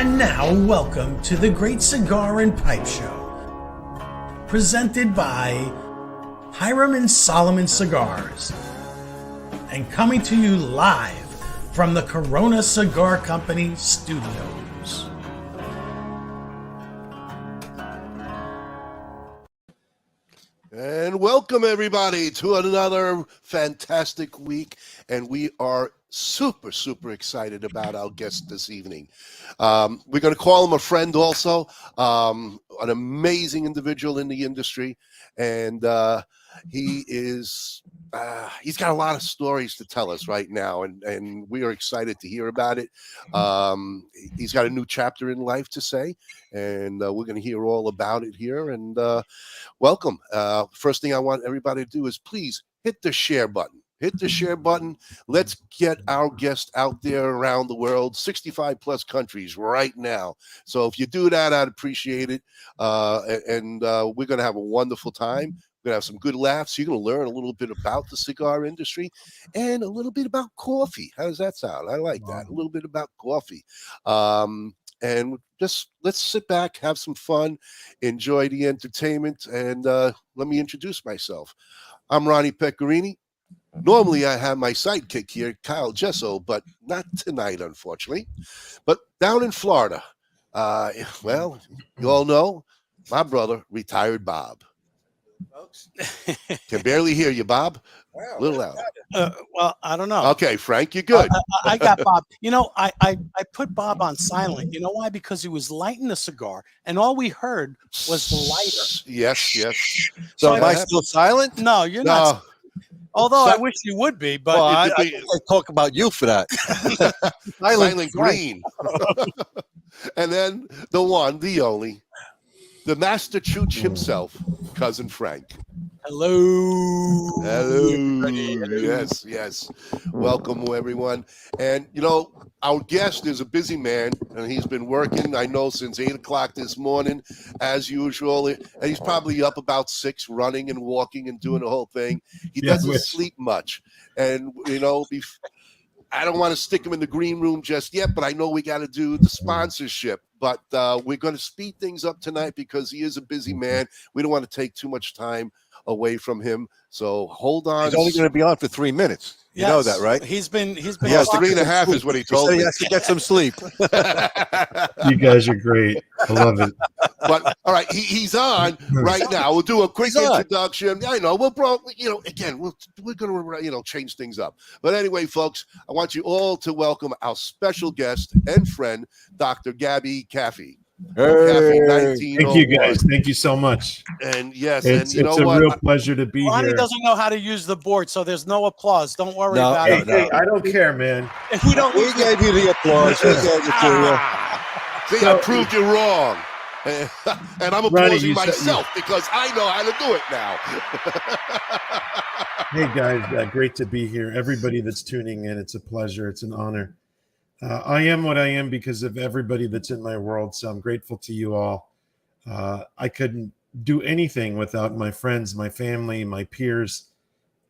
And now, welcome to the Great Cigar and Pipe Show, presented by Hiram Solomon Cigars, and coming to you live from the Corona Cigar Company studios. And welcome everybody to another fantastic week, and we are super excited about our guest this evening. We're going to call him a friend also, an amazing individual in the industry, and he's got a lot of stories to tell us right now, and we are excited to hear about it. He's got a new chapter in life to say, and we're going to hear all about it here. And welcome. First thing I want everybody to do is please hit the share button. Hit the share button. Let's get our guest out there around the world, 65 plus countries right now. So if you do that, I'd appreciate it. And we're going to have a wonderful time. We're going to have some good laughs. You're going to learn a little bit about the cigar industry and a little bit about coffee. How does that sound? I like that. A little bit about coffee. And just let's sit back, have some fun, enjoy the entertainment. And let me introduce myself. I'm Ronnie Pecorini. Normally, I have my sidekick here, Kyle Jesso, but not tonight, unfortunately. But down in Florida, well, you all know, my brother, retired Bob. Folks, can barely hear you, Bob. Wow, a little loud. Well, I don't know. Okay, Frank, you're good. I got Bob. You know, I put Bob on silent. You know why? Because he was lighting a cigar, and all we heard was the lighter. Yes. So am I still silent? No, you're not. Although I wish you would be, but I talk about you for that. Silent green. And then the one, the only, the master chooch himself, Cousin Frank. Hello. Yes. Welcome, everyone. And, you know, our guest is a busy man, and he's been working, I know, since 8 o'clock this morning, as usual. And he's probably up about 6, running and walking and doing the whole thing. He doesn't sleep much. And, you know, I don't want to stick him in the green room just yet, but I know we got to do the sponsorship. But we're going to speed things up tonight because he is a busy man. We don't want to take too much time away from him, so hold on. He's only going to be on for 3 minutes. You know that, right? He's been. Yeah, 3.5 is what he told me. He has to get some sleep. You guys are great. I love it. But all right, he's on right now. We'll do a quick introduction. I know we're going to change things up. But anyway, folks, I want you all to welcome our special guest and friend, Dr. Gaby Kafie. Hey. Thank you guys. Thank you so much. And yes, it's a real pleasure to be Ronnie here. Doesn't know how to use the board, so there's no applause. Don't worry about it. Hey, I don't care, man. If we don't, we gave you the applause. We gave it to you. See, I proved you wrong. And I'm applauding myself because I know how to do it now. Hey, guys, great to be here. Everybody that's tuning in, it's a pleasure. It's an honor. I am what I am because of everybody that's in my world, so I'm grateful to you all. I couldn't do anything without my friends, my family, my peers.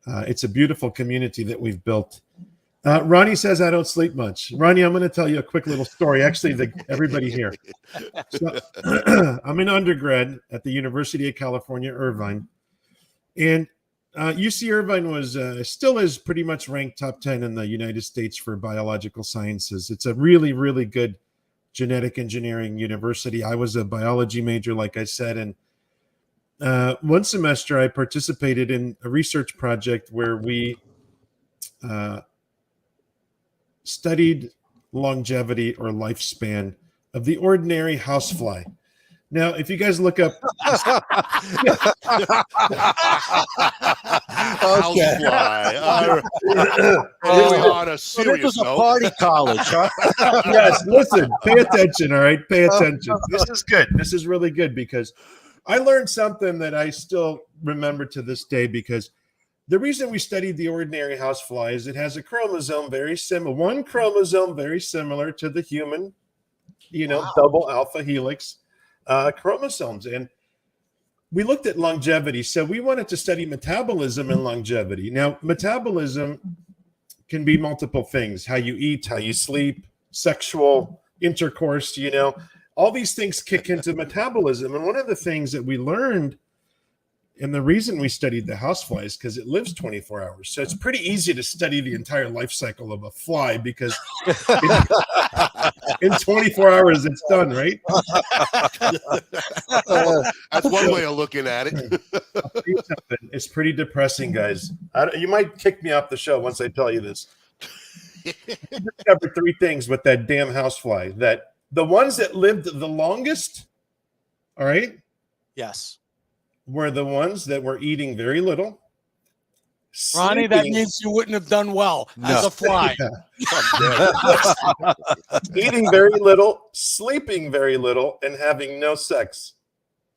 It's a beautiful community that we've built. Ronnie says I don't sleep much. Ronnie, I'm going to tell you a quick little story. Actually, everybody here. So, I'm an undergrad at the University of California, Irvine. And UC Irvine was still is pretty much ranked top 10 in the United States for biological sciences. It's a really, really good genetic engineering university. I was a biology major, like I said, and one semester I participated in a research project where we studied longevity or lifespan of the ordinary housefly. Now, if you guys look up, Housefly. On a serious This was a party college, huh? Yes, listen, pay attention, all right? Pay attention. This is good. This is really good because I learned something that I still remember to this day, because the reason we studied the ordinary housefly is it has a chromosome very similar, one chromosome very similar to the human, double alpha helix chromosomes. And we looked at longevity. So we wanted to study metabolism and longevity. Now, metabolism can be multiple things: how you eat, how you sleep, sexual, intercourse, all these things kick into metabolism. And one of the things that we learned, and the reason we studied the housefly is because it lives 24 hours. So it's pretty easy to study the entire life cycle of a fly because in 24 hours it's done, right? That's one way of looking at it. It's pretty depressing, guys. You might kick me off the show once I tell you this. I discovered 3 things with that damn housefly. That the ones that lived the longest, all right? Yes. Were the ones that were eating very little. Ronnie, that means you wouldn't have done well as a fly. Eating very little, sleeping very little, and having no sex.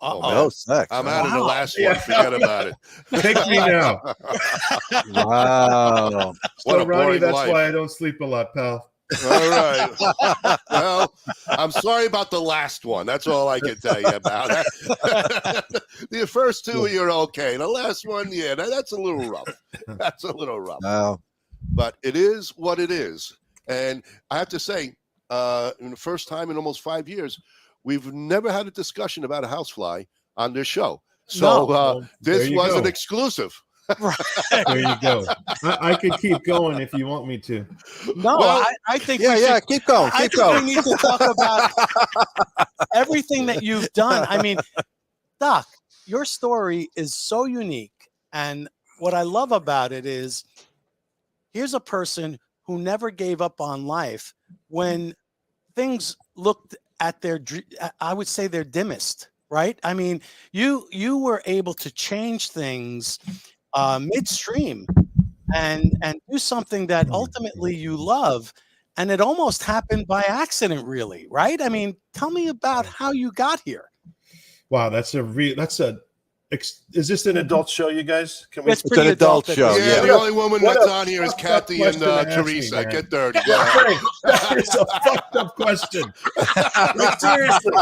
No sex. I'm out of the last one. Forget about it. Pick me now. Wow. What So, a Ronnie, boring that's life. why I don't sleep a lot, pal. All right. Well, I'm sorry about the last one. That's all I can tell you about. The first 2, you're okay. The last one, yeah, that's a little rough. That's a little rough. Wow. But it is what it is. And I have to say, in the first time in almost 5 years, we've never had a discussion about a housefly on this show. So this was an exclusive. There you go. I could keep going if you want me to. No, Well, I think Keep going. I Keep think going. we need to talk about everything that you've done. I mean, Doc, your story is so unique. And what I love about it is here's a person who never gave up on life when things looked at I would say their dimmest, right? I mean, you were able to change things midstream and do something that ultimately you love. And it almost happened by accident, really, right? I mean, tell me about how you got here. Wow, is this an adult show, you guys? Can we? It's pretty an adult show. Yeah, Yeah. the only woman What that's a on here is fucked up Kathy and question to ask me, Teresa. man. Get dirty. That is a fucked up question. Like, seriously,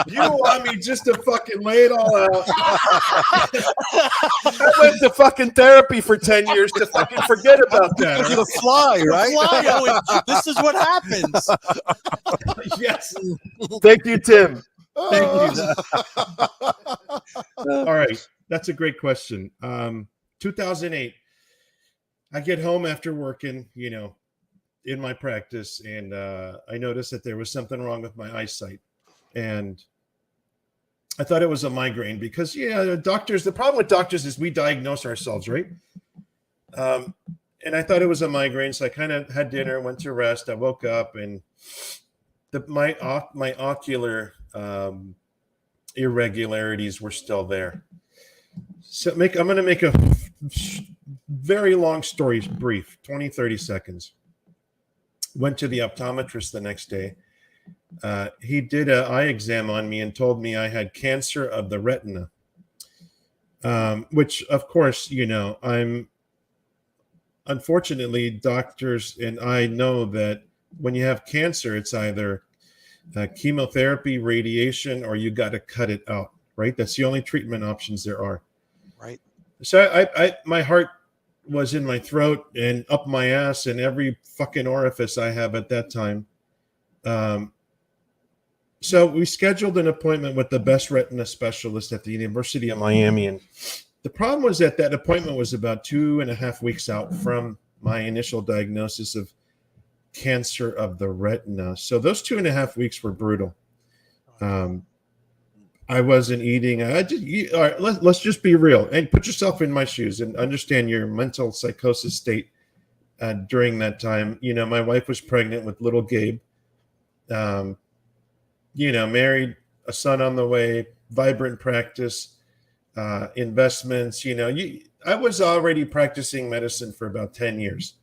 you want me just to fucking lay it all out? I went to fucking therapy for 10 years to fucking forget about that. You're the fly, right? Fly, Owen. This is what happens. Yes. Thank you, Tim. Thank you. All right. That's a great question. 2008, I get home after working, in my practice, and I noticed that there was something wrong with my eyesight. And I thought it was a migraine because, the problem with doctors is we diagnose ourselves, right? And I thought it was a migraine. So I kind of had dinner, went to rest. I woke up and my ocular irregularities were still there. So I'm going to make a very long story brief, 20, 30 seconds. Went to the optometrist the next day. He did an eye exam on me and told me I had cancer of the retina, which, of course, I'm unfortunately doctors and I know that when you have cancer, it's either chemotherapy, radiation, or you got to cut it out, right? That's the only treatment options there are. Right. So I my heart was in my throat and up my ass and every fucking orifice I have at that time. So we scheduled an appointment with the best retina specialist at the University of Miami. And the problem was that appointment was about 2.5 weeks out from my initial diagnosis of cancer of the retina. So those 2.5 weeks were brutal. I wasn't eating. All right, let's just be real and put yourself in my shoes and understand your mental psychosis state during that time. My wife was pregnant with little Gabe. Married, a son on the way, vibrant practice, investments. I was already practicing medicine for about 10 years.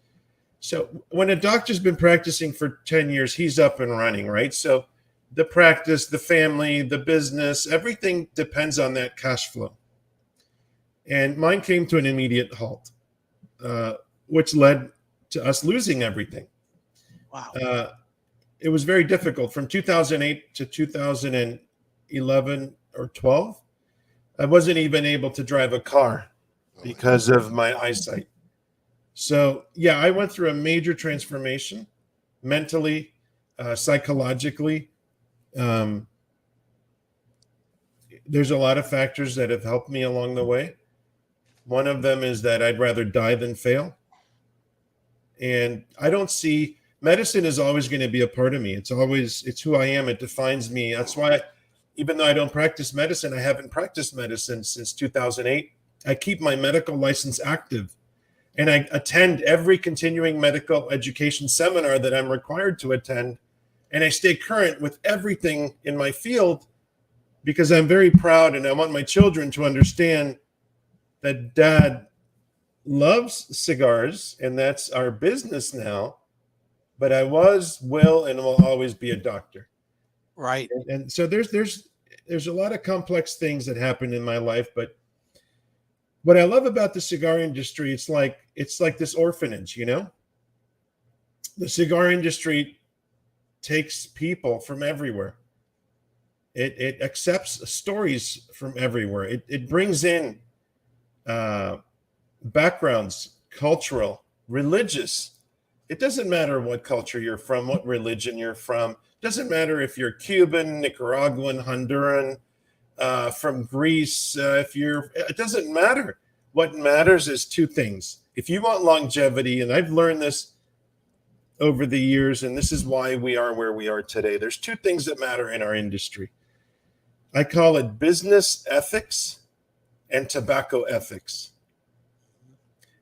So when a doctor's been practicing for 10 years, he's up and running, right? So the practice, the family, the business, everything depends on that cash flow. And mine came to an immediate halt, which led to us losing everything. Wow. It was very difficult from 2008 to 2011 or 12. I wasn't even able to drive a car because of my eyesight. So, I went through a major transformation mentally, psychologically. There's a lot of factors that have helped me along the way. One of them is that I'd rather die than fail. And I don't see medicine is always going to be a part of me. It's who I am. It defines me. That's why, even though I don't practice medicine, I haven't practiced medicine since 2008. I keep my medical license active, and I attend every continuing medical education seminar that I'm required to attend. And I stay current with everything in my field because I'm very proud, and I want my children to understand that Dad loves cigars, and that's our business now. But I will, and will always be a doctor. Right. And so there's a lot of complex things that happen in my life. But what I love about the cigar industry, it's like this orphanage, you know? The cigar industry takes people from everywhere. It accepts stories from everywhere. It brings in backgrounds, cultural, religious. It doesn't matter what culture you're from, what religion you're from. It doesn't matter if you're Cuban, Nicaraguan, Honduran, from Greece. It doesn't matter. What matters is two things. If you want longevity, and I've learned this over the years, and this is why we are where we are today. There's two things that matter in our industry. I call it business ethics and tobacco ethics.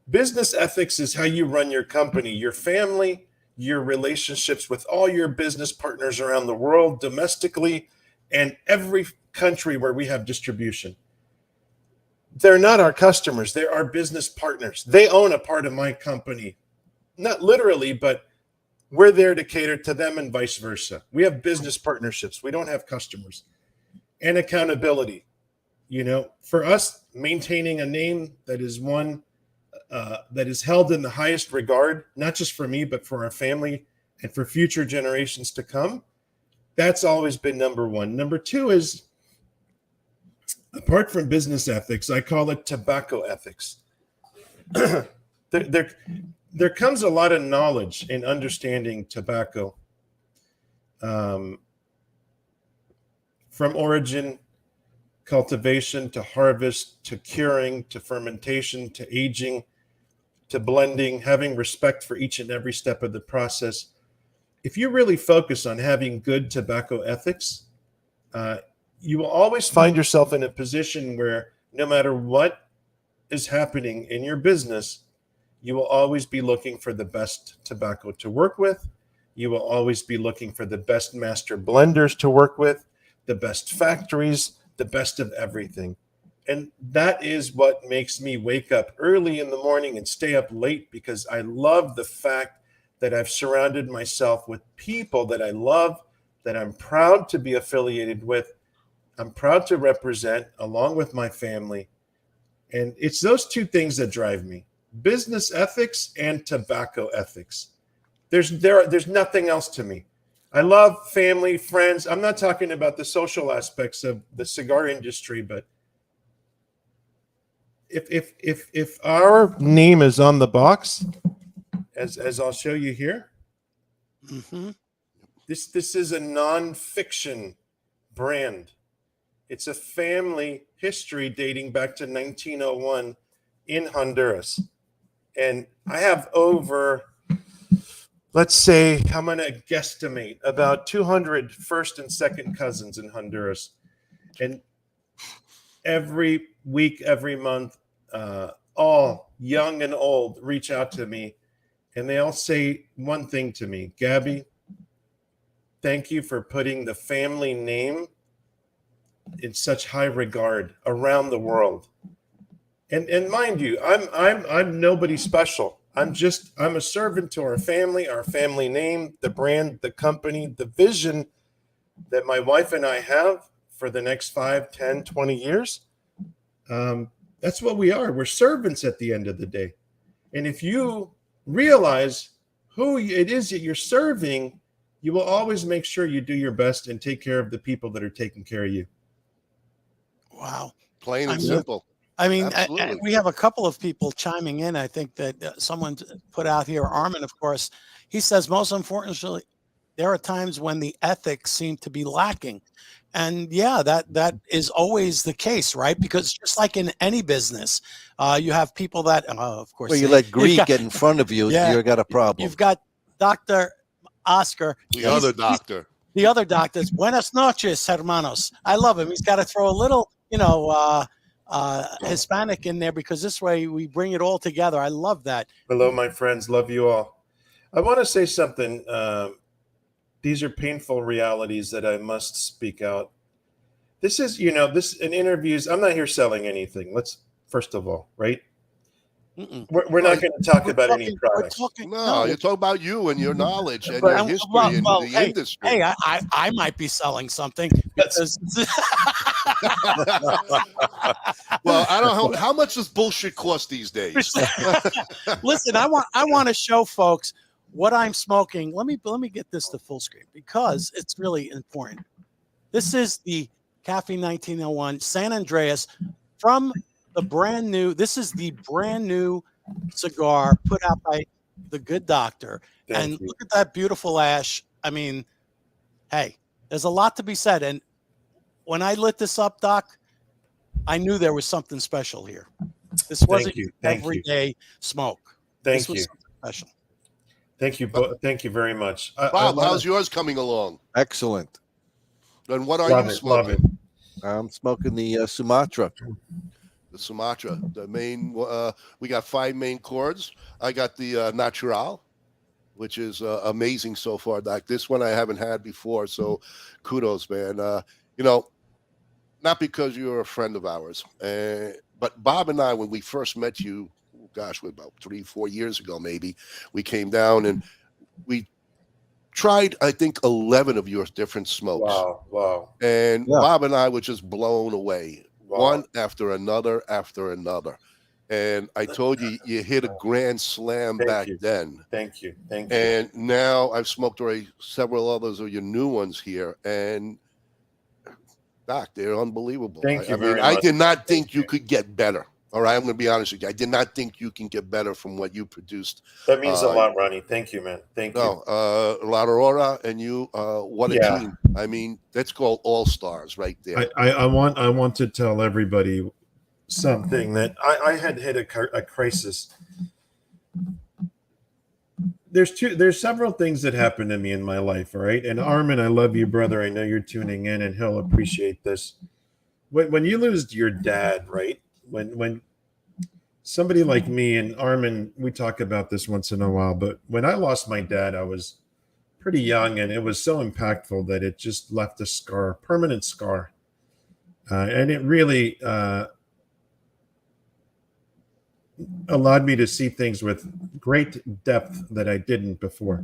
Business ethics is how you run your company, your family, your relationships with all your business partners around the world, domestically, and every country where we have distribution. They're not our customers. They're our business partners. They own a part of my company. Not literally, but we're there to cater to them and vice versa. We have business partnerships. We don't have customers. And accountability. You know, for us, maintaining a name that is one that is held in the highest regard, not just for me, but for our family and for future generations to come, that's always been number one. Number two is, apart from business ethics, I call it tobacco ethics. There comes a lot of knowledge in understanding tobacco, from origin, cultivation, to harvest, to curing, to fermentation, to aging, to blending, having respect for each and every step of the process. If you really focus on having good tobacco ethics, you will always find yourself in a position where no matter what is happening in your business, you will always be looking for the best tobacco to work with. You will always be looking for the best master blenders to work with, the best factories, the best of everything. And that is what makes me wake up early in the morning and stay up late, because I love the fact that I've surrounded myself with people that I love, that I'm proud to be affiliated with. I'm proud to represent along with my family. And it's those two things that drive me: business ethics and tobacco ethics. There's nothing else to me. I love family, friends. I'm not talking about the social aspects of the cigar industry, but if our name is on the box, as I'll show you here, this is a non-fiction brand. It's a family history dating back to 1901 in Honduras. And I have over, let's say, I'm going to guesstimate, about 200 first and second cousins in Honduras. And every week, every month, all young and old reach out to me, and they all say one thing to me: Gaby, thank you for putting the family name in such high regard around the world. And mind you, I'm nobody special. I'm a servant to our family name, the brand, the company, the vision that my wife and I have for the next 5, 10, 20 years. That's what we are. We're servants at the end of the day. And if you realize who it is that you're serving, you will always make sure you do your best and take care of the people that are taking care of you. Wow. Plain and simple. I mean, Absolutely. we have a couple of people chiming in. I think that someone put out here, Armin, of course, he says, most unfortunately, there are times when the ethics seem to be lacking. And yeah, that is always the case, right? Because just like in any business, you have people that, of course, Well, you let greed get in front of you, you got a problem. You've got Dr. Oscar. The other doctor. The other doctors. Buenas noches, hermanos. I love him. He's got to throw a little, Hispanic in there because this way we bring it all together. I love that. Hello, my friends. Love you all. I want to say something. These are painful realities that I must speak out. This is, this in interviews. I'm not here selling anything. Let's first of all, right? We're not going to talk about any products. No, you're talking about you and your knowledge and your history in the industry. Hey, I might be selling something. Because well, I don't know how much does bullshit cost these days. Listen, I want to show folks what I'm smoking. Let me get this to full screen because it's really important. This is the Kafie 1901 San Andreas from the brand new. This is the brand new cigar put out by the good doctor. And look at that beautiful ash. I mean, hey, there's a lot to be said. And when I lit this up, Doc, I knew there was something special here. This wasn't everyday smoke. This was something special. Thank you. Thank you very much. Bob, how's yours coming along? Excellent. And what are you smoking? I'm smoking the Sumatra. The Sumatra. The main. We got 5 main chords. I got the Natural, which is amazing so far, Doc. This one I haven't had before, so kudos, man. Not because you're a friend of ours, but Bob and I, when we first met you, gosh, about 3-4 years ago, maybe, we came down and we tried, I think, 11 of your different smokes. Wow. And Bob and I were just blown away, one after another. And I told you, you hit a grand slam back then. Thank you. And now I've smoked already several others of your new ones here. And, Doc, they're unbelievable. Thank you very I much. did not think you could get better. All right, I'm going to be honest with you. I did not think you can get better from what you produced. That means a lot, Ronnie. Thank you, man. Thank you. La Aurora and you, what a team. I mean, that's called all-stars right there. I want to tell everybody something that I had hit a crisis. There's several things that happened to me in my life, all right? And Armin, I love you, brother. I know you're tuning in and he'll appreciate this. When you lose your dad, right? When somebody like me and Armin, we talk about this once in a while, but when I lost my dad, I was pretty young and it was so impactful that it just left a scar, permanent scar. And it really allowed me to see things with great depth that I didn't before.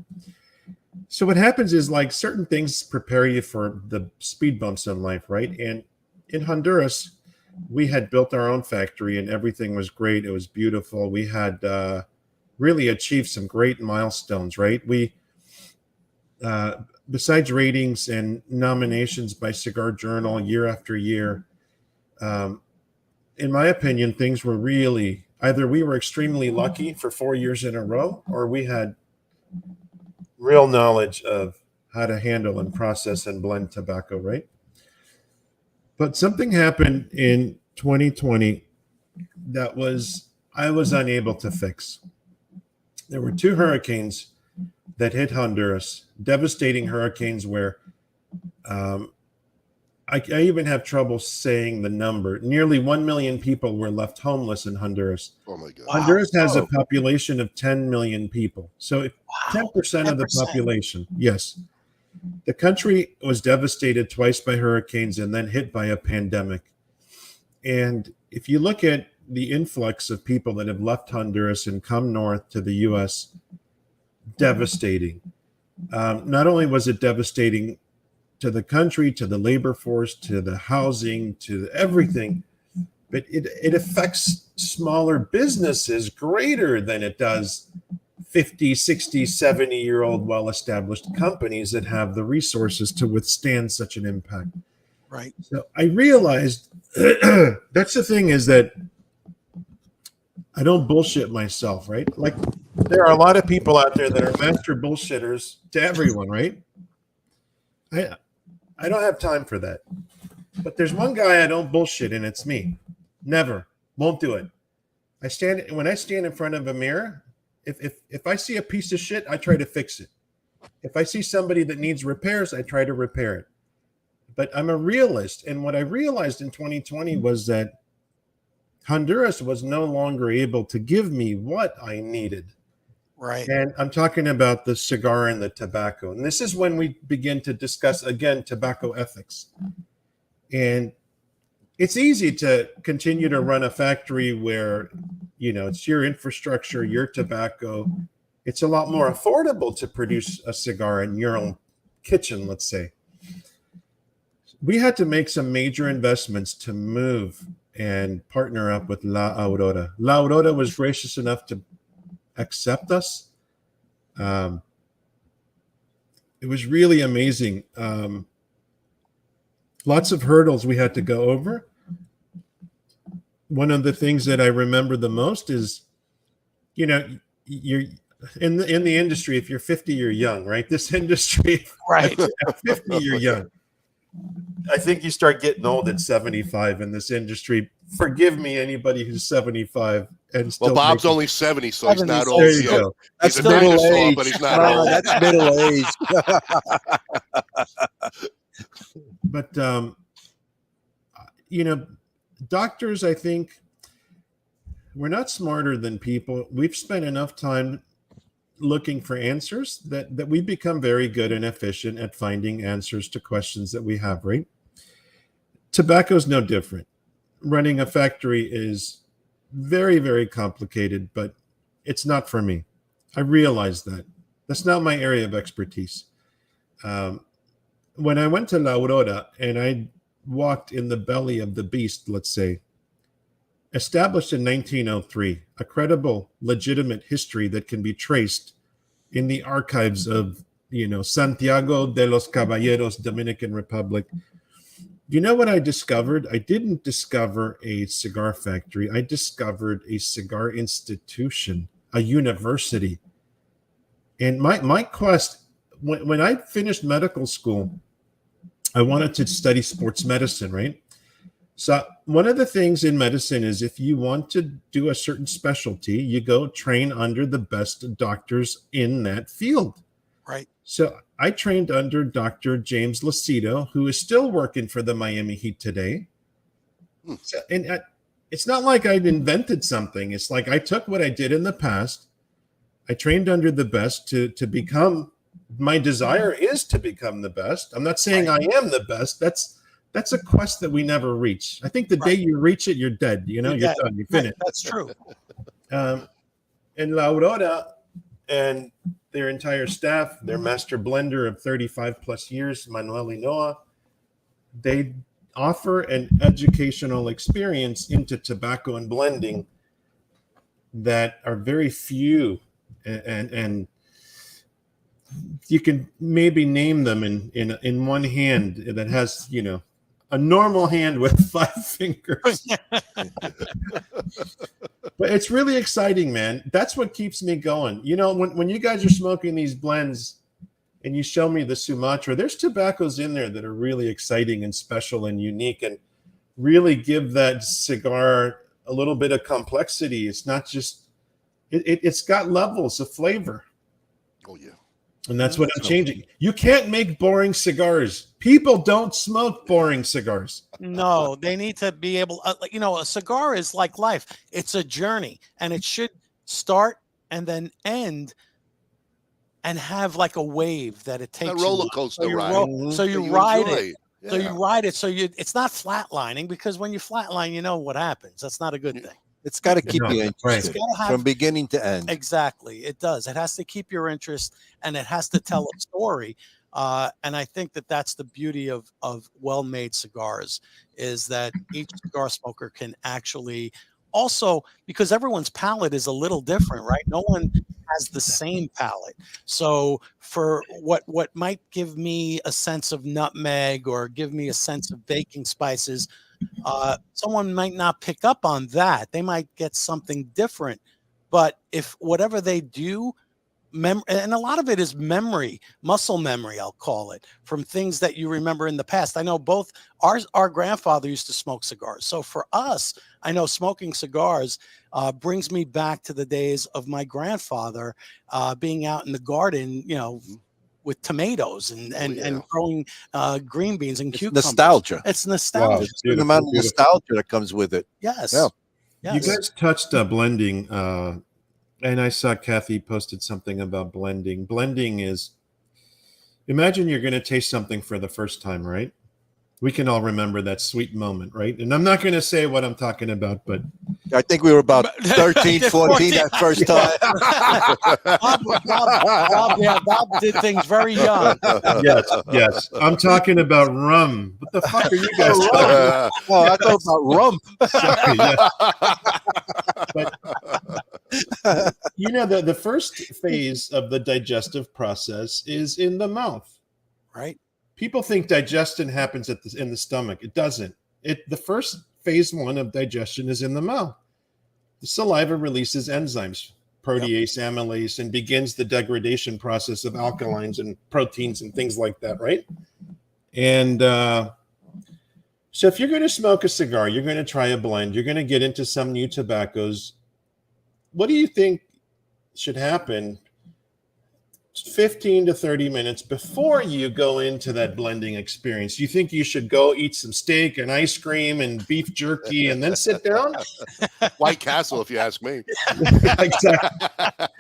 So what happens is, like, certain things prepare you for the speed bumps in life, right? And in Honduras, we had built our own factory and everything was great. It was beautiful. We had really achieved some great milestones, right? We, besides ratings and nominations by Cigar Journal year after year, in my opinion, things were really, either we were extremely lucky for 4 years in a row, or we had real knowledge of how to handle and process and blend tobacco, right? But something happened in 2020 that I was unable to fix. There were 2 hurricanes that hit Honduras, devastating hurricanes where I even have trouble saying the number. Nearly 1 million people were left homeless in Honduras. Oh, my God. Honduras has a population of 10 million people. So 10% of the population, yes. The country was devastated twice by hurricanes and then hit by a pandemic. And if you look at the influx of people that have left Honduras and come north to the U.S., devastating. Not only was it devastating to the country, to the labor force, to the housing, to everything, but it affects smaller businesses greater than it does 50, 60, 70-year-old well-established companies that have the resources to withstand such an impact. Right. So I realized that's the thing, is that I don't bullshit myself, right? Like, there are a lot of people out there that are master bullshitters to everyone, right? I don't have time for that. But there's one guy I don't bullshit, and it's me. Never. Won't do it. When I stand in front of a mirror, if I see a piece of shit, I try to fix it. If I see somebody that needs repairs, I try to repair it. But I'm a realist, and what I realized in 2020 was that Honduras was no longer able to give me what I needed. Right. And I'm talking about the cigar and the tobacco. And this is when we begin to discuss, again, tobacco ethics. And it's easy to continue to run a factory where, it's your infrastructure, your tobacco. It's a lot more affordable to produce a cigar in your own kitchen, let's say. We had to make some major investments to move and partner up with La Aurora. La Aurora was gracious enough to accept us. It was really amazing. Lots of hurdles we had to go over. One of the things that I remember the most is, you're in the industry. If you're 50, you're young, right? This industry, Right. At 50, you're young. I think you start getting old at 75 in this industry. Forgive me, anybody who's 75 and still. Well, Bob's only 70, so he's not old There you yet. go. He's That's a middle dinosaur, age. but he's not old. That's middle age. But doctors, I think we're not smarter than people. We've spent enough time looking for answers that we become very good and efficient at finding answers to questions that we have, right? Tobacco is no different. Running a factory is very, very complicated, but it's not for me. I realize that. That's not my area of expertise. When I went to La Aurora and I walked in the belly of the beast, let's say, established in 1903, a credible, legitimate history that can be traced in the archives of, Santiago de los Caballeros, Dominican Republic. You know what I discovered? I didn't discover a cigar factory. I discovered a cigar institution, a university. And my quest, when I finished medical school, I wanted to study sports medicine, right? So one of the things in medicine is if you want to do a certain specialty, you go train under the best doctors in that field. Right. So I trained under Dr. James Lucido, who is still working for the Miami Heat today. So, and it's not like I invented something. It's like I took what I did in the past. I trained under the best to become, my desire is to become the best. I'm not saying I am the best. That's a quest that we never reach. I think the day you reach it, you're dead. You're done. You're finished. That's true. And La Aurora and their entire staff, their master blender of 35 plus years, Manuel Hinoa, they offer an educational experience into tobacco and blending that are very few, and you can maybe name them in one hand that has, a normal hand with 5 fingers. But it's really exciting, man. That's what keeps me going. When you guys are smoking these blends and you show me the Sumatra, there's tobaccos in there that are really exciting and special and unique and really give that cigar a little bit of complexity. It's not just, it's got levels of flavor. Oh, yeah. And that's what I'm changing. You can't make boring cigars. People don't smoke boring cigars. No, they need to be able, a cigar is like life. It's a journey, and it should start and then end and have like a wave that it takes. A roller coaster ride. So you ride enjoy. it. Yeah. So you ride it. So it's not flatlining, because when you flatline, you know what happens. That's not a good thing. It's got to keep you interested from beginning to end. Exactly. It does. It has to keep your interest, and it has to tell a story. And I think that's the beauty of well-made cigars, is that each cigar smoker can actually also, because everyone's palate is a little different, right? No one has the same palate. So for what might give me a sense of nutmeg or give me a sense of baking spices, someone might not pick up on that. They might get something different. But if whatever they do and a lot of it is memory, muscle memory, I'll call it, from things that you remember in the past. I know both our grandfather used to smoke cigars. So for us, I know smoking cigars brings me back to the days of my grandfather being out in the garden, with tomatoes and growing green beans and cucumbers. Nostalgia. It's nostalgia. Wow, It's the amount of nostalgia that comes with it. Yes. Yeah. Yes. You guys touched blending, and I saw Kathy posted something about blending. Blending is, imagine you're going to taste something for the first time, right? We can all remember that sweet moment, right? And I'm not going to say what I'm talking about, but I think we were about 13, 14 that first time. Bob did things very young. yes. I'm talking about rum. What the fuck are you guys talking about? Oh, I thought about rum. But, the first phase of the digestive process is in the mouth. Right. People think digestion happens in the stomach. It doesn't. The first phase 1 of digestion is in the mouth. The saliva releases enzymes, protease, amylase, and begins the degradation process of alkalines and proteins and things like that, right? And so if you're going to smoke a cigar, you're going to try a blend, you're going to get into some new tobaccos. What do you think should happen 15 to 30 minutes before you go into that blending experience? You think you should go eat some steak and ice cream and beef jerky and then sit down? White Castle, if you ask me. Exactly.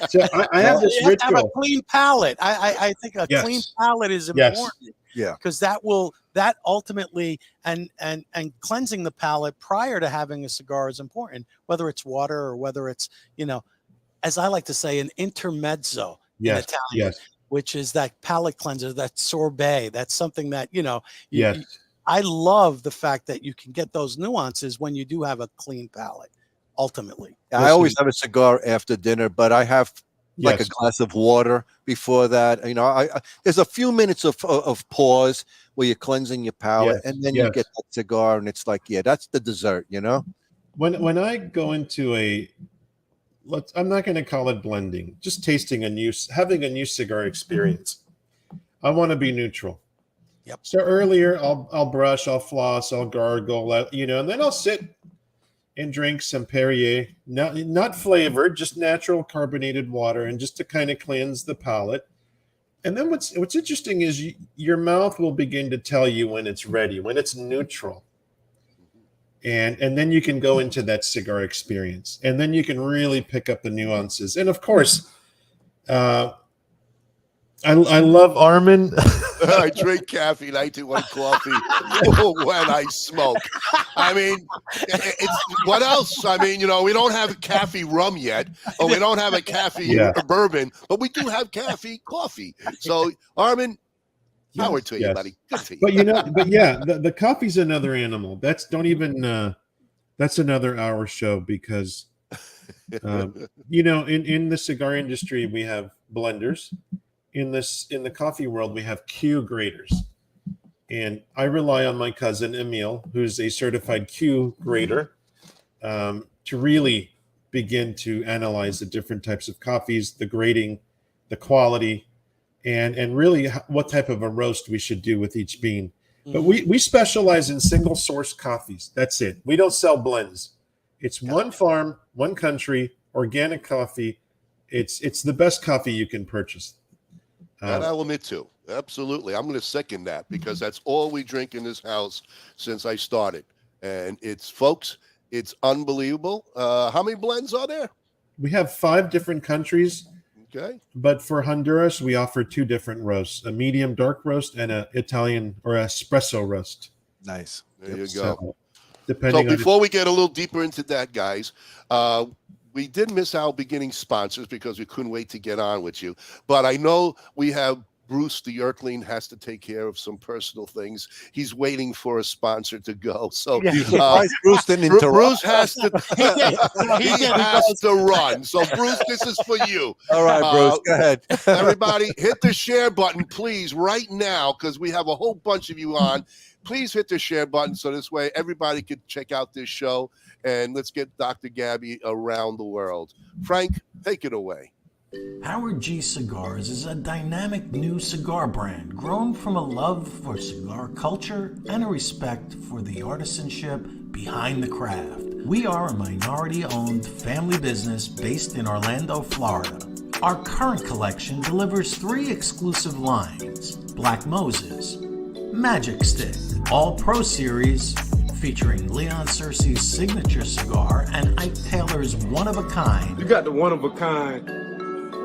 So I have this you have to have a ritual. clean palate. I think a clean palate is important. Yeah. Because that ultimately and cleansing the palate prior to having a cigar is important, whether it's water or whether it's, as I like to say, an intermezzo. Yes, in Italian, which is that palate cleanser, that sorbet. That's something that, I love the fact that you can get those nuances when you do have a clean palate, ultimately. I always have a cigar after dinner, but I have like a glass of water before that. There's a few minutes of pause where you're cleansing your palate, and then you get that cigar, and it's like, that's the dessert, When I go into I'm not going to call it blending, just having a new cigar experience. I want to be neutral. Yep. So earlier I'll brush, I'll floss, I'll gargle, and then I'll sit and drink some Perrier, not flavored, just natural carbonated water, and just to kind of cleanse the palate. And then what's interesting is your mouth will begin to tell you when it's ready, when it's neutral. And then you can go into that cigar experience, and then you can really pick up the nuances. And of course, I love Armin. I drink caffeine. I do coffee when I smoke. I mean, what else? I mean, we don't have caffeine rum yet, or we don't have a caffeine bourbon, but we do have caffeine coffee. So, Armin, power to you, buddy. Good to you. But the coffee's another animal. That's another hour show, because in the cigar industry we have blenders. In the coffee world we have Q graders, and I rely on my cousin Emil, who's a certified Q grader, to really begin to analyze the different types of coffees, the grading, the quality, and really what type of a roast we should do with each bean. But we specialize in single source coffees. That's it. We don't sell blends. It's one farm, one country, organic coffee. It's the best coffee you can purchase. That I'll admit to. Absolutely. I'm going to second that, because that's all we drink in this house since I started. And it's unbelievable. How many blends are there? We have 5 different countries. Okay. But for Honduras, we offer 2 different roasts, a medium dark roast and an Italian or espresso roast. Nice. There you go. So before we get a little deeper into that, guys, we did miss our beginning sponsors because we couldn't wait to get on with you. But I know we have Bruce the Yerkling has to take care of some personal things. He's waiting for a sponsor to go. So Bruce didn't interrupt. Bruce has to he has to run. So Bruce, this is for you. All right, Bruce, go ahead. Everybody, hit the share button, please, right now, because we have a whole bunch of you on. Please hit the share button so this way everybody could check out this show, and let's get Dr. Gaby around the world. Frank, take it away. Howard G Cigars is a dynamic new cigar brand grown from a love for cigar culture and a respect for the artisanship behind the craft. We are a minority-owned family business based in Orlando, Florida. Our current collection delivers 3 exclusive lines: Black Moses, Magic Stick, All Pro Series, featuring Leon Searcy's signature cigar and Ike Taylor's one-of-a-kind. You got the one-of-a-kind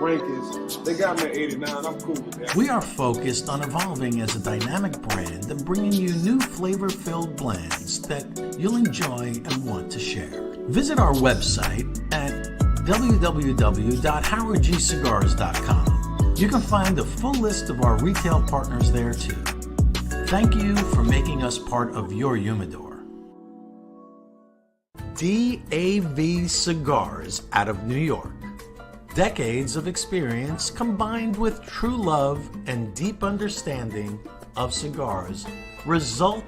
rankings. They got me at 89. I'm cool with that. We are focused on evolving as a dynamic brand and bringing you new flavor-filled blends that you'll enjoy and want to share. Visit our website at www.howardgcigars.com. You can find a full list of our retail partners there too. Thank you for making us part of your humidor. DAV Cigars out of New York. Decades of experience combined with true love and deep understanding of cigars result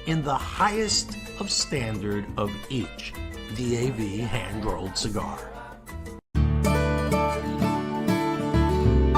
in the highest of standard of each DAV hand-rolled cigar.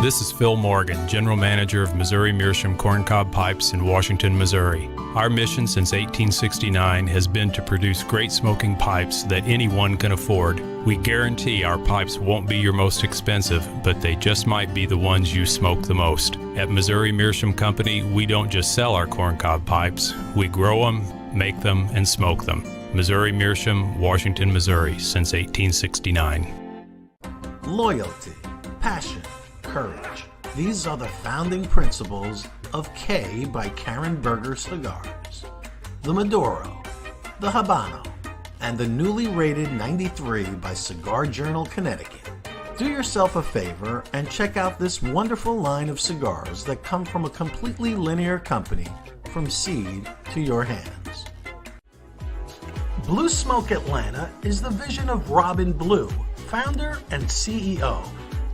This is Phil Morgan, General Manager of Missouri Meerschaum Corncob Pipes in Washington, Missouri. Our mission since 1869 has been to produce great smoking pipes that anyone can afford. We guarantee our pipes won't be your most expensive, but they just might be the ones you smoke the most. At Missouri Meerschaum Company, we don't just sell our corncob pipes, we grow them, make them, and smoke them. Missouri Meerschaum, Washington, Missouri, since 1869. Loyalty, passion, courage. These are the founding principles of K by Karen Berger Cigars. The Maduro, the Habano, and the newly rated 93 by Cigar Journal Connecticut. Do yourself a favor and check out this wonderful line of cigars that come from a completely linear company from seed to your hands. Blue Smoke Atlanta is the vision of Robin Blue, founder and CEO,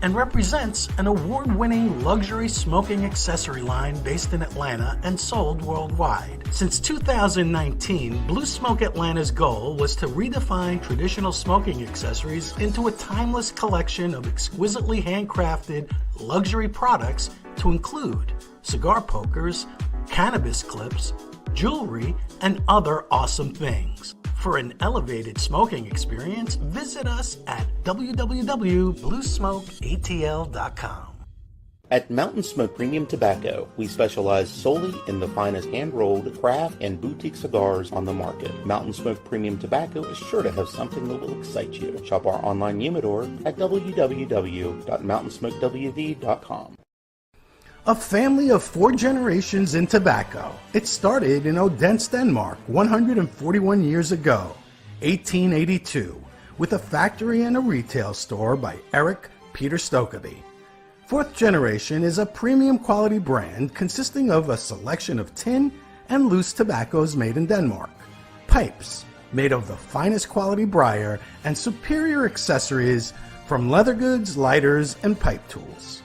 and represents an award-winning luxury smoking accessory line based in Atlanta and sold worldwide. Since 2019, Blue Smoke Atlanta's goal was to redefine traditional smoking accessories into a timeless collection of exquisitely handcrafted luxury products to include cigar pokers, cannabis clips, jewelry, and other awesome things. For an elevated smoking experience, visit us at www.bluesmokeatl.com. At Mountain Smoke Premium Tobacco, we specialize solely in the finest hand-rolled, craft, and boutique cigars on the market. Mountain Smoke Premium Tobacco is sure to have something that will excite you. Shop our online humidor at www.mountainsmokewv.com. A family of 4 generations in tobacco. It started in Odense, Denmark, 141 years ago, 1882, with a factory and a retail store by Eric Peter Stokoby. 4th Generation is a premium quality brand consisting of a selection of tin and loose tobaccos made in Denmark, pipes made of the finest quality briar, and superior accessories from leather goods, lighters, and pipe tools.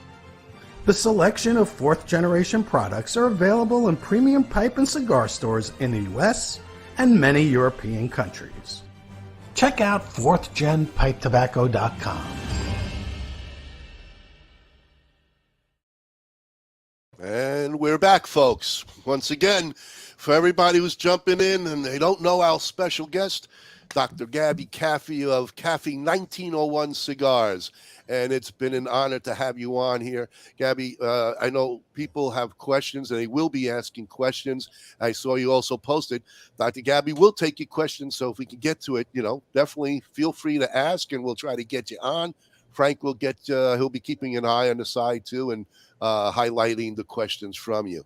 The selection of 4th Generation products are available in premium pipe and cigar stores in the US and many European countries. Check out 4thGenPipeTobacco.com. And we're back, folks. Once again, for everybody who's jumping in and they don't know our special guest, Dr. Gaby Kafie of Kafie 1901 Cigars. And it's been an honor to have you on here. Gaby, I know people have questions and they will be asking questions. I saw you also posted. Dr. Gaby will take your questions, so if we can get to it, definitely feel free to ask and we'll try to get you on. Frank will he'll be keeping an eye on the side too and highlighting the questions from you.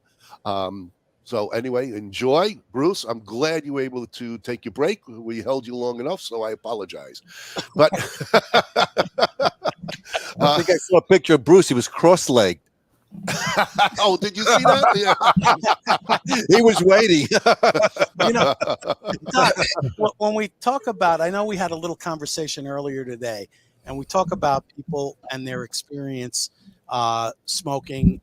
So anyway, enjoy. Bruce, I'm glad you were able to take your break. We held you long enough, so I apologize. But I think I saw a picture of Bruce. He was cross-legged. Oh, did you see that? Yeah. He was waiting. When we talk about, I know we had a little conversation earlier today, and we talk about people and their experience smoking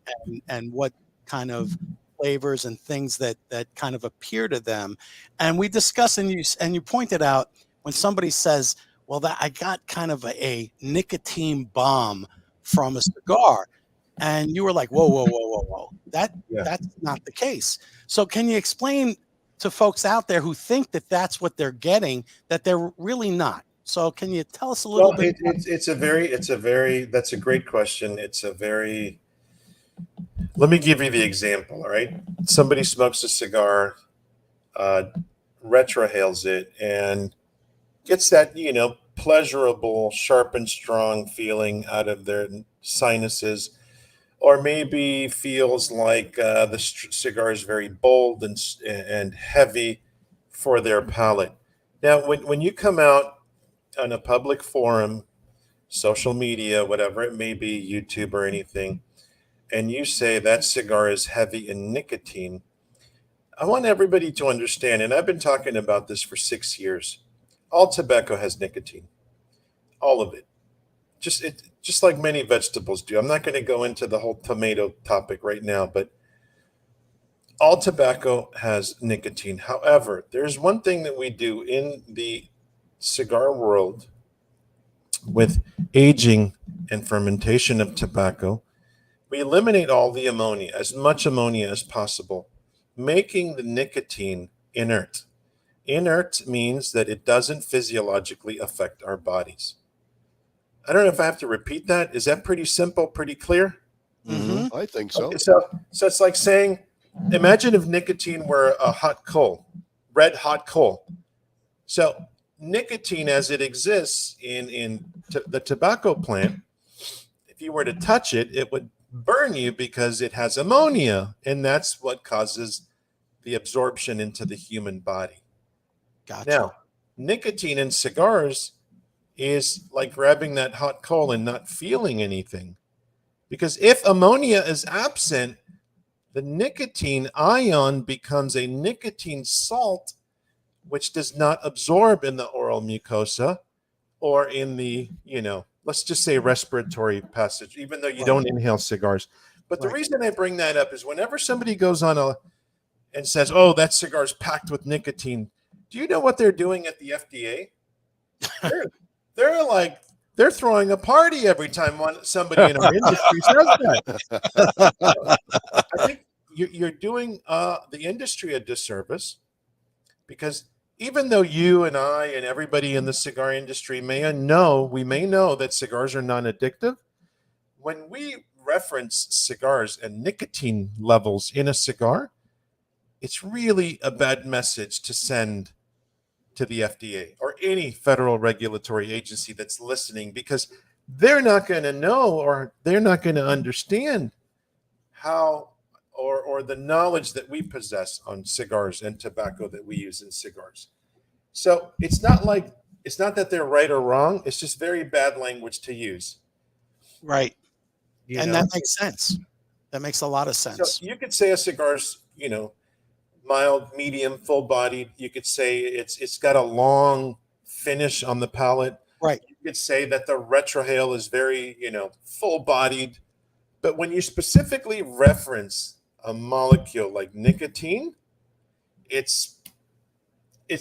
and what kind of flavors and things that kind of appear to them. And we discuss, and you pointed out when somebody says, well, I got kind of a nicotine bomb from a cigar. And you were like, whoa, whoa, whoa, whoa, whoa. That's not the case. So can you explain to folks out there who think that that's what they're getting, that they're really not? So can you tell us a little bit? That's a great question. Let me give you the example. All right. Somebody smokes a cigar, retrohales it, and gets that, pleasurable, sharp and strong feeling out of their sinuses, or maybe feels like the cigar is very bold and heavy for their palate. Now, when you come out on a public forum, social media, whatever it may be, YouTube or anything, and you say that cigar is heavy in nicotine, I want everybody to understand, and I've been talking about this for 6 years, all tobacco has nicotine, all of it. Just like many vegetables do. I'm not going to go into the whole tomato topic right now, but all tobacco has nicotine. However, there's one thing that we do in the cigar world with aging and fermentation of tobacco. We eliminate all the ammonia, as much ammonia as possible, making the nicotine inert. Inert means that it doesn't physiologically affect our bodies. I don't know if I have to repeat that. Is that pretty simple, pretty clear? Mm-hmm. I think so. Okay, so it's like saying, imagine if nicotine were a hot coal, red hot coal. So nicotine as it exists in the tobacco plant, if you were to touch it, it would burn you because it has ammonia, and that's what causes the absorption into the human body. Gotcha. Now, nicotine in cigars is like grabbing that hot coal and not feeling anything. Because if ammonia is absent, the nicotine ion becomes a nicotine salt, which does not absorb in the oral mucosa or in the, let's just say respiratory passage, even though you don't inhale cigars. But the reason I bring that up is whenever somebody goes on and says, oh, that cigar's packed with nicotine, do you know what they're doing at the FDA? They're throwing a party every time somebody in our industry says that. I think you're doing the industry a disservice, because even though you and I and everybody in the cigar industry may know that cigars are non-addictive, when we reference cigars and nicotine levels in a cigar, it's really a bad message to send to the FDA or any federal regulatory agency that's listening, because they're not going to know, or they're not going to understand how or the knowledge that we possess on cigars and tobacco that we use in cigars. So it's not that they're right or wrong. It's just very bad language to use. Right. That makes sense. That makes a lot of sense. So you could say a cigar's, mild, medium, full-bodied. You could say it's got a long finish on the palate. Right. You could say that the retrohale is very, full-bodied. But when you specifically reference a molecule like nicotine, it's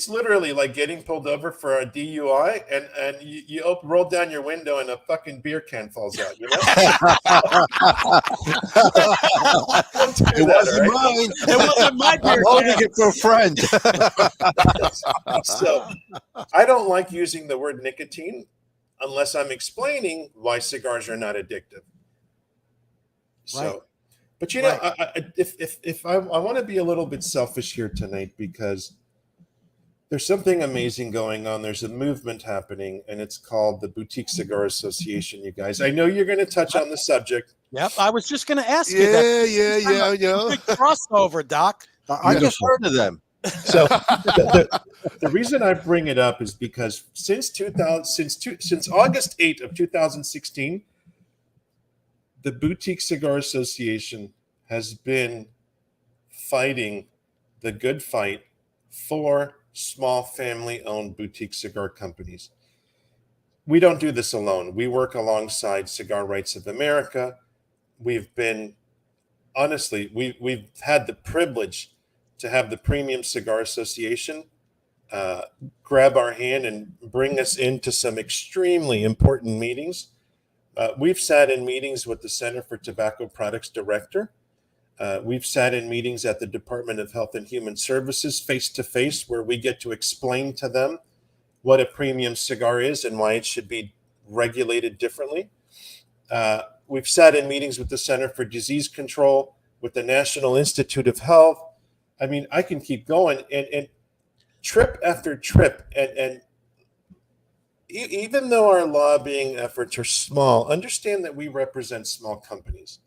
literally like getting pulled over for a DUI and you roll down your window and a fucking beer can falls out, It wasn't mine. It wasn't my beer I'm holding it for a friend. So I don't like using the word nicotine unless I'm explaining why cigars are not addictive. So, but if I want to be a little bit selfish here tonight, because there's something amazing going on. There's a movement happening, and it's called the Boutique Cigar Association, you guys. I know you're going to touch on the subject. Yep, I was just going to ask you that. Big crossover, Doc. I just heard of them. So the reason I bring it up is because since August 8th of 2016, the Boutique Cigar Association has been fighting the good fight for small family-owned boutique cigar companies. We don't do this alone. We work alongside Cigar Rights of America. We've had the privilege to have the Premium Cigar Association grab our hand and bring us into some extremely important meetings We've sat in meetings with the Center for Tobacco Products Director. We've sat in meetings at the Department of Health and Human Services face-to-face, where we get to explain to them what a premium cigar is and why it should be regulated differently. We've sat in meetings with the Center for Disease Control, with the National Institute of Health. I mean, I can keep going, and trip after trip. And even though our lobbying efforts are small, understand that we represent small companies.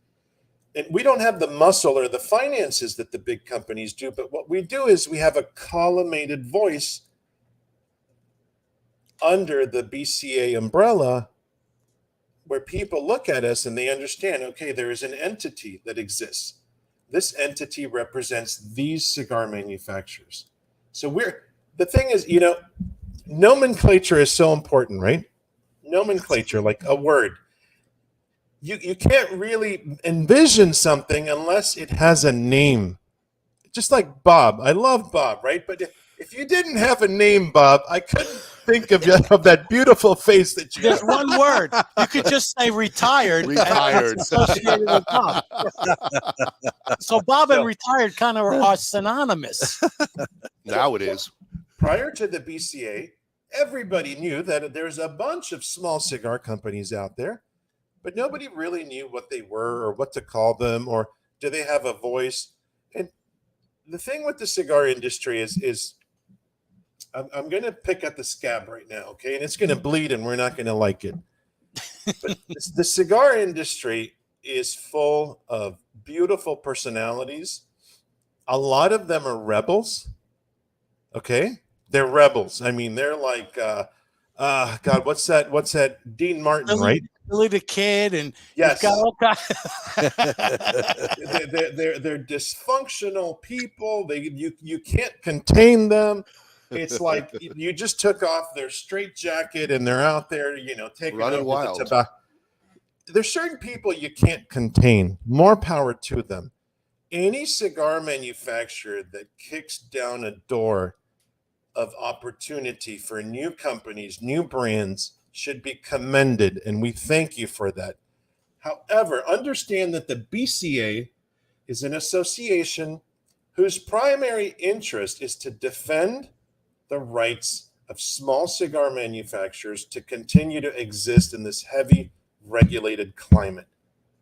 And we don't have the muscle or the finances that the big companies do, but what we do is we have a collimated voice under the BCA umbrella, where people look at us and they understand, okay, there is an entity that exists. This entity represents these cigar manufacturers. So the thing is, nomenclature is so important, right? Nomenclature, like a word. You can't really envision something unless it has a name. Just like Bob. I love Bob, right? But if you didn't have a name, Bob, I couldn't think of that beautiful face that you There's one word. You could just say retired. Retired. Associated with Bob. So Bob and retired kind of are synonymous. Now it is. Prior to the BCA, everybody knew that there's a bunch of small cigar companies out there, but nobody really knew what they were or what to call them, or do they have a voice? And the thing with the cigar industry is I'm going to pick at the scab right now, okay? And it's going to bleed and we're not going to like it. But the cigar industry is full of beautiful personalities. A lot of them are rebels, okay? They're rebels. I mean, they're like, God, what's that? Dean Martin, right? Billy the Kid, and yes, got all kinds. they're dysfunctional people. You can't contain them. It's like you just took off their straitjacket and they're out there, taking running over wild. the tobacco. There's certain people you can't contain. More power to them. Any cigar manufacturer that kicks down a door of opportunity for new companies, new brands, should be commended, and we thank you for that. However, understand that the BCA is an association whose primary interest is to defend the rights of small cigar manufacturers to continue to exist in this heavy regulated climate.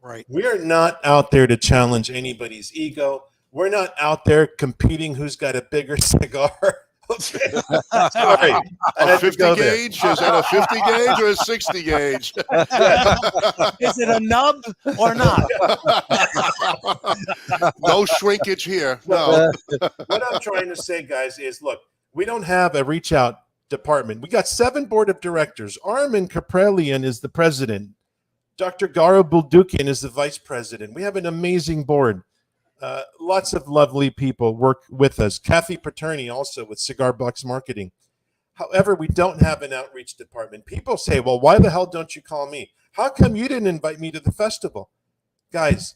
Right. We are not out there to challenge anybody's ego. We're not out there competing who's got a bigger cigar. Okay. Sorry. A 50 gauge? Is that a 50 gauge or a 60 gauge? Is it a nub or not? No shrinkage here. No. What I'm trying to say, guys, is look, we don't have a reach out department. We got 7 board of directors. Armin Kaprelian is the president. Dr. Garo Buldukian is the vice president. We have an amazing board. Lots of lovely people work with us. Kafie Pecorini also with Cigar Box Marketing. However, we don't have an outreach department. People say, well, why the hell don't you call me? How come you didn't invite me to the festival? Guys,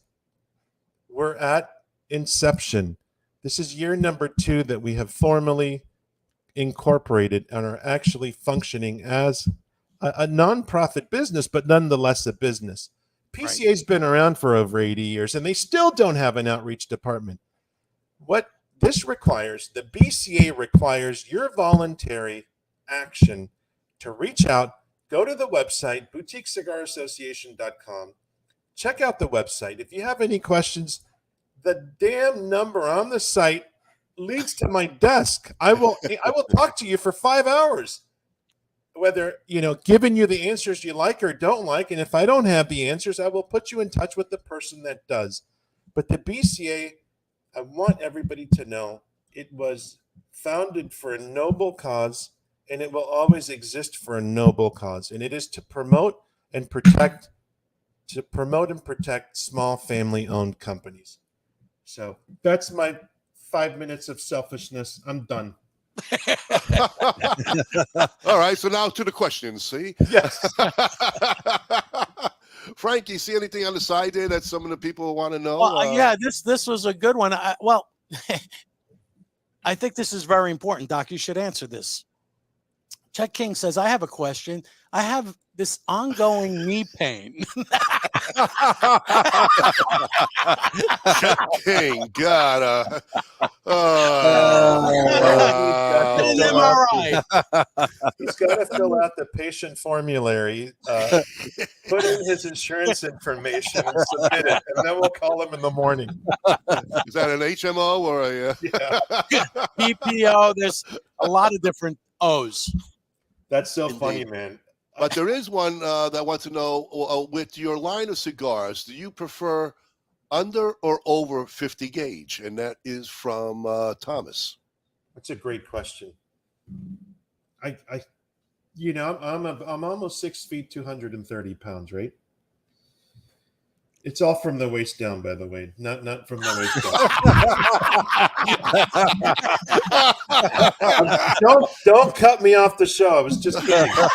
we're at inception. This is year number 2 that we have formally incorporated and are actually functioning as a nonprofit business, but nonetheless a business. PCA's been around for over 80 years, and they still don't have an outreach department. What this requires, the BCA requires your voluntary action to reach out, go to the website, boutiquecigarassociation.com, check out the website. If you have any questions, the damn number on the site leads to my desk. I will talk to you for 5 hours. Whether, giving you the answers you like or don't like. And if I don't have the answers, I will put you in touch with the person that does. But the BCA, I want everybody to know, it was founded for a noble cause, and it will always exist for a noble cause. And it is to promote and protect small family-owned companies. So that's my 5 minutes of selfishness. I'm done. All right, so now to the questions. See, yes. Frank, you see anything on the side there that some of the people want to know? Well, yeah, this was a good one. I think this is very important, Doc. You should answer this. Chet King says, I have a question. I have this ongoing knee pain. King, God. An MRI. He's got to fill out the patient formulary, put in his insurance information, and submit it, and then we'll call him in the morning. Is that an HMO or a PPO? There's a lot of different O's. That's so funny, man. But there is one that wants to know, with your line of cigars, do you prefer under or over 50 gauge? And that is from Thomas. That's a great question. I'm almost 6 feet, 230 pounds, right? It's all from the waist down, by the way, not from the waist down. don't cut me off the show. I was just kidding. All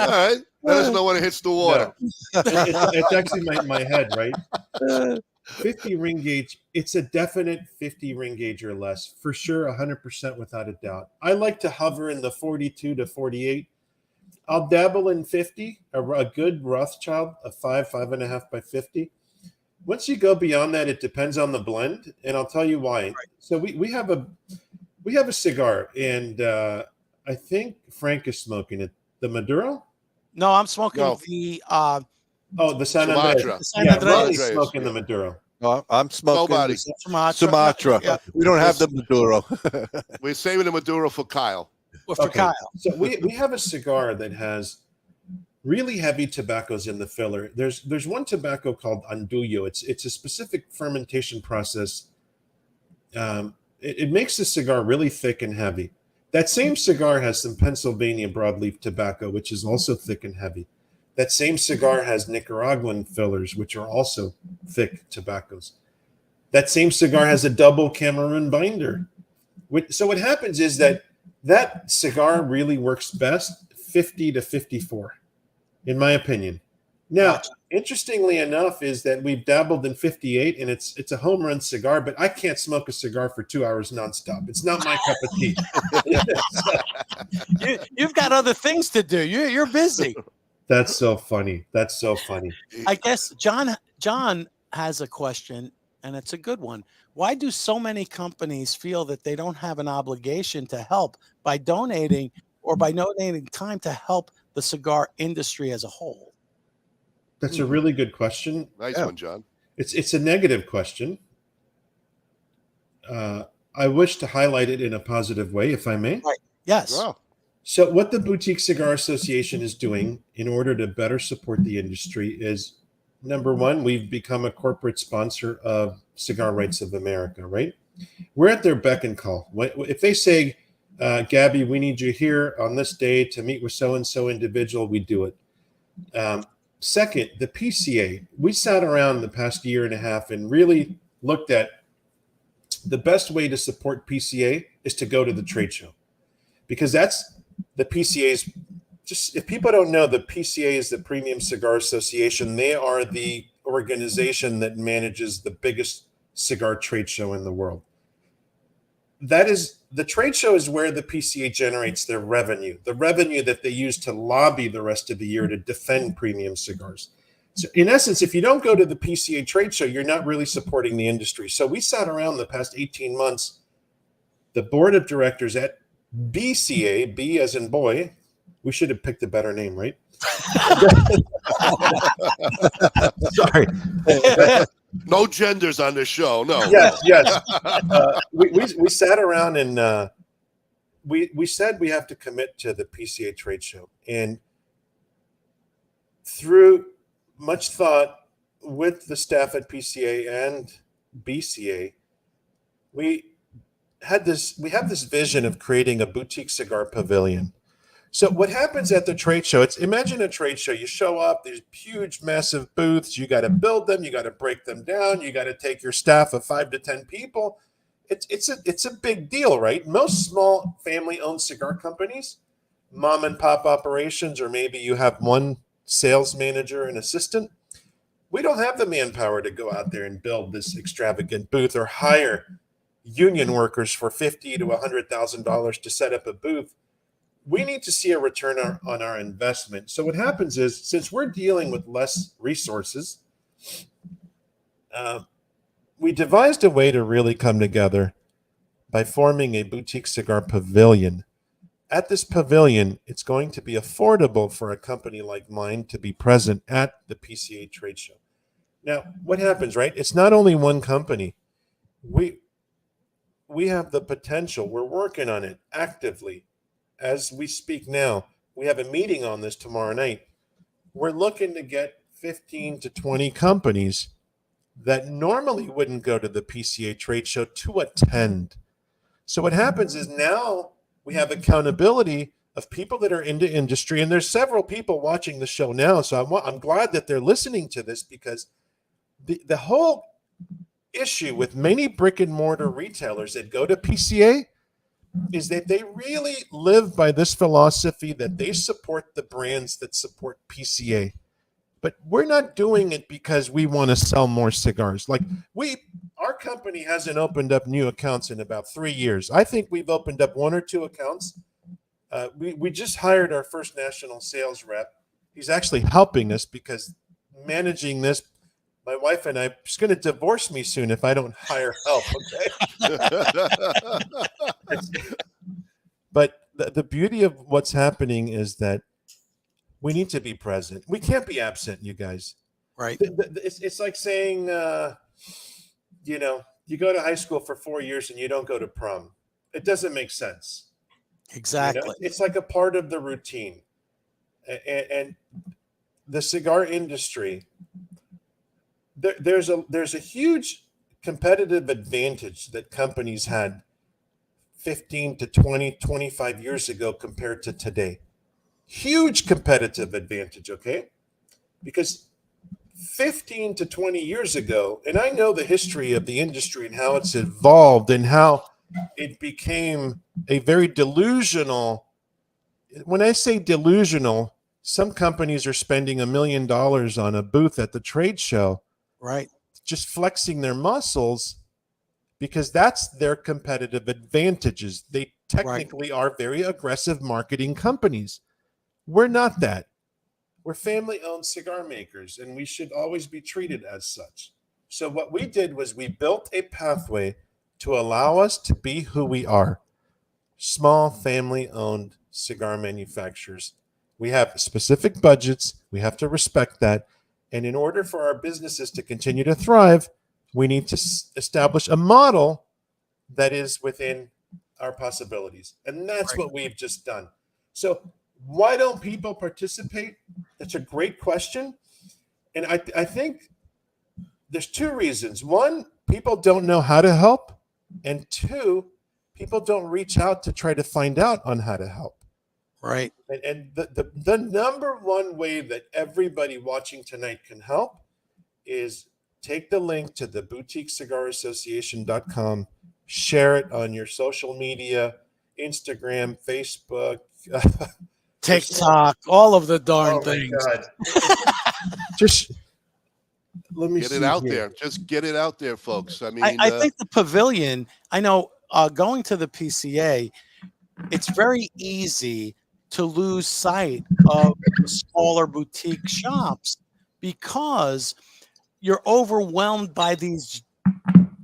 right. Let us know when it hits the water. No. It's actually my head, right? 50 ring gauge. It's a definite 50 ring gauge or less, for sure, 100% without a doubt. I like to hover in the 42 to 48. I'll dabble in 50, a good Rothschild, a 5.5 by 50. Once you go beyond that, it depends on the blend, and I'll tell you why. Right. So we have a cigar, and I think Frank is smoking it. The Maduro? No, I'm smoking the the San Andres. Ronnie's smoking the Maduro. No, I'm smoking Nobody. Sumatra. Yeah. We don't have the Maduro. We're saving the Maduro for Kyle. Well, for Kyle. So we have a cigar that has really heavy tobaccos in the filler. There's one tobacco called Andullo. It's a specific fermentation process. It makes the cigar really thick and heavy. That same cigar has some Pennsylvania broadleaf tobacco, which is also thick and heavy. That same cigar has Nicaraguan fillers, which are also thick tobaccos. That same cigar has a double Cameroon binder. So what happens is that cigar really works best 50 to 54, in my opinion. Now, interestingly enough, is that we've dabbled in 58, and it's a home run cigar, but I can't smoke a cigar for 2 hours nonstop. It's not my cup of tea. You've got other things to do. You're busy. That's so funny. That's so funny. I guess John has a question, and it's a good one. Why do so many companies feel that they don't have an obligation to help by donating time to help the cigar industry as a whole? That's a really good question. Nice one, John. It's a negative question. I wish to highlight it in a positive way, if I may. Right. Yes. Wow. So what the Boutique Cigar Association is doing in order to better support the industry is, number one, we've become a corporate sponsor of Cigar Rights of America, right? We're at their beck and call. If they say, Gaby, we need you here on this day to meet with so-and-so individual, we do it. Second, the PCA. We sat around the past year and a half and really looked at the best way to support PCA is to go to the trade show, because that's the PCA's. Just if people don't know, the PCA is the Premium Cigar Association. They are the organization that manages the biggest cigar trade show in the world. That is, the trade show is where the PCA generates their revenue, the revenue that they use to lobby the rest of the year to defend premium cigars. So in essence, if you don't go to the PCA trade show, you're not really supporting the industry. So we sat around the past 18 months, the board of directors at BCA, B as in boy, we should have picked a better name, right? Sorry. No genders on this show. No. Yes. We sat around and we said we have to commit to the PCA trade show. And through much thought with the staff at PCA and BCA, we have this vision of creating a boutique cigar pavilion. So what happens at the trade show, imagine a trade show. You show up, there's huge, massive booths. You got to build them. You got to break them down. You got to take your staff of 5 to 10 people. It's a big deal, right? Most small family-owned cigar companies, mom and pop operations, or maybe you have one sales manager and assistant. We don't have the manpower to go out there and build this extravagant booth or hire union workers for $50,000 to $100,000 to set up a booth. we need to see a return on our investment. So what happens is, since we're dealing with less resources, we devised a way to really come together by forming a boutique cigar pavilion. At this pavilion, it's going to be affordable for a company like mine to be present at the PCA trade show. Now, what happens, right? It's not only one company. We have the potential. We're working on it actively. As we speak now, we have a meeting on this tomorrow night. We're looking to get 15 to 20 companies that normally wouldn't go to the PCA trade show to attend. So what happens is now we have accountability of people that are into industry, and there's several people watching the show now. So I'm glad that they're listening to this, because the whole issue with many brick and mortar retailers that go to PCA is that they really live by this philosophy that they support the brands that support PCA. But we're not doing it because we want to sell more cigars. Like our company hasn't opened up new accounts in about 3 years. I think we've opened up 1 or 2 accounts. We just hired our first national sales rep. He's actually helping us, because managing this, my wife and I, she's going to divorce me soon if I don't hire help. Okay. But the beauty of what's happening is that we need to be present. We can't be absent, you guys. Right. It's like saying, you go to high school for 4 years and you don't go to prom. It doesn't make sense. Exactly. It's like a part of the routine. And the cigar industry, there's a huge competitive advantage that companies had 15 to 20, 25 years ago compared to today. Huge competitive advantage, okay? Because 15 to 20 years ago, and I know the history of the industry and how it's evolved and how it became a very delusional. When I say delusional, some companies are spending $1 million on a booth at the trade show, right? Just flexing their muscles, because that's their competitive advantages. They technically are very aggressive marketing companies. We're not that. We're family-owned cigar makers, and we should always be treated as such. So what we did was we built a pathway to allow us to be who we are. Small family-owned cigar manufacturers. We have specific budgets. We have to respect that. And in order for our businesses to continue to thrive, we need to establish a model that is within our possibilities. And that's what we've just done. So why don't people participate? That's a great question. And I think there's 2 reasons. 1, people don't know how to help. And 2, people don't reach out to try to find out on how to help. Right. And the number one way that everybody watching tonight can help is take the link to the boutiquecigarassociation.com, share it on your social media, Instagram, Facebook, TikTok, all of the darn things. God. Just let me get it out there. Just get it out there, folks. I mean, I think the pavilion, I know going to the PCA, it's very easy to lose sight of smaller boutique shops because you're overwhelmed by these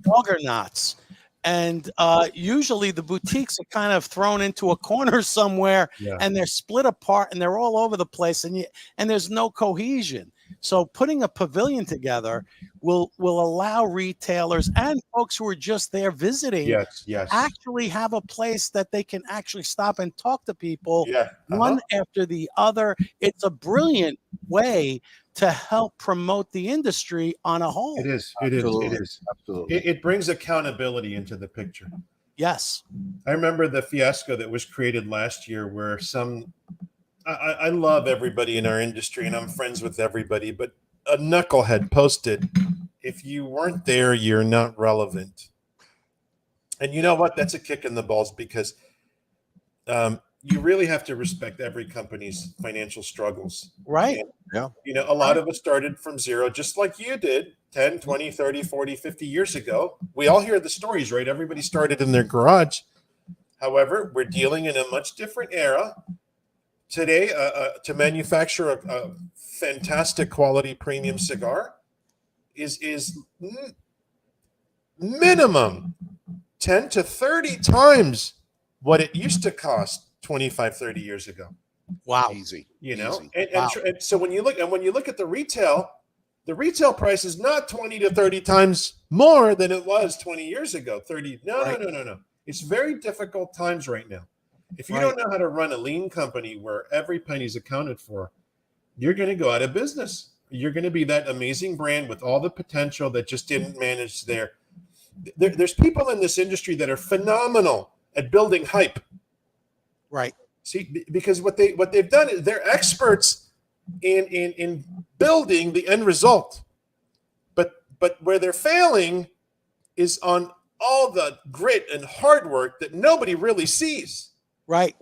juggernauts. And usually the boutiques are kind of thrown into a corner somewhere, and they're split apart and they're all over the place, and there's no cohesion. So putting a pavilion together will allow retailers and folks who are just there visiting actually have a place that they can actually stop and talk to people one after the other. It's a brilliant way to help promote the industry on a whole. It is. Absolutely. It brings accountability into the picture. Yes. I remember the fiasco that was created last year where I love everybody in our industry and I'm friends with everybody, but a knucklehead posted, if you weren't there, you're not relevant. And you know what? That's a kick in the balls, because you really have to respect every company's financial struggles. Right. And, a lot of us started from zero, just like you did 10, 20, 30, 40, 50 years ago. We all hear the stories, right? Everybody started in their garage. However, we're dealing in a much different era. Today, to manufacture a fantastic quality premium cigar is minimum 10 to 30 times what it used to cost 25, 30 years ago. Wow. Easy. Easy. Wow. And so when you look at the retail price is not 20 to 30 times more than it was 20 years ago. 30. No. It's very difficult times right now. If you don't know how to run a lean company where every penny's accounted for, you're going to go out of business. You're going to be that amazing brand with all the potential that just didn't manage there's people in this industry that are phenomenal at building hype. Right. See, because what they've done is they're experts in building the end result. But where they're failing is on all the grit and hard work that nobody really sees. Right.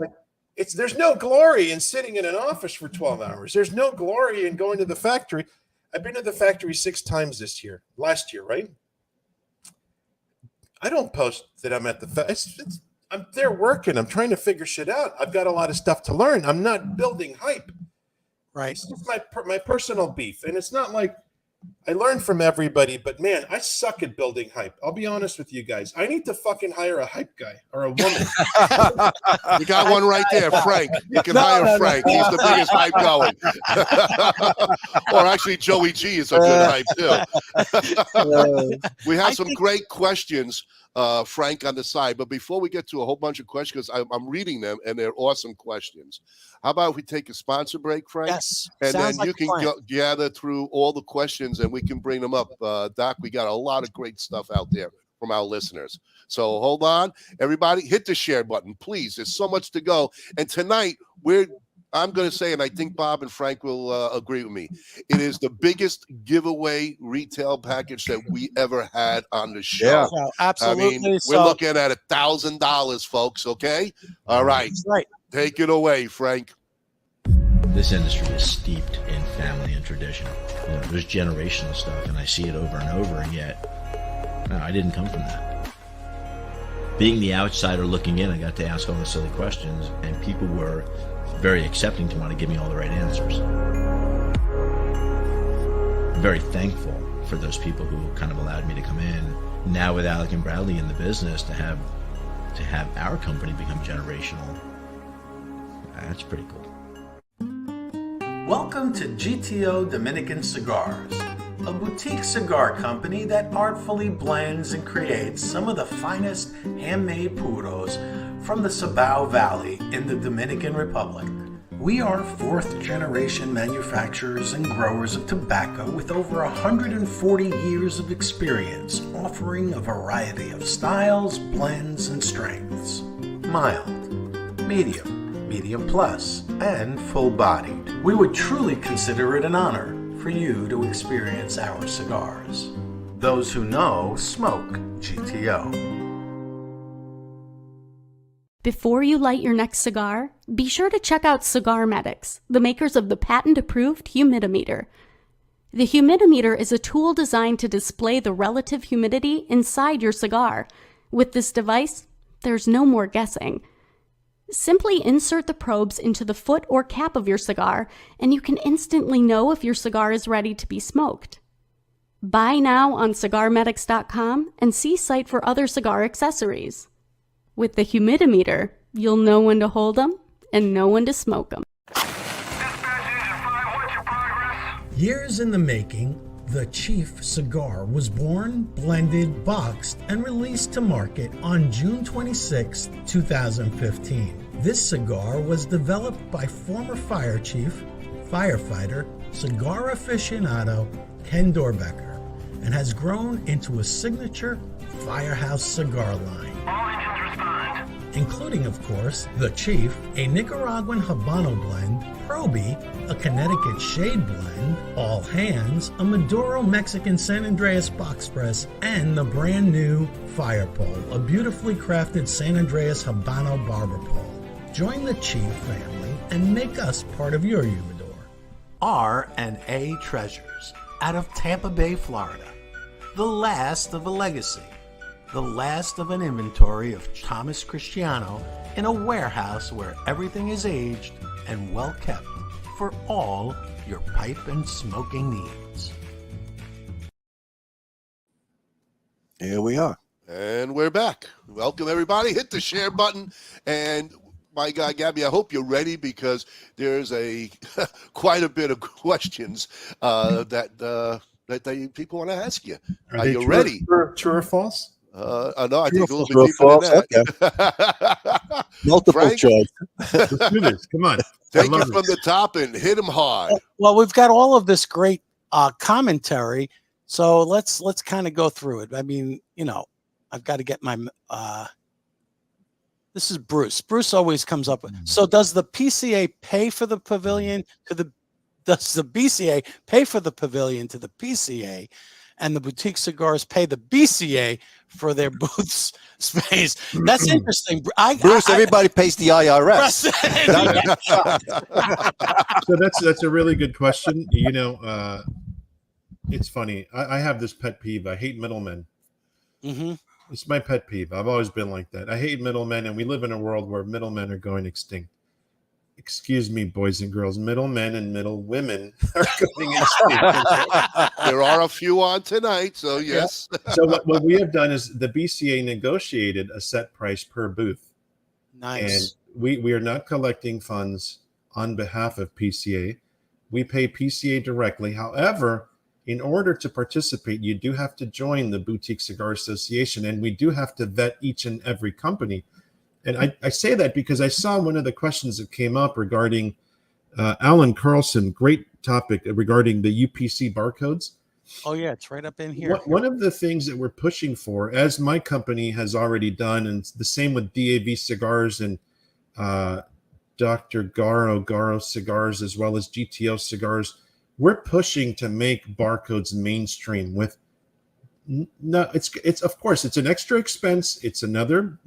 There's no glory in sitting in an office for 12 hours. There's no glory in going to the factory. I've been to the factory 6 times last year, right? I don't post that I'm at the factory. I'm there working. I'm trying to figure shit out. I've got a lot of stuff to learn. I'm not building hype. Right. It's just my personal beef. And it's not like I learn from everybody, but man, I suck at building hype. I'll be honest with you guys. I need to fucking hire a hype guy or a woman. You got one right there, Frank. You can hire Frank. He's the biggest hype going. Or actually, Joey G is a good hype too. We have some great questions, Frank, on the side. But before we get to a whole bunch of questions, I'm reading them, and they're awesome questions. How about if we take a sponsor break, Frank? Yes. And Sounds then like you can gather through all the questions, and we can bring them up. Doc, we got a lot of great stuff out there from our listeners. So hold on. Everybody, hit the share button, please. There's so much to go. And tonight, I'm going to say, and I think Bob and Frank will agree with me, it is the biggest giveaway retail package that we ever had on the show. Yeah, absolutely. I mean, we're looking at $1,000, folks, okay? All right. That's right. Take it away, Frank. This industry is steeped in family and tradition. There's generational stuff, and I see it over and over, and yet I didn't come from that. Being the outsider looking in, I got to ask all the silly questions, and people were very accepting to want to give me all the right answers. I'm very thankful for those people who kind of allowed me to come in. Now with Alec and Bradley in the business, to have our company become generational, that's pretty cool. Welcome to GTO Dominican Cigars, a boutique cigar company that artfully blends and creates some of the finest handmade puros from the Cibao Valley in the Dominican Republic. We are 4th generation manufacturers and growers of tobacco with over 140 years of experience, offering a variety of styles, blends, and strengths. Mild, medium plus, and full-bodied. We would truly consider it an honor for you to experience our cigars. Those who know smoke GTO. Before you light your next cigar, be sure to check out Cigar Medics, the makers of the patent-approved humidimeter. The humidimeter is a tool designed to display the relative humidity inside your cigar. With this device, there's no more guessing. Simply insert the probes into the foot or cap of your cigar, and you can instantly know if your cigar is ready to be smoked. Buy now on cigarmedics.com and see site for other cigar accessories. With the humidimeter, you'll know when to hold them and know when to smoke them. Years in the making, the Chief cigar was born, blended, boxed, and released to market on June 26, 2015. This cigar was developed by former fire chief, firefighter, cigar aficionado Ken Dorbecker, and has grown into a signature firehouse cigar line. All engines respond. Including, of course, the Chief, a Nicaraguan Habano blend, Proby, a Connecticut Shade blend, All Hands, a Maduro Mexican San Andreas box press, and the brand new Fire Pole, a beautifully crafted San Andreas Habano barber pole. Join the Chief family and make us part of your humidor. R&A Treasures, out of Tampa Bay, Florida. The last of a legacy. the last of an inventory of Thomas Cristiano in a warehouse where everything is aged and well kept for all your pipe and smoking needs. Here we are. And we're back. Welcome, everybody. Hit the share button. And my guy, Gabby, I hope you're ready because there's quite a bit of questions that people want to ask you. Are you ready? True or false? No, I think a little True or bit deeper than false? that. Multiple Frank? choice. Let's do this. Come on. Take it from the top and hit them hard. Well, we've got all of this great commentary, so let's kind of go through it. I mean, I've got to get my. This is Bruce. Bruce always comes up with. So, does the PCA pay for the pavilion Does the BCA pay for the pavilion to the PCA, and the boutique cigars pay the BCA for their booths space? That's interesting. Bruce, everybody pays the IRS. So that's a really good question. It's funny. I have this pet peeve. I hate middlemen. Mm-hmm. It's my pet peeve. I've always been like that. I hate middlemen, and we live in a world where middlemen are going extinct. Excuse me, boys and girls. Middlemen and middle women are going extinct. There are a few on tonight, so yes. Yeah. So what we have done is the BCA negotiated a set price per booth. Nice. And we are not collecting funds on behalf of PCA. We pay PCA directly. However, in order to participate, you do have to join the Boutique Cigar Association, and we do have to vet each and every company. And I say that because I saw one of the questions that came up regarding Alan Carlson, great topic regarding the UPC barcodes. Oh, yeah, it's right up in here. One of the things that we're pushing for, as my company has already done, and the same with DAV Cigars and Dr. Garo Cigars, as well as GTO Cigars, we're pushing to make barcodes mainstream. With it's of course it's an extra expense. It's another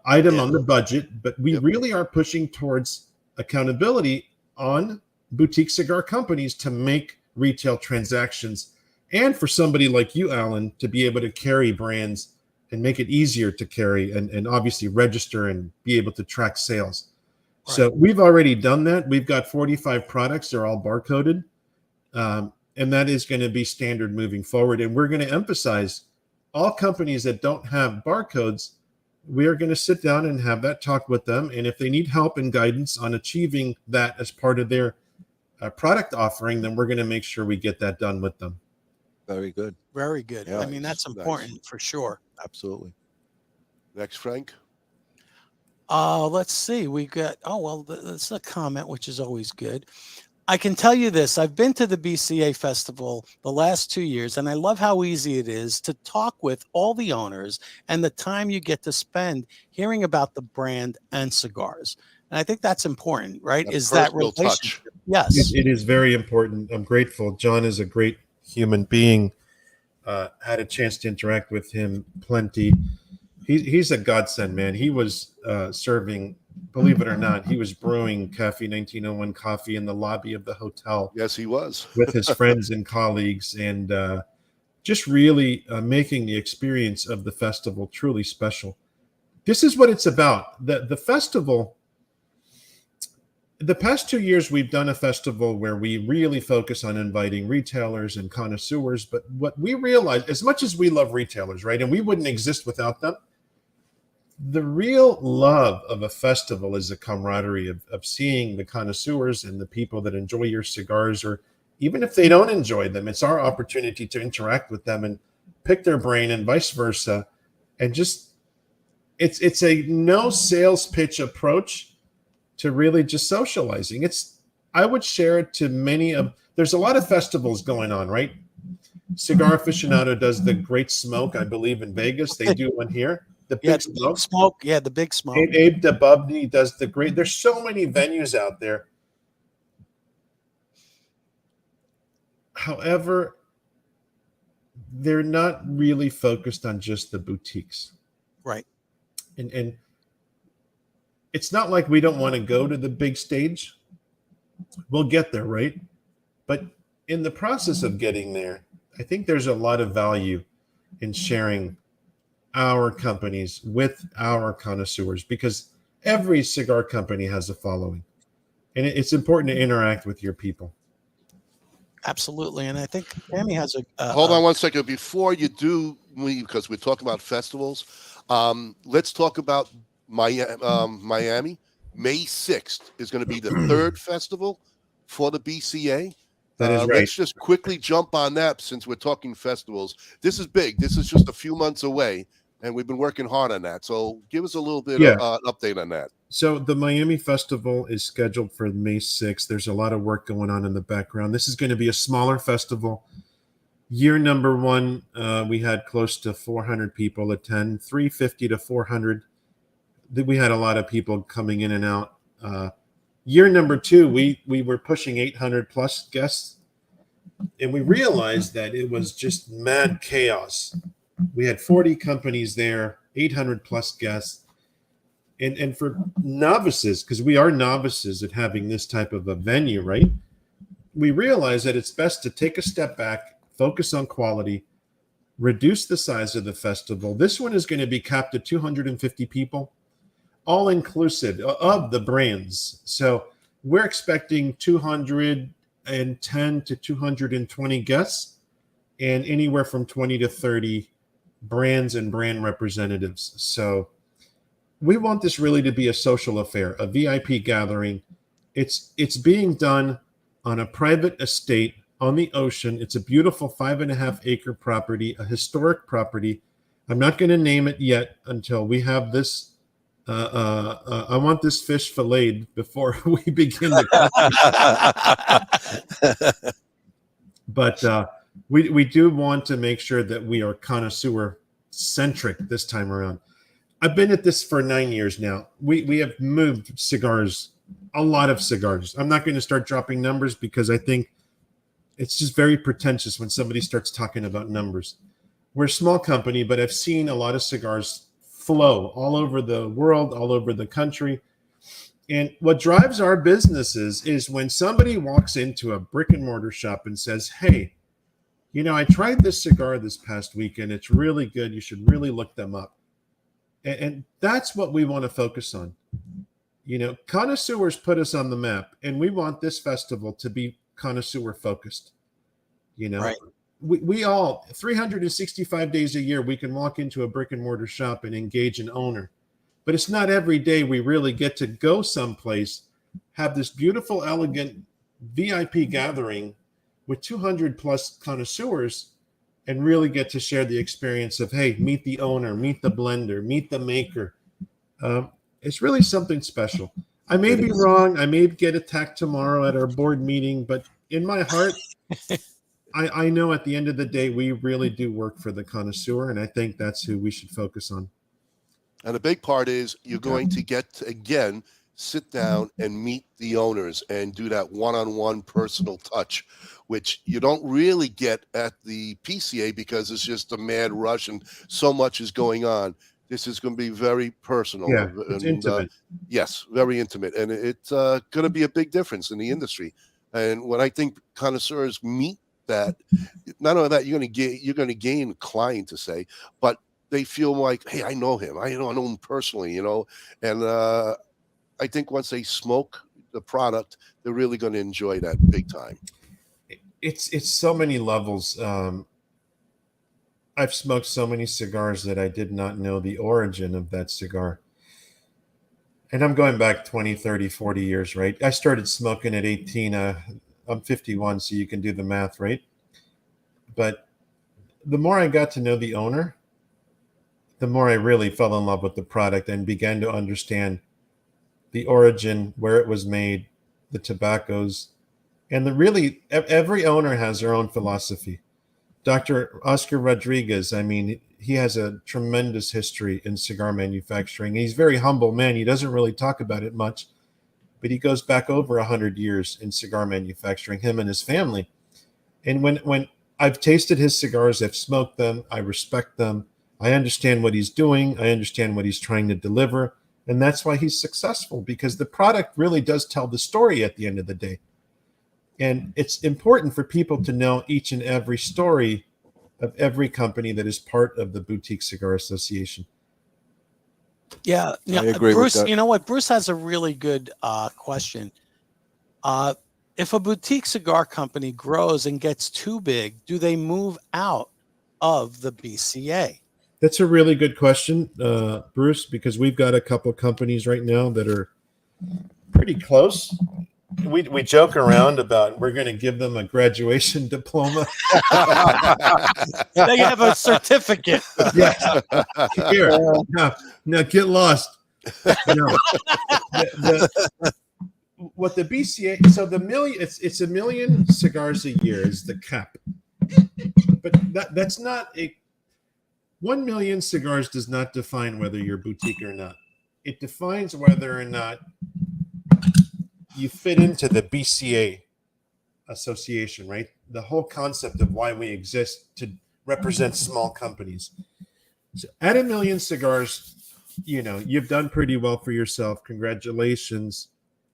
item on the budget, but we really are pushing towards accountability on boutique cigar companies to make retail transactions, and for somebody like you, Alan, to be able to carry brands and make it easier to carry and obviously register and be able to track sales. Right. So we've already done that. We've got 45 products. They're all barcoded. And that is going to be standard moving forward. And we're going to emphasize all companies that don't have barcodes. We are going to sit down and have that talk with them. And if they need help and guidance on achieving that as part of their product offering, then we're going to make sure we get that done with them. Very good. Very good. Yeah, I mean, that's important for sure. Absolutely. Next, Frank. Let's see. We got, that's a comment, which is always good. I can tell you this. I've been to the BCA festival the last 2 years, and I love how easy it is to talk with all the owners and the time you get to spend hearing about the brand and cigars. And I think that's important, right? Is that relationship? Touch. Yes. It is very important. I'm grateful. John is a great human being. Had a chance to interact with him plenty. He's a godsend, man. He was serving, believe it or not, he was brewing Kafie 1901 coffee in the lobby of the hotel. Yes, he was. With his friends and colleagues, and just really making the experience of the festival truly special. This is what it's about. The festival, the past 2 years, we've done a festival where we really focus on inviting retailers and connoisseurs. But what we realize, as much as we love retailers, right, and we wouldn't exist without them, the real love of a festival is the camaraderie of seeing the connoisseurs and the people that enjoy your cigars, or even if they don't enjoy them, it's our opportunity to interact with them and pick their brain and vice versa. And just, it's a no sales pitch approach to really just socializing. I would share it to there's a lot of festivals going on, right? Cigar Aficionado does the Great Smoke, I believe, in Vegas. They do one here. The Big Smoke. Yeah, the Big Smoke. Abe Dabubny does the great. There's so many venues out there. However, they're not really focused on just the boutiques. Right. And it's not like we don't want to go to the big stage. We'll get there, right? But in the process of getting there, I think there's a lot of value in sharing our companies with our connoisseurs, because every cigar company has a following, and it's important to interact with your people. Absolutely. And I think Tammy has Hold on 1 second. Before you do, because we're talking about festivals, let's talk about Miami. May 6th is going to be the third festival for the BCA. That is right. Let's just quickly jump on that since we're talking festivals. This is big. This is just a few months away, and we've been working hard on that. So give us a little bit of an update on that. So the Miami Festival is scheduled for May 6th. There's a lot of work going on in the background. This is going to be a smaller festival. Year number one, we had close to 400 people attend, 350 to 400. We had a lot of people coming in and out. Year number two, we were pushing 800 plus guests, and we realized that it was just mad chaos. We had 40 companies there, 800 plus guests. And for novices, because we are novices at having this type of a venue, right? We realize that it's best to take a step back, focus on quality, reduce the size of the festival. This one is going to be capped at 250 people, all inclusive of the brands. So we're expecting 210 to 220 guests and anywhere from 20 to 30 brands and brand representatives. So we want this really to be a social affair, a VIP gathering. It's being done on a private estate on the ocean. It's a beautiful 5.5 acre property, a historic property. I'm not going to name it yet until we have this. I want this fish filleted before we begin the But we do want to make sure that we are connoisseur centric this time around. I've been at this for 9 years now. We have moved cigars, a lot of cigars. I'm not going to start dropping numbers because I think it's just very pretentious when somebody starts talking about numbers. We're a small company, but I've seen a lot of cigars flow all over the world, all over the country. And what drives our businesses is when somebody walks into a brick and mortar shop and says, hey, you know, I tried this cigar this past weekend. It's really good. You should really look them up. And that's what we want to focus on. You know, connoisseurs put us on the map, and we want this festival to be connoisseur focused. You know, right. We all 365 days a year, we can walk into a brick and mortar shop and engage an owner, but it's not every day we really get to go someplace, have this beautiful, elegant VIP gathering with 200 plus connoisseurs and really get to share the experience of, hey, meet the owner, meet the blender, meet the maker. It's really something special. I may be wrong. I may get attacked tomorrow at our board meeting, but in my heart, I know at the end of the day, we really do work for the connoisseur, and I think that's who we should focus on. And the big part is you're going to get to, again, sit down and meet the owners and do that one-on-one personal touch, which you don't really get at the PCA because it's just a mad rush and so much is going on. This is going to be very personal. Yeah, it's intimate. Yes, very intimate. And it's going to be a big difference in the industry. And when I think connoisseurs meet that, not only that, you're going to gain a client to say, but they feel like, hey, I know him. I know him personally, you know. And I think once they smoke the product, they're really going to enjoy that big time. It's so many levels. I've smoked so many cigars that I did not know the origin of that cigar. And I'm going back 20, 30, 40 years, right? I started smoking at 18. I'm 51, so you can do the math, right? But the more I got to know the owner, the more I really fell in love with the product and began to understand the origin, where it was made, the tobaccos, and every owner has their own philosophy. Dr. Oscar Rodriguez, I mean, he has a tremendous history in cigar manufacturing. He's a very humble man. He doesn't really talk about it much, but he goes back over 100 years in cigar manufacturing, him and his family. And when I've tasted his cigars, I've smoked them, I respect them, I understand what he's doing, I understand what he's trying to deliver, and that's why he's successful, because the product really does tell the story at the end of the day. And it's important for people to know each and every story of every company that is part of the Boutique Cigar Association. Yeah, I agree with Bruce. that. You know what? Bruce has a really good question. If a boutique cigar company grows and gets too big, do they move out of the BCA? That's a really good question, Bruce, because we've got a couple companies right now that are pretty close. We joke around about we're going to give them a graduation diploma. They have a certificate. Yes. Here, now get lost. No. What the BCA, so the million, it's 1 million cigars a year is the cap, but that's not a 1 million cigars does not define whether you're boutique or not. It defines whether or not you fit into the BCA association, right? The whole concept of why we exist to represent small companies. So at 1 million cigars, you've done pretty well for yourself. Congratulations.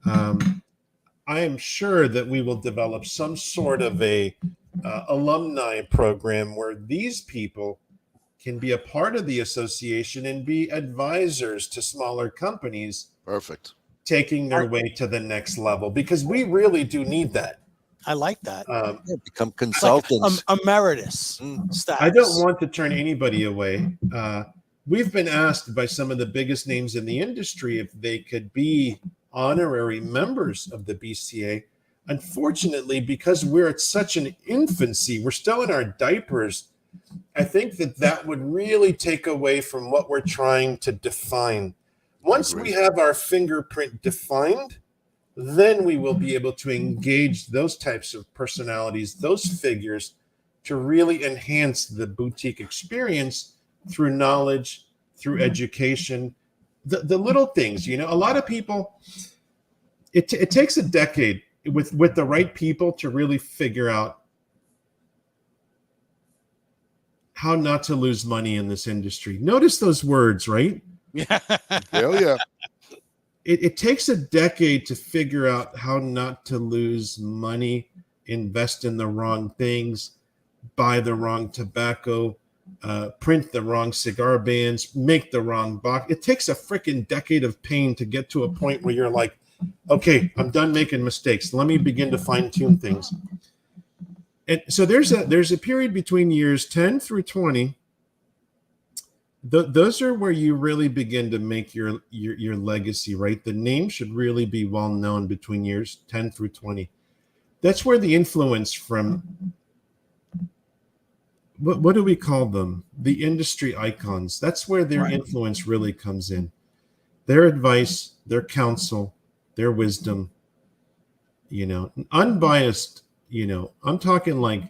I am sure that we will develop some sort of a alumni program where these people can be a part of the association and be advisors to smaller companies. Perfect. Taking their way to the next level, because we really do need that. I like that. Become consultants. Like emeritus status. I don't want to turn anybody away. We've been asked by some of the biggest names in the industry if they could be honorary members of the BCA. Unfortunately, because we're at such an infancy, we're still in our diapers, I think that would really take away from what we're trying to define. Once we have our fingerprint defined, then we will be able to engage those types of personalities, those figures, to really enhance the boutique experience through knowledge, through education, the little things. A lot of people, it takes a decade with the right people to really figure out how not to lose money in this industry. Notice those words, right? Yeah. Hell yeah. It takes a decade to figure out how not to lose money, invest in the wrong things, buy the wrong tobacco, print the wrong cigar bands, make the wrong box. It takes a freaking decade of pain to get to a point where you're like, okay, I'm done making mistakes. Let me begin to fine tune things. And so there's a period between years 10 through 20. Those are where you really begin to make your legacy, right? The name should really be well known between years 10 through 20. That's where the influence from, what do we call them? The industry icons. That's where their influence really comes in. Their advice, their counsel, their wisdom, unbiased, I'm talking like,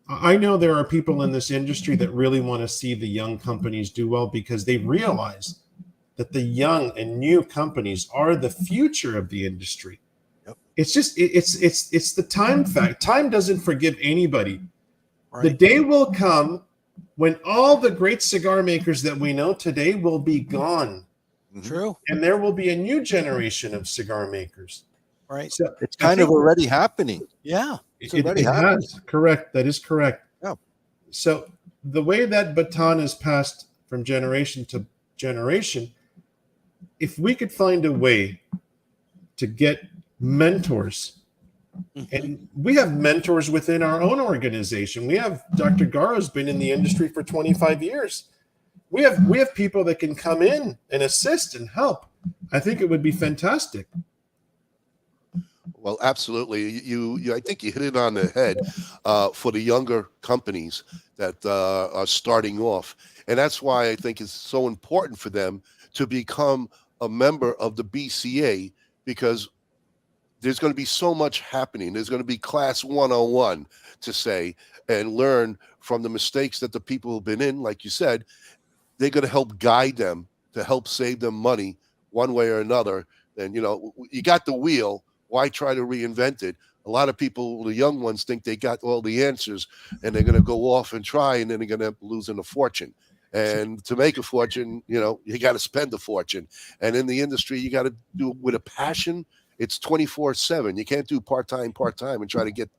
I know there are people in this industry that really want to see the young companies do well because they realize that the young and new companies are the future of the industry. Yep. It's just it's the time fact. Time doesn't forgive anybody. Right. The day will come when all the great cigar makers that we know today will be gone. True. And there will be a new generation of cigar makers. Right. So it's kind of already happening. Yeah. It has. Correct. That is correct. Yeah. So the way that baton is passed from generation to generation, if we could find a way to get mentors, and we have mentors within our own organization. We have Dr. Garo's been in the industry for 25 years. We have people that can come in and assist and help. I think it would be fantastic. Well, absolutely. I think you hit it on the head for the younger companies that are starting off. And that's why I think it's so important for them to become a member of the BCA, because there's going to be so much happening. There's going to be class 101 to say and learn from the mistakes that the people who've been in, like you said. They're going to help guide them to help save them money one way or another. And, you got the wheel. Why try to reinvent it? A lot of people, the young ones, think they got all the answers and they're going to go off and try, and then they're going to end up losing a fortune. And to make a fortune, you got to spend a fortune. And in the industry, you got to do it with a passion. It's 24/7. You can't do part-time and try to get,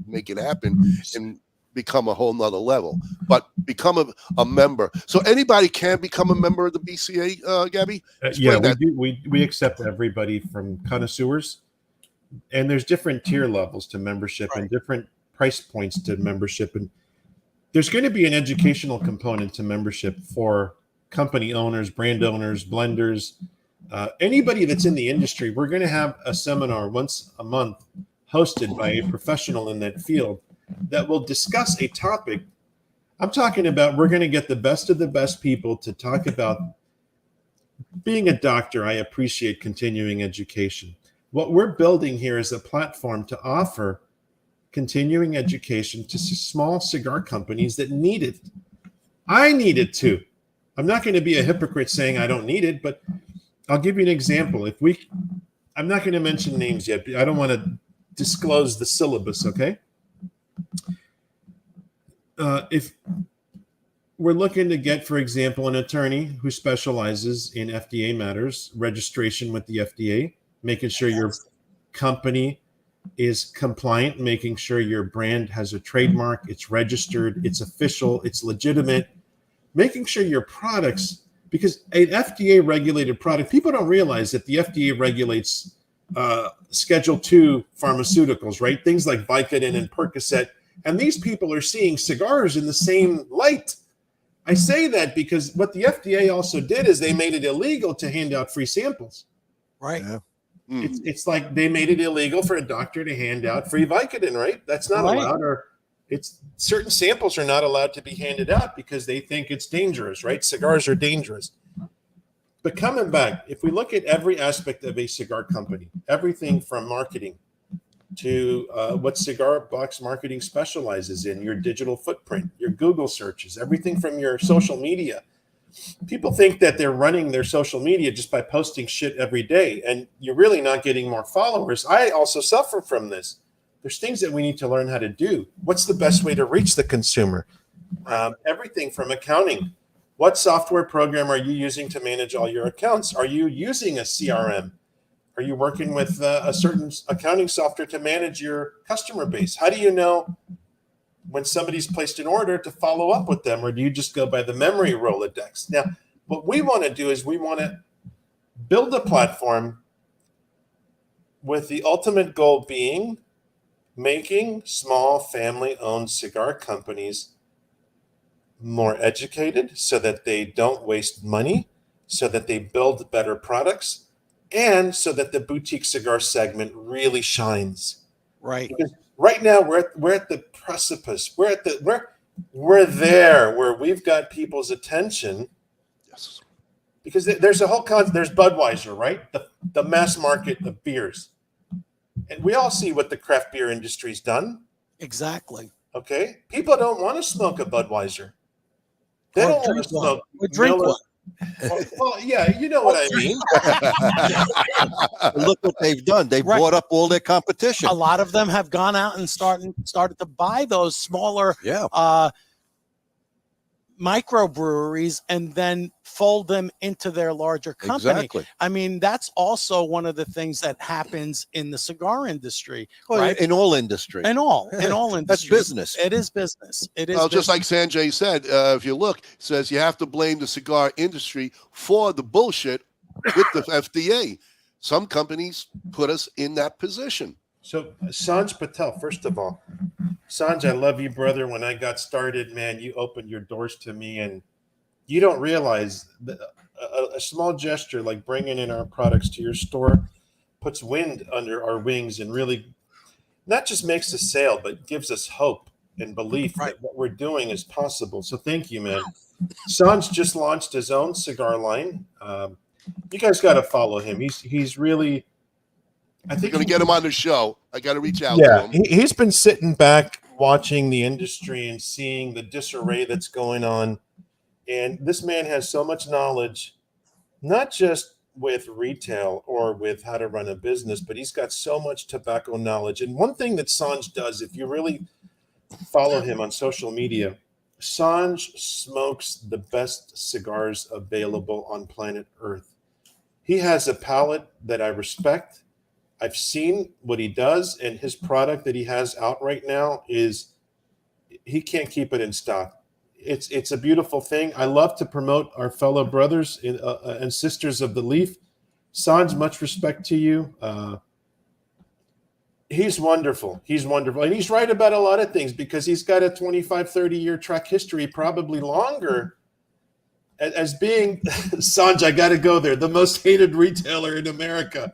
make it happen. And become a whole nother level. But become a member. So anybody can become a member of the BCA, Gabby? Yeah, we accept everybody from connoisseurs, and there's different tier levels to membership and different price points to membership, and there's going to be an educational component to membership for company owners, brand owners, blenders, anybody that's in the industry. We're going to have a seminar once a month hosted by a professional in that field that will discuss a topic. I'm talking about, we're going to get the best of the best people to talk about being a doctor. I appreciate continuing education. What we're building here is a platform to offer continuing education to small cigar companies that need it. I need it too. I'm not going to be a hypocrite saying I don't need it, but I'll give you an example. I'm not going to mention names yet. I don't want to disclose the syllabus, okay? If we're looking to get, for example, an attorney who specializes in FDA matters, registration with the FDA, making sure your company is compliant, making sure your brand has a trademark, it's registered, it's official, it's legitimate, making sure your products, because an FDA regulated product, people don't realize that the FDA regulates Schedule II pharmaceuticals, right? Things like Vicodin and Percocet. And these people are seeing cigars in the same light. I say that because what the FDA also did is they made it illegal to hand out free samples. Right. Yeah. It's like they made it illegal for a doctor to hand out free Vicodin, right? That's not allowed, or it's certain samples are not allowed to be handed out because they think it's dangerous, right? Cigars are dangerous. But coming back, if we look at every aspect of a cigar company, everything from marketing to what cigar box marketing specializes in, your digital footprint, your Google searches, everything from your social media. People think that they're running their social media just by posting shit every day, and you're really not getting more followers. I also suffer from this. There's things that we need to learn how to do. What's the best way to reach the consumer? Everything from accounting. What software program are you using to manage all your accounts? Are you using a CRM? Are you working with a certain accounting software to manage your customer base? How do you know when somebody's placed an order to follow up with them, or do you just go by the memory Rolodex? Now, what we want to do is we want to build a platform with the ultimate goal being making small family-owned cigar companies more educated so that they don't waste money, so that they build better products, and so that the boutique cigar segment really shines. Right. Because right now we're at the precipice. We're there where we've got people's attention. Yes. Because there's a whole there's Budweiser, right? The mass market of beers. And we all see what the craft beer industry's done. Exactly. Okay? People don't want to smoke a Budweiser. They don't want to smoke drink Miller. one. Well, yeah, you know what I mean. Look what they've done. They've bought up all their competition. A lot of them have gone out and started to buy those smaller microbreweries and then fold them into their larger company. Exactly. I mean, that's also one of the things that happens in the cigar industry, Well, right? in all industry. In all industries. That's business. It is business. It is Well, business. just like Sanjay said, if you look, it says you have to blame the cigar industry for the bullshit with the FDA. Some companies put us in that position. So, Sanj Patel, first of all, Sanj, I love you, brother. When I got started, man, you opened your doors to me, and you don't realize that a small gesture like bringing in our products to your store puts wind under our wings and really not just makes a sale, but gives us hope and belief that what we're doing is possible. So thank you, man. Sanj just launched his own cigar line. You guys got to follow him. He's really... I think I'm going to get him on the show. I got to reach out to him. He's been sitting back watching the industry and seeing the disarray that's going on. And this man has so much knowledge, not just with retail or with how to run a business, but he's got so much tobacco knowledge. And one thing that Sanj does, if you really follow him on social media, Sanj smokes the best cigars available on planet Earth. He has a palate that I respect. I've seen what he does, and his product that he has out right now is he can't keep it in stock. It's a beautiful thing. I love to promote our fellow brothers and sisters of the leaf. Sanj, much respect to you. He's wonderful. He's wonderful. And he's right about a lot of things because he's got a 25, 30-year track history, probably longer, as being, Sanj, I got to go there, the most hated retailer in America.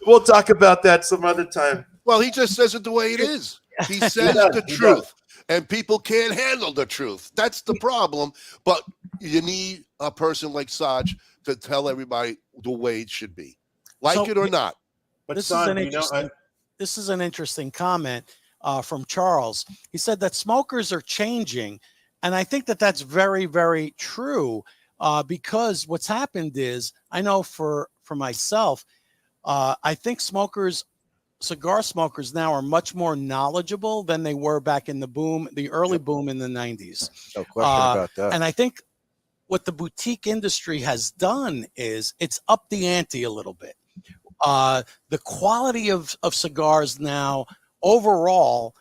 We'll talk about that some other time. Well, he just says it the way it is. He says the truth, and people can't handle the truth. That's the problem. But you need a person like Saj to tell everybody the way it should be, like it or not. But this, son, this is an interesting comment from Charles. He said that smokers are changing, and I think that that's very, very true because what's happened is, I know for myself, I think cigar smokers now are much more knowledgeable than they were back in the early boom in the 90s. No question about that. And I think what the boutique industry has done is it's upped the ante a little bit. The quality of cigars now overall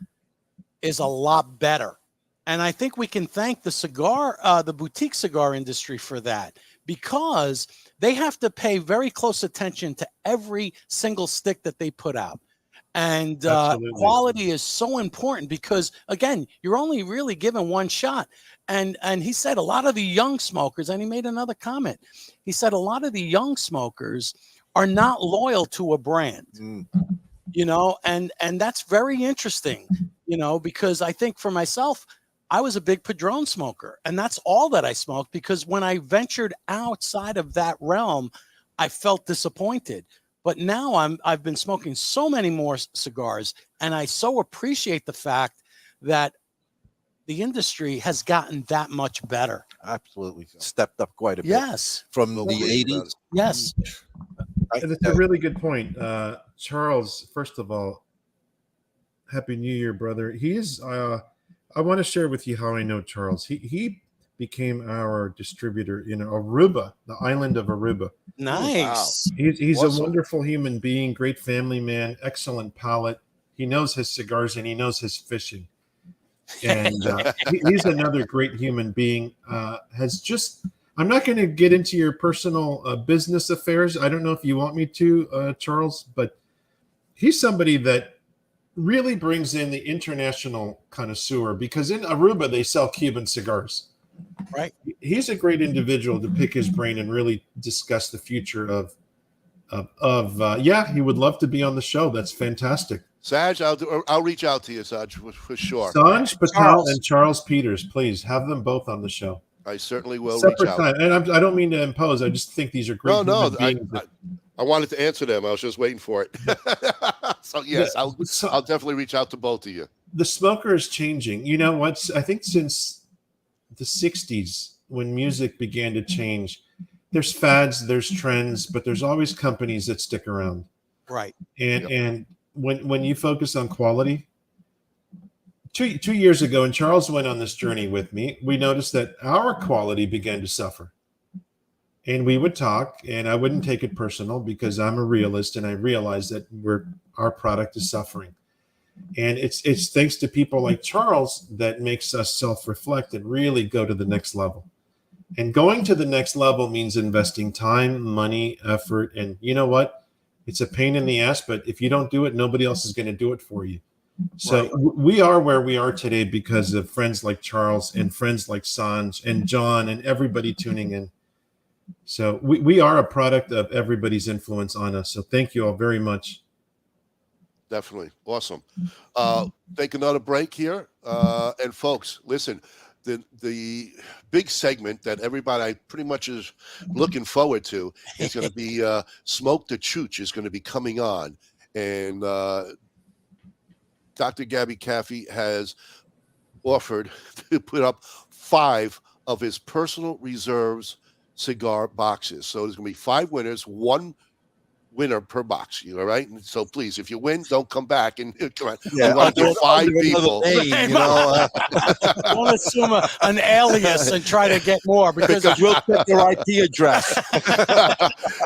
is a lot better. And I think we can thank the boutique cigar industry for that, because they have to pay very close attention to every single stick that they put out. And quality is so important because, again, you're only really given one shot. And he said a lot of the young smokers, and he made another comment. He said a lot of the young smokers are not loyal to a brand, you know, and that's very interesting, you know, because I think for myself, I was a big Padron smoker, and that's all that I smoked, because when I ventured outside of that realm, I felt disappointed. But now I've been smoking so many more cigars, and I so appreciate the fact that the industry has gotten that much better. Absolutely. Stepped up quite a bit. Yes. From the 80s. Yes. That's a really good point. Charles, first of all, Happy New Year, brother. He is, I want to share with you how I know Charles. He became our distributor in Aruba, the island of Aruba. Nice. Wow. He's awesome. A wonderful human being, great family man, excellent palate. He knows his cigars and he knows his fishing. And he's another great human being. I'm not going to get into your personal business affairs. I don't know if you want me to, Charles, but he's somebody that really brings in the international connoisseur, because in Aruba, they sell Cuban cigars. Right. He's a great individual to pick his brain and really discuss the future of he would love to be on the show. That's fantastic. Saj, I'll reach out to you, Saj, for sure. Sanj Patel and Charles Peters, please have them both on the show. I certainly will. Separate reach out. time. And I don't mean to impose. I just think these are great. I wanted to answer them. I was just waiting for it. So yes, I'll definitely reach out to both of you. The smoker is changing. You know what? I think since the 60s, when music began to change, there's fads, there's trends, but there's always companies that stick around. Right. And when you focus on quality, two years ago, and Charles went on this journey with me, we noticed that our quality began to suffer. And we would talk, and I wouldn't take it personal because I'm a realist, and I realized that our product is suffering. And it's thanks to people like Charles that makes us self-reflect and really go to the next level. And going to the next level means investing time, money, effort, and you know what? It's a pain in the ass, but if you don't do it, nobody else is going to do it for you. So we are where we are today because of friends like Charles and friends like Sanj and John and everybody tuning in. So we are a product of everybody's influence on us. So thank you all very much. Definitely. Awesome. Take another break here. And folks, listen, the big segment that everybody pretty much is looking forward to is going to be Smoke the Chooch is going to be coming on. And Dr. Gaby Kafie has offered to put up 5 of his personal reserves cigar boxes. So there's going to be 5 winners, 1 winner per box. You all right? And so please, if you win, don't come back and come on. Yeah, we want to do 5 people. Don't assume an alias and try to get more because we'll get their IP address.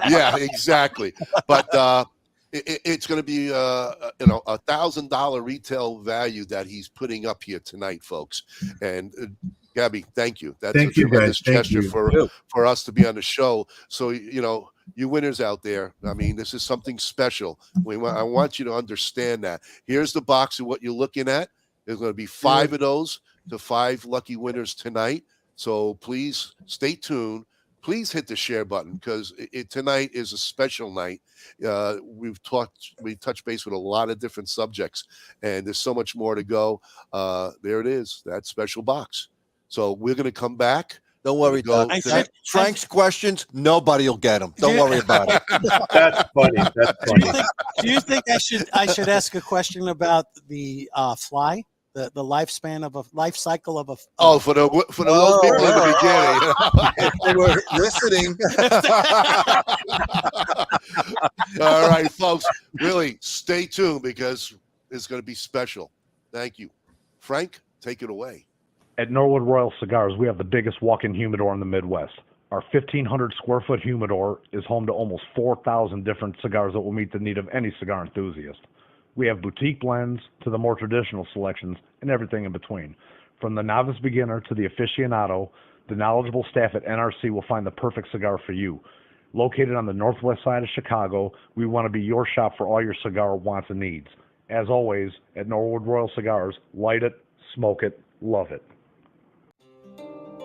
Yeah, exactly. But It's going to be $1,000 retail value that he's putting up here tonight, folks. And Gaby, thank you. That's a tremendous gesture for us to be on the show. So you winners out there, I mean, this is something special. I want you to understand that. Here's the box of what you're looking at. There's going to be 5 of those to 5 lucky winners tonight. So please stay tuned. Please hit the share button because tonight is a special night. We touched base with a lot of different subjects, and there's so much more to go. There it is, that special box. So we're going to come back. Don't worry, Doc. Frank's questions, nobody will get them. Don't worry about it. That's funny. That's funny. Do you think I should ask a question about the fly? The lifespan of a life cycle of a for those people in the beginning. They were listening. All right, folks, really stay tuned because it's going to be special. Thank you. Frank, take it away. At Norwood Royal Cigars, we have the biggest walk-in humidor in the Midwest. Our 1,500 square foot humidor is home to almost 4,000 different cigars that will meet the need of any cigar enthusiast. We have boutique blends to the more traditional selections and everything in between. From the novice beginner to the aficionado, the knowledgeable staff at NRC will find the perfect cigar for you. Located on the northwest side of Chicago, we want to be your shop for all your cigar wants and needs. As always, at Norwood Royal Cigars, light it, smoke it, love it.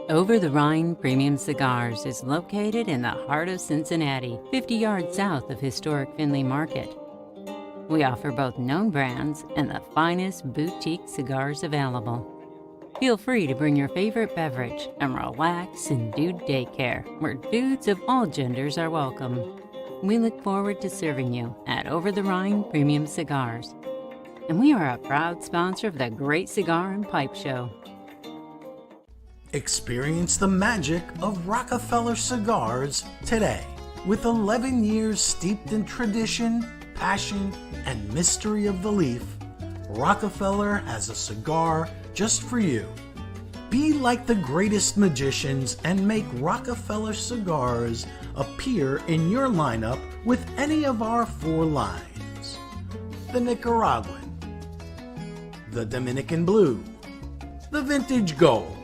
Over the Rhine Premium Cigars is located in the heart of Cincinnati, 50 yards south of historic Findlay Market. We offer both known brands and the finest boutique cigars available. Feel free to bring your favorite beverage and relax in Dude Daycare, where dudes of all genders are welcome. We look forward to serving you at Over the Rhine Premium Cigars. And we are a proud sponsor of the Great Cigar and Pipe Show. Experience the magic of Rockefeller Cigars today. With 11 years steeped in tradition, passion, and mystery of the leaf, Rockefeller has a cigar just for you. Be like the greatest magicians and make Rockefeller Cigars appear in your lineup with any of our 4 lines. The Nicaraguan, the Dominican Blue, the Vintage Gold,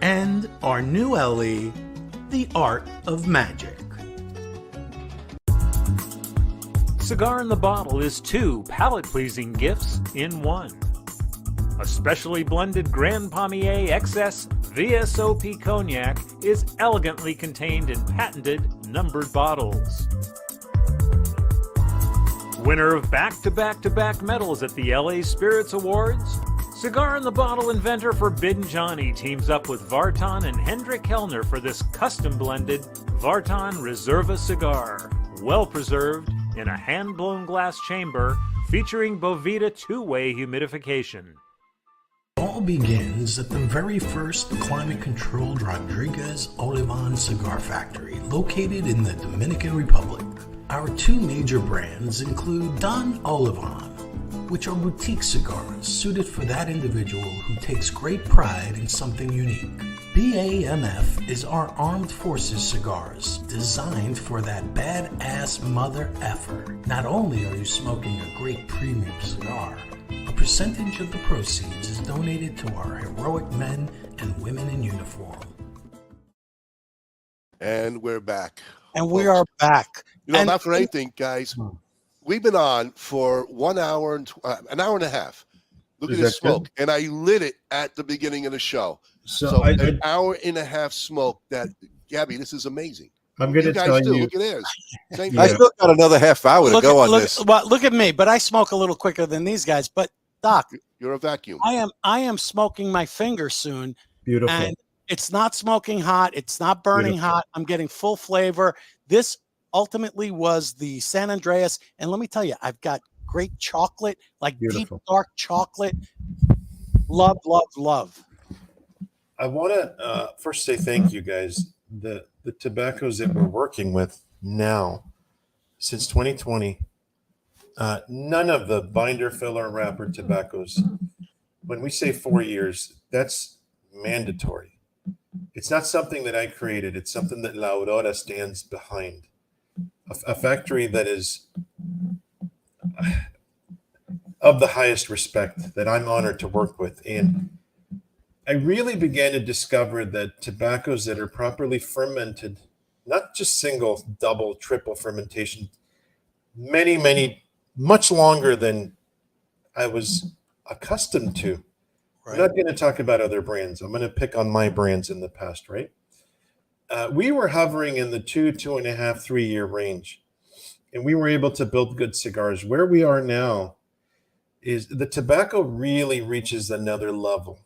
and our new LE, The Art of Magic. Cigar in the Bottle is 2 palate-pleasing gifts in 1. A specially blended Grand Pommier XS VSOP Cognac is elegantly contained in patented numbered bottles. Winner of back-to-back-to-back medals at the LA Spirits Awards, Cigar in the Bottle inventor Forbidden Johnny teams up with Vartan and Hendrik Kellner for this custom-blended Vartan Reserva cigar, well-preserved in a hand-blown glass chamber featuring Bovita 2-way humidification. All begins at the very first climate-controlled Rodriguez Olivan cigar factory located in the Dominican Republic. Our 2 major brands include Don Olivan, which are boutique cigars suited for that individual who takes great pride in something unique. BAMF is our armed forces cigars, designed for that badass mother effer. Not only are you smoking a great premium cigar, a percentage of the proceeds is donated to our heroic men and women in uniform. And we're back. And we are back. Not for anything, guys. We've been on for 1 hour and an hour and a half. Look at this smoke. And I lit it at the beginning of the show. So an hour and a half smoke. That, Gaby, this is amazing. I'm going to tell you. Look at this. I still got another half hour to go on this. Well, look at me, but I smoke a little quicker than these guys. But Doc, you're a vacuum. I am smoking my finger soon. Beautiful. And it's not smoking hot. It's not burning hot. I'm getting full flavor. This ultimately was the San Andreas. And let me tell you, I've got great chocolate, like deep, dark chocolate. Love, love, love. I want to first say thank you, guys. The tobaccos that we're working with now, since 2020, none of the binder, filler, wrapper tobaccos, when we say 4 years, that's mandatory. It's not something that I created. It's something that La Aurora stands behind. A factory that is of the highest respect that I'm honored to work with. And I really began to discover that tobaccos that are properly fermented, not just single, double, triple fermentation, much longer than I was accustomed to. Right. I'm not going to talk about other brands. I'm going to pick on my brands in the past, right? We were hovering in the 2.5, 3 year range, and we were able to build good cigars. Where we are now is the tobacco really reaches another level.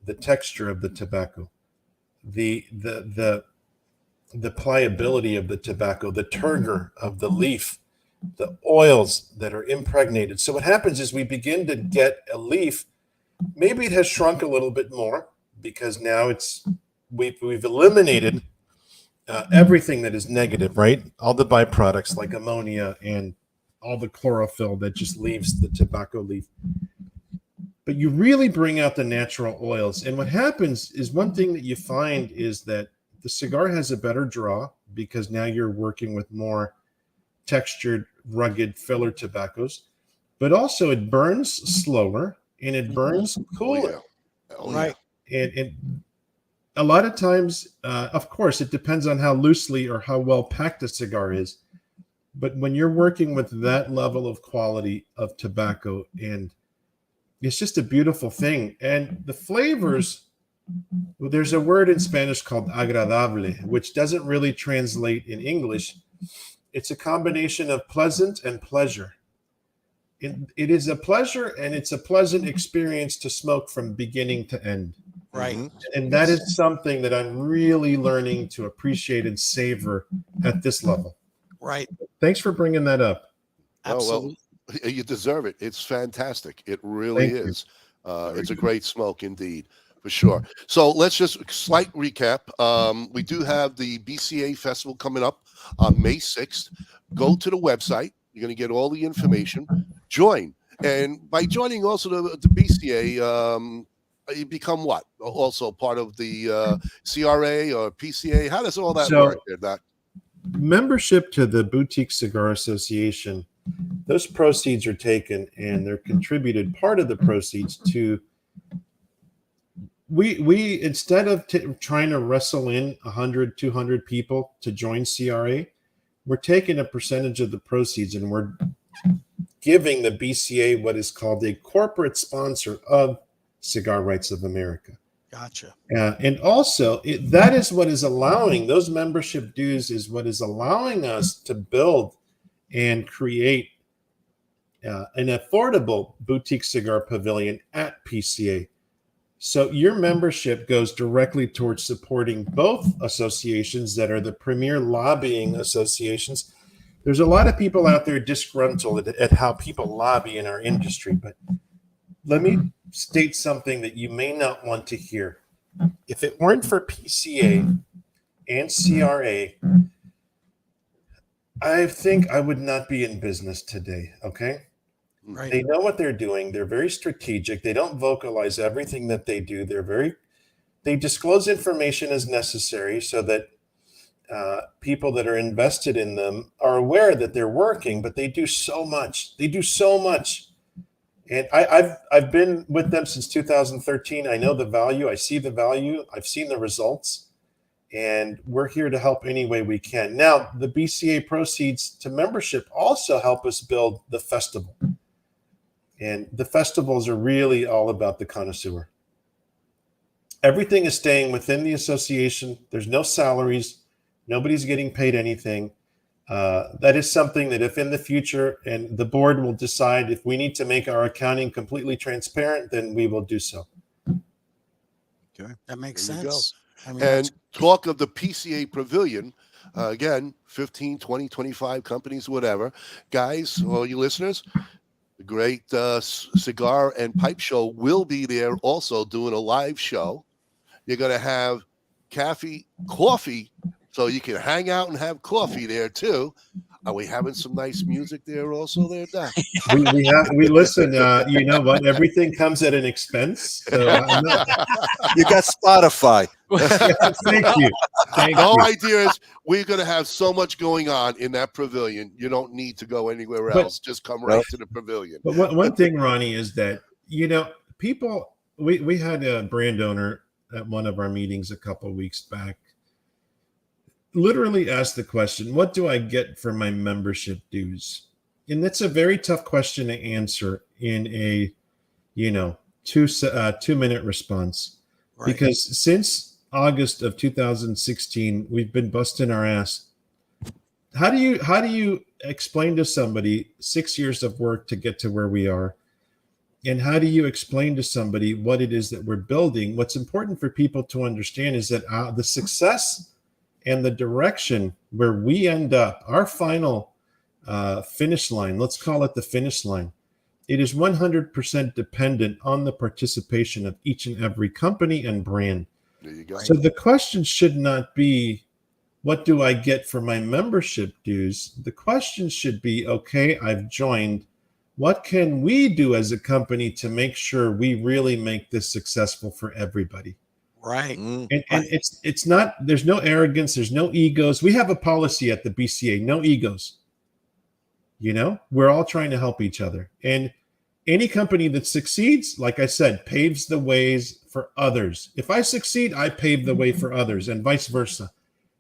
The texture of the tobacco, the pliability of the tobacco, the turgor of the leaf, the oils that are impregnated. So what happens is we begin to get a leaf. Maybe it has shrunk a little bit more because now we've eliminated everything that is negative, right? All the byproducts like ammonia and all the chlorophyll that just leaves the tobacco leaf. But you really bring out the natural oils. And what happens is one thing that you find is that the cigar has a better draw because now you're working with more textured, rugged filler tobaccos, but also it burns slower and it burns cooler. Right. And a lot of times, of course, it depends on how loosely or how well packed a cigar is. But when you're working with that level of quality of tobacco, and it's just a beautiful thing. And the flavors, well, there's a word in Spanish called agradable, which doesn't really translate in English. It's a combination of pleasant and pleasure. It is a pleasure, and it's a pleasant experience to smoke from beginning to end. Right. And that is something that I'm really learning to appreciate and savor at this level. Right. Thanks for bringing that up. Absolutely. Oh, well, you deserve it. It's fantastic. It really is. It's a great smoke indeed, for sure. So let's just slight recap. We do have the BCA festival coming up on May 6th. Go to the website. You're going to get all the information. Join. And by joining also the BCA, you become what? Also part of the CRA or PCA? How does all that work there, Doc? Membership to the Boutique Cigar Association, those proceeds are taken and they're contributed, part of the proceeds to, we instead of trying to wrestle in 100, 200 people to join CRA, we're taking a percentage of the proceeds and we're giving the BCA what is called a corporate sponsor of Cigar Rights of America. Gotcha. And also, that is what is allowing, those membership dues is what is allowing us to build and create an affordable boutique cigar pavilion at PCA. So your membership goes directly towards supporting both associations that are the premier lobbying associations. There's a lot of people out there disgruntled at how people lobby in our industry, but let me state something that you may not want to hear. If it weren't for PCA and CRA, I think I would not be in business today, okay? Right. They know what they're doing. They're very strategic. They don't vocalize everything that they do. They disclose information as necessary so that people that are invested in them are aware that they're working, but they do so much. They do so much. And I've been with them since 2013. I know the value. I see the value. I've seen the results. And we're here to help any way we can. Now, the BCA proceeds to membership also help us build the festival. And the festivals are really all about the connoisseur. Everything is staying within the association. There's no salaries. Nobody's getting paid anything. That is something that if in the future, and the board will decide if we need to make our accounting completely transparent, then we will do so. Okay. That makes There you sense. go. I mean, And talk of the PCA Pavilion, again, 15, 20, 25 companies, whatever. Guys, all you listeners, the great cigar and pipe show will be there also doing a live show. You're going to have coffee, so you can hang out and have coffee there too. Are we having some nice music there also there, Doc? We listen, you know what? Everything comes at an expense. So You got Spotify. Thank you. The whole idea is we're going to have so much going on in that pavilion. You don't need to go anywhere else. Just come right to the pavilion. But one thing, Ronnie, is that, people, we had a brand owner at one of our meetings a couple of weeks back literally asked the question, what do I get for my membership dues? And that's a very tough question to answer in a, 2-minute response. Right. Because since August of 2016, we've been busting our ass. How do you explain to somebody 6 years of work to get to where we are? And how do you explain to somebody what it is that we're building? What's important for people to understand is that the success and the direction where we end up, our final finish line, let's call it the finish line, it is 100% dependent on the participation of each and every company and brand. There you go. So the question should not be, what do I get for my membership dues? The question should be, okay, I've joined. What can we do as a company to make sure we really make this successful for everybody? Right. And it's not, there's no arrogance, there's no egos. We have a policy at the BCA, no egos. We're all trying to help each other. And any company that succeeds, like I said, paves the ways for others. If I succeed, I pave the way for others, and vice versa.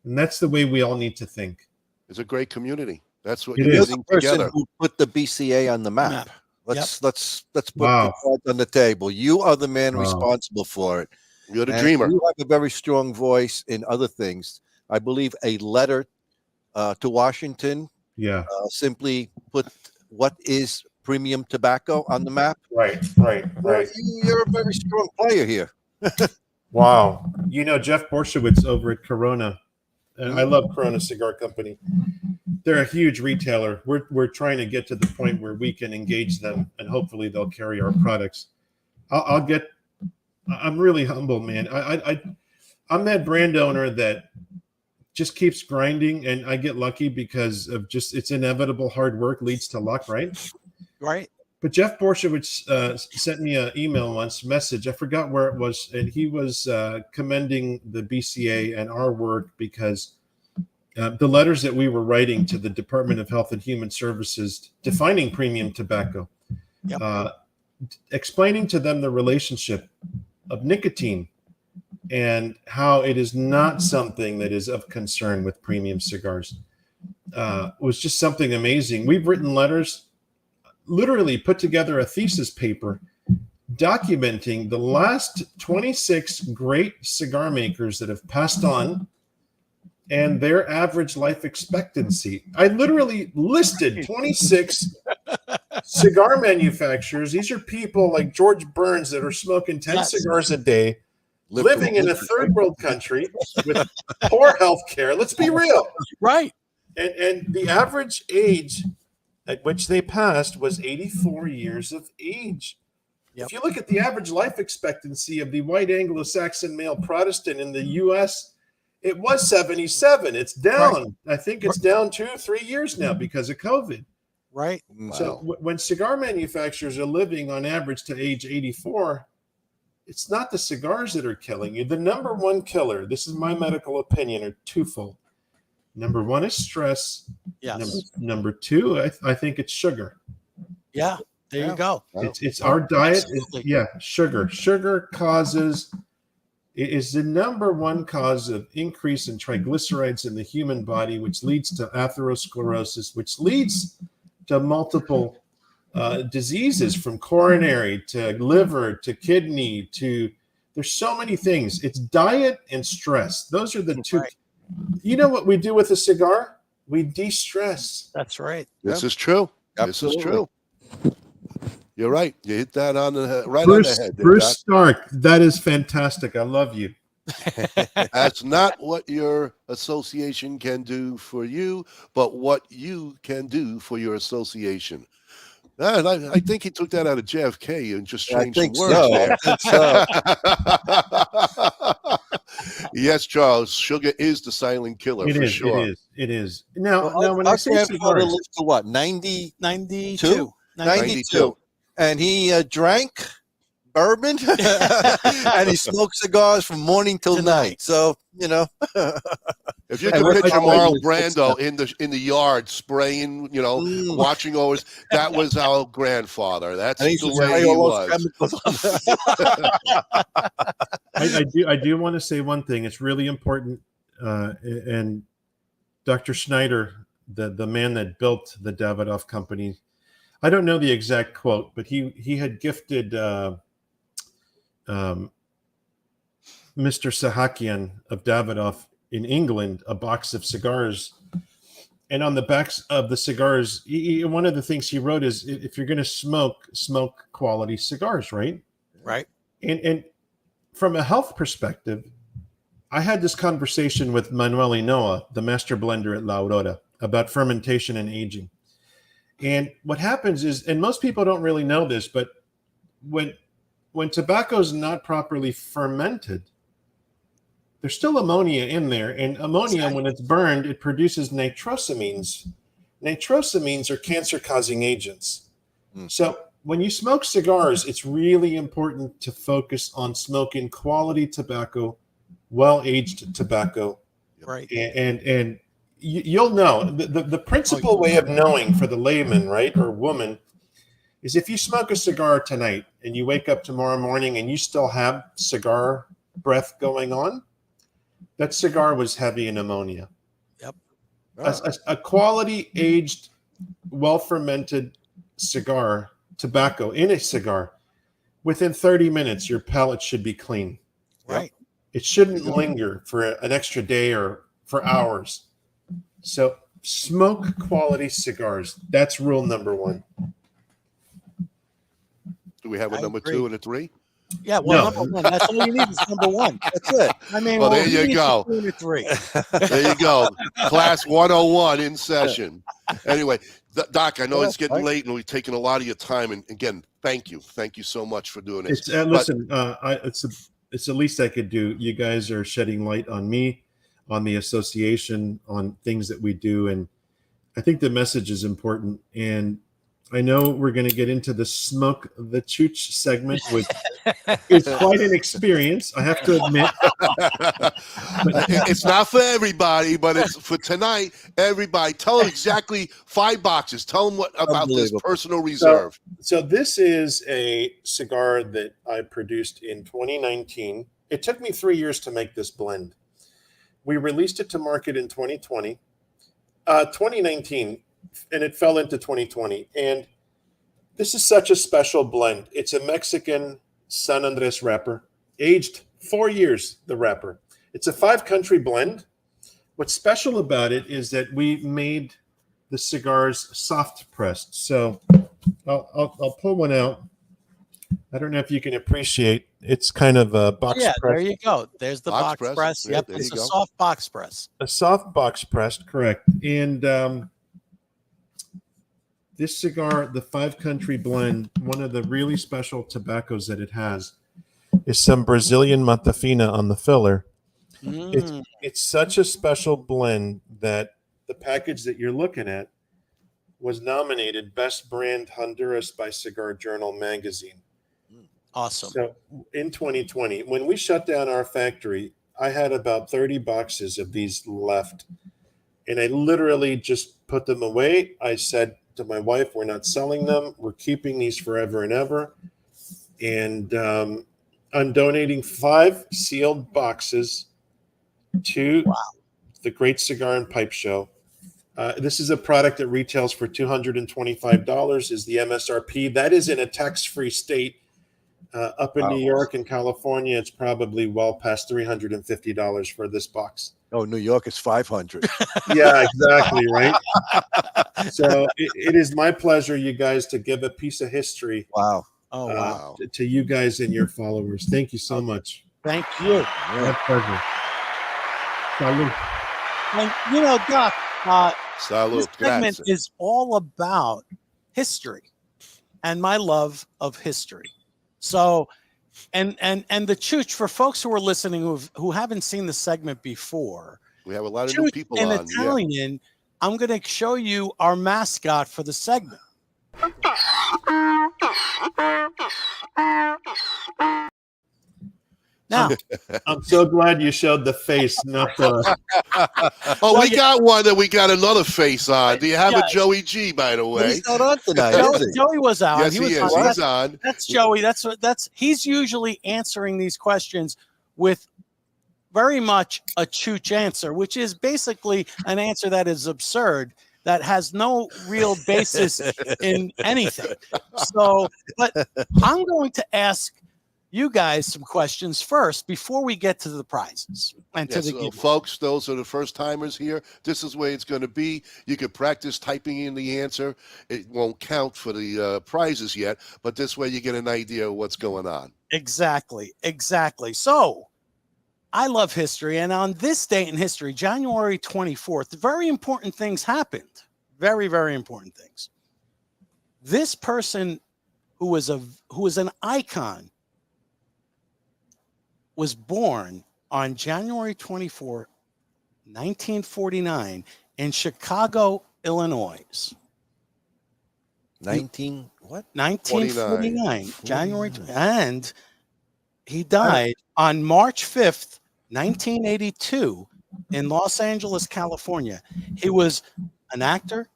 And that's the way we all need to think. It's a great community. That's what you're the person together. Who put the BCA on the map. Let's put the cards on the table. You are the man responsible for it. You're the dreamer. You have a very strong voice in other things. I believe a letter to Washington. Yeah. Simply put what is premium tobacco on the map. Right. You're a very strong player here. Wow. Jeff Borshowitz over at Corona. And I love Corona Cigar Company. They're a huge retailer. We're trying to get to the point where we can engage them, and hopefully they'll carry our products. I'm really humble, man. I'm that brand owner that just keeps grinding, and I get lucky because of it's inevitable. Hard work leads to luck, right? Right. But Jeff Borshowitz sent me an email once, message. I forgot where it was, and he was commending the BCA and our work because the letters that we were writing to the Department of Health and Human Services defining premium tobacco, explaining to them the relationship of nicotine and how it is not something that is of concern with premium cigars, was just something amazing. We've written letters, literally put together a thesis paper documenting the last 26 great cigar makers that have passed on and their average life expectancy. I literally listed 26 cigar manufacturers. These are people like George Burns that are smoking 10 cigars a day, living in a third world country with poor health care. Let's be real. Right. And the average age at which they passed was 84 years of age. If you look at the average life expectancy of the white Anglo-Saxon male Protestant in the U.S., it was 77. It's down. Right. I think it's down 2-3 years now because of COVID. Right. So when cigar manufacturers are living on average to age 84, it's not the cigars that are killing you. The number one killer, this is my medical opinion, are twofold. Number one is stress. Yes. Number two, I think it's sugar. Yeah. There you go. It's our diet. Sugar. Sugar is the number one cause of increase in triglycerides in the human body, which leads to atherosclerosis, which leads to multiple diseases from coronary to liver to kidney to, there's so many things. It's diet and stress. Those are the two. Right. You know what we do with a cigar? We de-stress. That's right. This is true. Absolutely. This is true. You're right. You hit that on the head, right Bruce, on the head. Bruce Stark, that is fantastic. I love you. That's not what your association can do for you, but what you can do for your association. And I think he took that out of JFK and just changed the words there. Yes, Charles, sugar is the silent killer for sure. It is. Now when I I say cigars, lived to what, 92? 92. 92. And he drank bourbon, and he smokes cigars from morning till night. So if you could picture Marlon Brando in the yard spraying, watching over, that was our grandfather. That's the way he was. I do want to say one thing. It's really important, and Dr. Schneider, the man that built the Davidoff company, I don't know the exact quote, but he had gifted Mr. Sahakian of Davidoff in England a box of cigars, and on the backs of the cigars, one of the things he wrote is, if you're going to smoke quality cigars, right? Right. And from a health perspective, I had this conversation with Manuel Inoa, the master blender at La Aurora, about fermentation and aging. And what happens is, and most people don't really know this, but when tobacco is not properly fermented, there's still ammonia in there. And ammonia, when it's burned, it produces nitrosamines. Nitrosamines are cancer-causing agents. So when you smoke cigars, it's really important to focus on smoking quality tobacco, well-aged tobacco. Right. And you'll know the principal way of knowing for the layman, right, or woman, is if you smoke a cigar tonight and you wake up tomorrow morning and you still have cigar breath going on, that cigar was heavy in ammonia. Yep. A quality aged, well-fermented cigar, tobacco in a cigar, within 30 minutes, your palate should be clean. Right. It shouldn't linger for an extra day or for hours. So smoke quality cigars. That's rule number one. Do we have a number 2 and a 3? Yeah, well, number 1. That's all you need is number 1. That's it. I mean, well, there you go. 2 and a 3. There you go. Class 101 in session. Anyway, Doc, I know it's getting late and we've taken a lot of your time. And again, thank you. Thank you so much for doing this. It's the least I could do. You guys are shedding light on me, on the association, on things that we do. And I think the message is important. And I know we're going to get into the Smoke the Chooch segment, which is quite an experience, I have to admit. It's not for everybody, but it's for tonight. Everybody, tell them exactly 5 boxes. Tell them about this personal reserve. So this is a cigar that I produced in 2019. It took me 3 years to make this blend. We released it to market in 2019, and it fell into 2020. And this is such a special blend. It's a Mexican San Andres wrapper, aged 4 years, the wrapper. It's a 5-country blend. What's special about it is that we made the cigars soft pressed. So I'll pull one out. I don't know if you can appreciate. It's kind of a box press. There you go. There's the box press. Yep, it's a soft box press. A soft box pressed, correct. And this cigar, the 5-country blend, one of the really special tobaccos that it has is some Brazilian Matafina on the filler. It's such a special blend that the package that you're looking at was nominated Best Brand Honduras by Cigar Journal magazine. Awesome. So in 2020, when we shut down our factory, I had about 30 boxes of these left. And I literally just put them away. I said to my wife, we're not selling them. We're keeping these forever and ever. And I'm donating 5 sealed boxes to the Great Cigar and Pipe Show. This is a product that retails for $225 is the MSRP. That is in a tax-free state. Up in New York and California, it's probably well past $350 for this box. Oh, New York is $500. Yeah, exactly, right? So it is my pleasure, you guys, to give a piece of history. Wow. To you guys and your followers. Thank you so much. Thank you. My pleasure. Salud. And Doc, Salud. This segment is all about history and my love of history. So, and the Chooch, for folks who are listening who haven't seen the segment before, we have a lot of new people in on. Italian, I'm going to show you our mascot for the segment. Now, I'm so glad you showed the face, not the. Oh, we got one that we got another face on. Do you have a Joey G, by the way? He's not on tonight, is he? Joey was on. Yes, he is. He's on. That's Joey. He's usually answering these questions with very much a chooch answer, which is basically an answer that is absurd, that has no real basis in anything. So, but I'm going to ask you guys some questions first before we get to the prizes and to the giveaway. Folks, those are the first timers here. This is the way it's going to be. You can practice typing in the answer. It won't count for the prizes yet, but this way you get an idea of what's going on. Exactly. So I love history, and on this date in history, January 24th, very important things happened. Very, very important things. This person who was an icon was born on January 24, 1949 in Chicago, Illinois. 1949, January, and he died on March 5th, 1982 in Los Angeles, California. He was an actor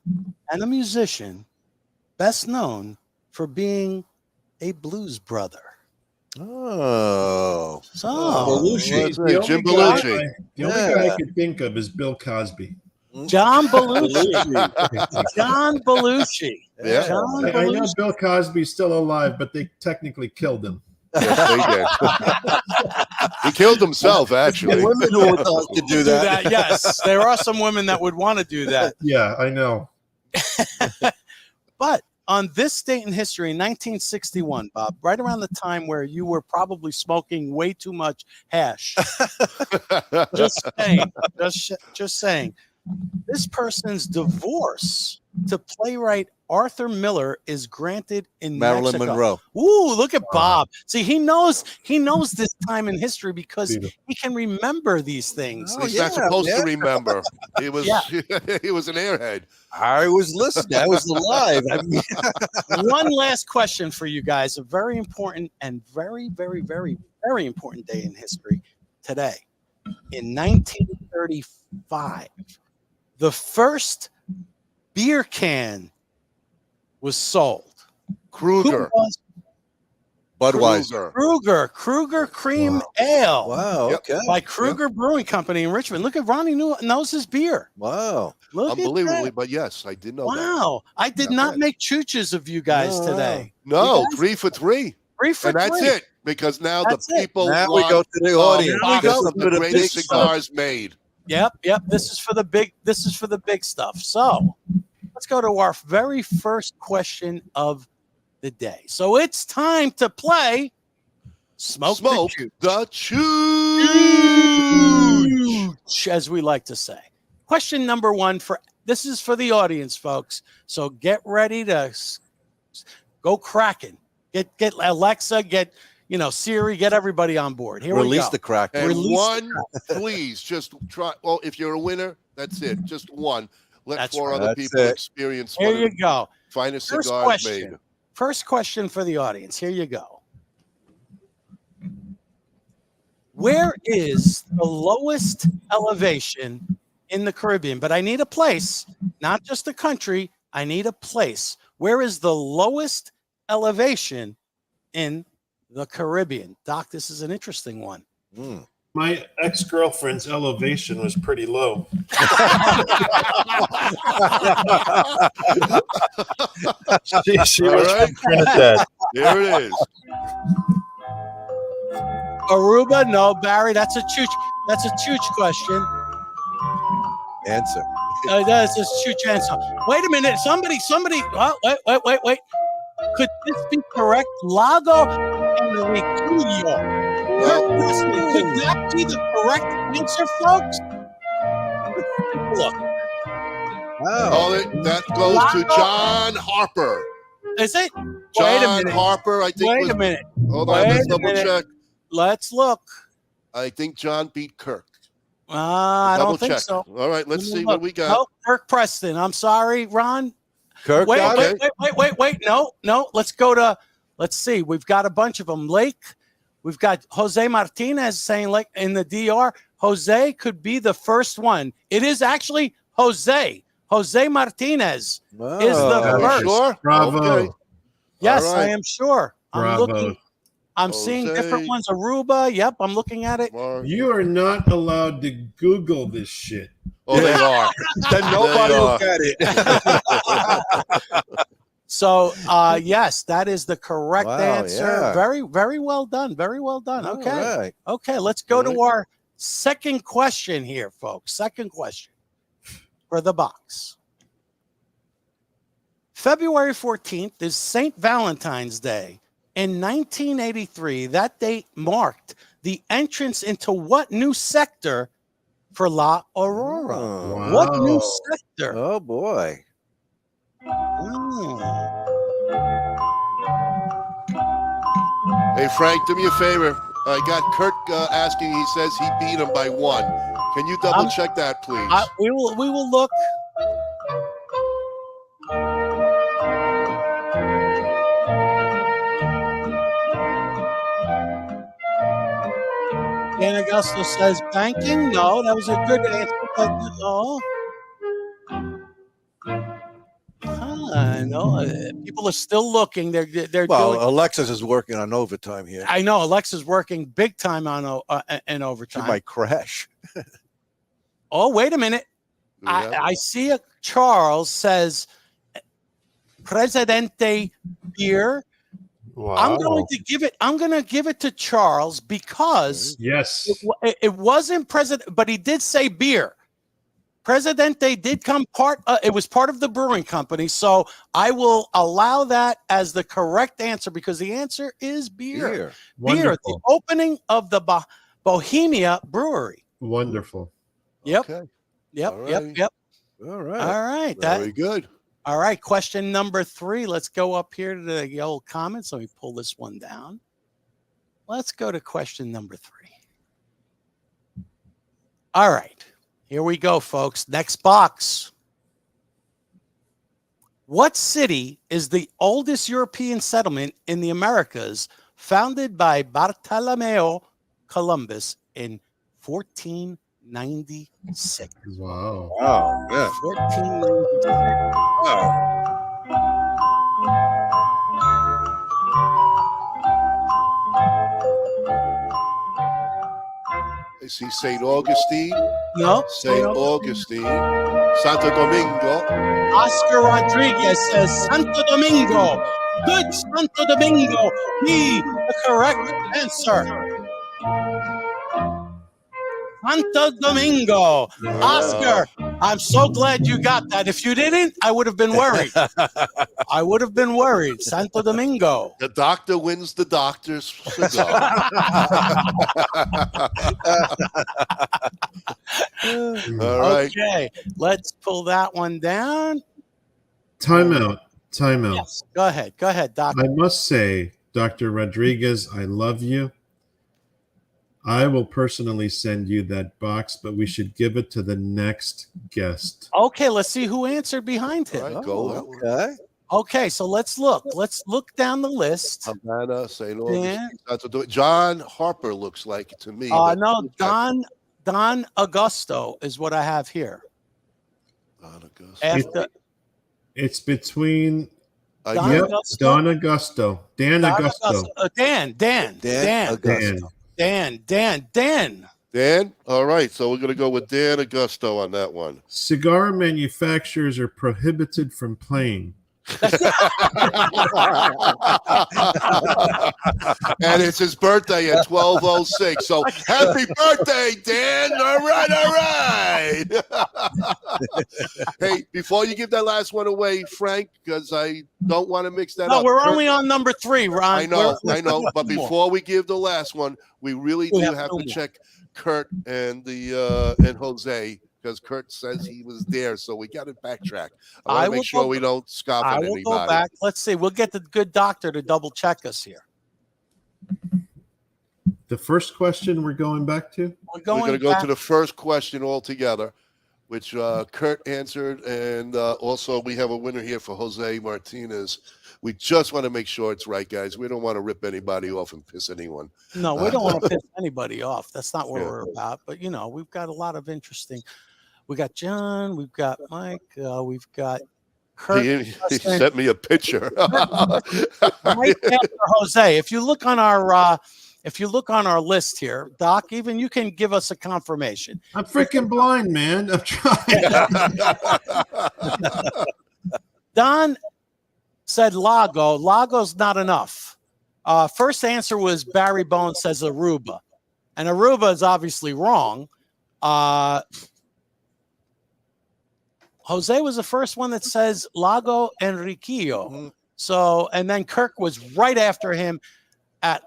and a musician, best known for being a blues brother. Oh, so Belushi. Jim Belushi. The only guy I could think of is Bill Cosby. John Belushi. John Belushi. Yeah. John I know Belushi. Bill Cosby's still alive, but they technically killed him. Yes, they did. He killed himself, actually. Women who would love to do that. Yes, there are some women that would want to do that. Yeah, I know. But on this date in history, in 1961, Bob, right around the time where you were probably smoking way too much hash. Just saying. Just saying. This person's divorce to playwright Arthur Miller is granted in Marilyn Mexico. Monroe. Ooh, look at Bob. See, he knows this time in history because he can remember these things. He's not supposed to remember. He was he was an airhead. I was listening. I was alive. I mean, one last question for you guys. A very important and very, very, very, very important day in history today. In 1935, the first beer can was sold. Kruger. Budweiser. Kruger Cream Ale. Wow. Okay. By Kruger Brewing Company in Richmond. Look at Ronnie knows his beer. Wow. Look Unbelievably, but yes, I did know that. Wow. I did not make chooches of you guys today. No, 3 for 3. 3 for 3. And that's it. Because now the people Now we go to the audience. Now we go to the greatest cigars made. Yep. This is for the big stuff. So let's go to our very first question of the day. So it's time to play Smoke the Chooch, as we like to say. Question number 1 this is for the audience, folks. So get ready to go cracking. Get Alexa, get Siri, get everybody on board. Here we go. Release the crack. And one, please, just try. Well, if you're a winner, that's it. Just one. Let 4 other people experience. Here you go. Finest cigars made. First question for the audience. Here you go. Where is the lowest elevation in the Caribbean? But I need a place, not just a country. I need a place. Where is the lowest elevation in the Caribbean? Doc, this is an interesting one. My ex-girlfriend's elevation was pretty low. she was from Trinidad. There it is. Aruba? No. Barry, that's a chooch question. Answer. That's a chooch answer. Wait a minute. Somebody. Oh, wait. Could this be correct? Lago Enriquillo. Could that be the correct answer, folks? Look. Wow. Oh, that goes to John Harper. Is it? John Harper, I think. Wait a minute. Hold on, let's double check. Let's look. I think John beat Kirk. I don't think so. All right, let's see what we got. No, Kirk Preston. I'm sorry, Ron. Kirk. Wait. No. Let's see. We've got a bunch of them. Lake. We've got Jose Martinez saying, like in the DR, Jose could be the first one. It is actually Jose. Jose Martinez is the first. Sure? Bravo. Okay. Yes, All right. I am sure. Bravo. I'm seeing different ones. Aruba. Yep, I'm looking at it. You are not allowed to Google this shit. Oh, they are. Then nobody will get it. So, yes, that is the correct Wow, answer. yeah. Very, very well done. Very well done. All Okay. right. Okay, let's go to our second question here, folks. Second question for the box. February 14th is St. Valentine's Day. In 1983, that date marked the entrance into what new sector for La Aurora? Oh, What new sector? Oh, boy. Hey, Frank, do me a favor. I got Kurt asking. He says he beat him by 1. Can you double check that, please? We will look. Dan Augusto says banking. No, that was a good answer, but no. No, people are still looking. They're Well, doing. Alexis is working on overtime here. I know Alexa's working big time on in She overtime. might crash. Oh, wait a minute. I see a Charles says Presidente beer. Wow. I'm going to give it to Charles because yes, it wasn't president, but he did say beer. Presidente did come it was part of the brewing company, so I will allow that as the correct answer because the answer is beer. Beer, the opening of the Bohemia Brewery. Wonderful. Yep. Okay. Yep. All Yep. right. Yep. All right. All right. Very good. All right. Question number 3. Let's go up here to the old comments. Let me pull this one down. Let's go to question number 3. All right. Here we go, folks. Next box. What city is the oldest European settlement in the Americas, founded by Bartolomeo Columbus in 1496? Wow. Wow. Yeah. 1496. Wow. I see St. Augustine. No. St. Augustine. Santo Domingo. Oscar Rodriguez says Santo Domingo. Good, Santo Domingo. Be the correct answer. Santo Domingo. Oscar, I'm so glad you got that. If you didn't, I would have been worried. I would have been worried. Santo Domingo. The doctor wins the doctor's cigar. All right. Okay, let's pull that one down. Timeout. Timeout. Yes, go ahead. Go ahead, Doctor. I must say, Dr. Rodriguez, I love you. I will personally send you that box, but we should give it to the next guest. Okay, let's see who answered behind him. All right, go. Okay. Okay, so let's look. Let's look down the list. Havana, St. Augustine. Santo Domingo. John Harper looks like it to me. No, Don Augusto is what I have here. Don Augusto. After It's between Don yep, Augusto? Don Augusto. Dan Don Augusto. Dan Augusto. Dan? All right. So we're going to go with Dan Augusto on that one. Cigar manufacturers are prohibited from playing. And it's his birthday at 12:06. So happy birthday, Dan. All right. Hey, before you give that last one away, Frank, because I don't want to mix that No, up. we're only on number 3, Ron. I know. But more. before we give the last one, we really do have to check Kurt and Jose, because Kurt says he was there, so we got to backtrack. I want to make sure we don't scoff at anybody. I will go back. Let's see. We'll get the good doctor to double check us here. The first question we're going back to? We're going to go to the first question altogether. which Kurt answered, and also we have a winner here for Jose Martinez. We just want to make sure it's right, guys. We don't want to rip anybody off and piss anyone. No, we don't want to piss anybody off. That's not what we're about. But, you know, we've got a lot of interesting. We got John. We've got Mike. We've got Kurt. He sent me a picture. Right after Jose. If you look on our list here, Doc, even you can give us a confirmation. I'm freaking blind, man. I'm trying. Don said Lago. Lago's not enough. First answer was Barry Bones says Aruba. And Aruba is obviously wrong. Jose was the first one that says Lago Enriquillo. Mm-hmm. So, and then Kirk was right after him at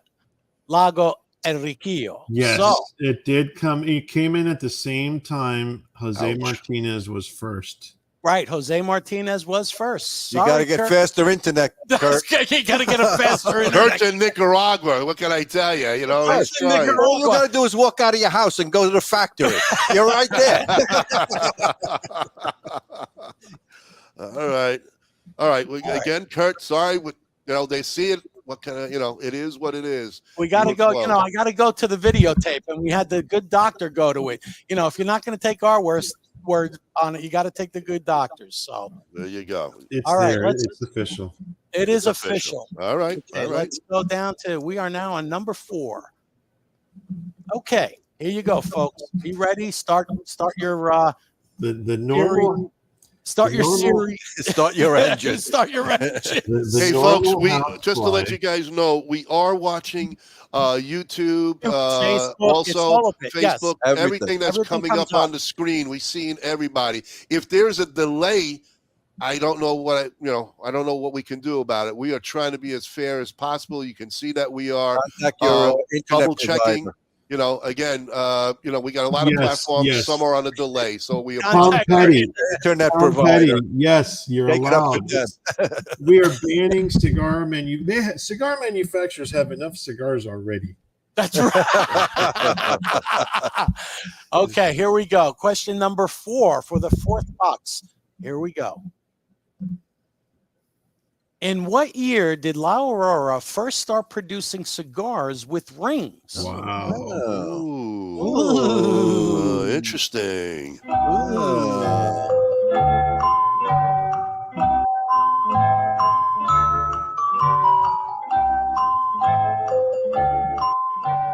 Lago Enriquillo. Yes, so, it did come. It came in at the same time. Jose Martinez was first. Right, Jose Martinez was first. You got to get faster internet, Kurt. You got to get a faster internet. Kurt's in Nicaragua. What can I tell you? You know, Yes, all you got to do is walk out of your house and go to the factory. You're right there. All right. Again, Kurt, sorry. You know, they see it. What kind of, you know, it is what it is. We got to go, you know, I got to go to the videotape, and we had the good doctor go to it. You know, if you're not going to take our word on it, you got to take the good doctors. So there you go. It's all right, there. It's official. It is official. All right. Okay, all right. Let's go down to, we are now on number 4. Okay, here you go, folks. Be ready. Start your the normal. Start your series. Start your engine. Start your engine. Hey, folks, just to let you guys know, we are watching YouTube, Facebook, also Facebook, yes. everything that's coming up on the screen. We've seen everybody. If there's a delay, I don't know what I don't know what we can do about it. We are trying to be as fair as possible. You can see that we are double checking. You know, again, you know, we got a lot of platforms. Yes. Some are on a delay, so we Tom Petty, internet provider. Petty, yes, you're Take it up allowed. with them. We are banning cigar cigar manufacturers have enough cigars already. That's right. Okay, here we go. Question number 4 for the 4th box. Here we go. In what year did La Aurora first start producing cigars with rings? Wow. Ooh. Interesting.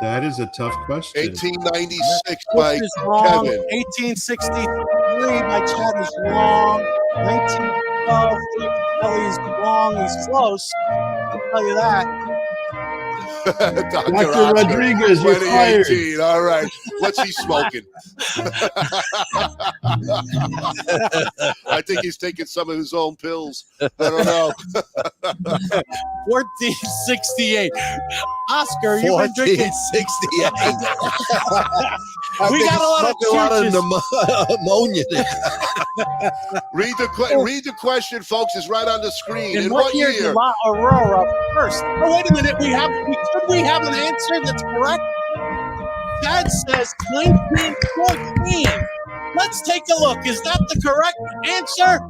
That is a tough question. 1896 by This is wrong. Kevin. 1863 by Chad is wrong. 1912 Kelly's wrong. He's close. I'll tell you that. Dr. Rodriguez, you're fired. 2018. All right. What's he smoking? I think he's taking some of his own pills. I don't know. 1468. Oscar, you've been drinking. 1468. We got a lot of ammonia there. Read the question, folks. It's right on the screen. In what year did La Aurora first? Oh, wait a minute. Could we have an answer that's correct? Dad says 1914. Let's take a look. Is that the correct answer?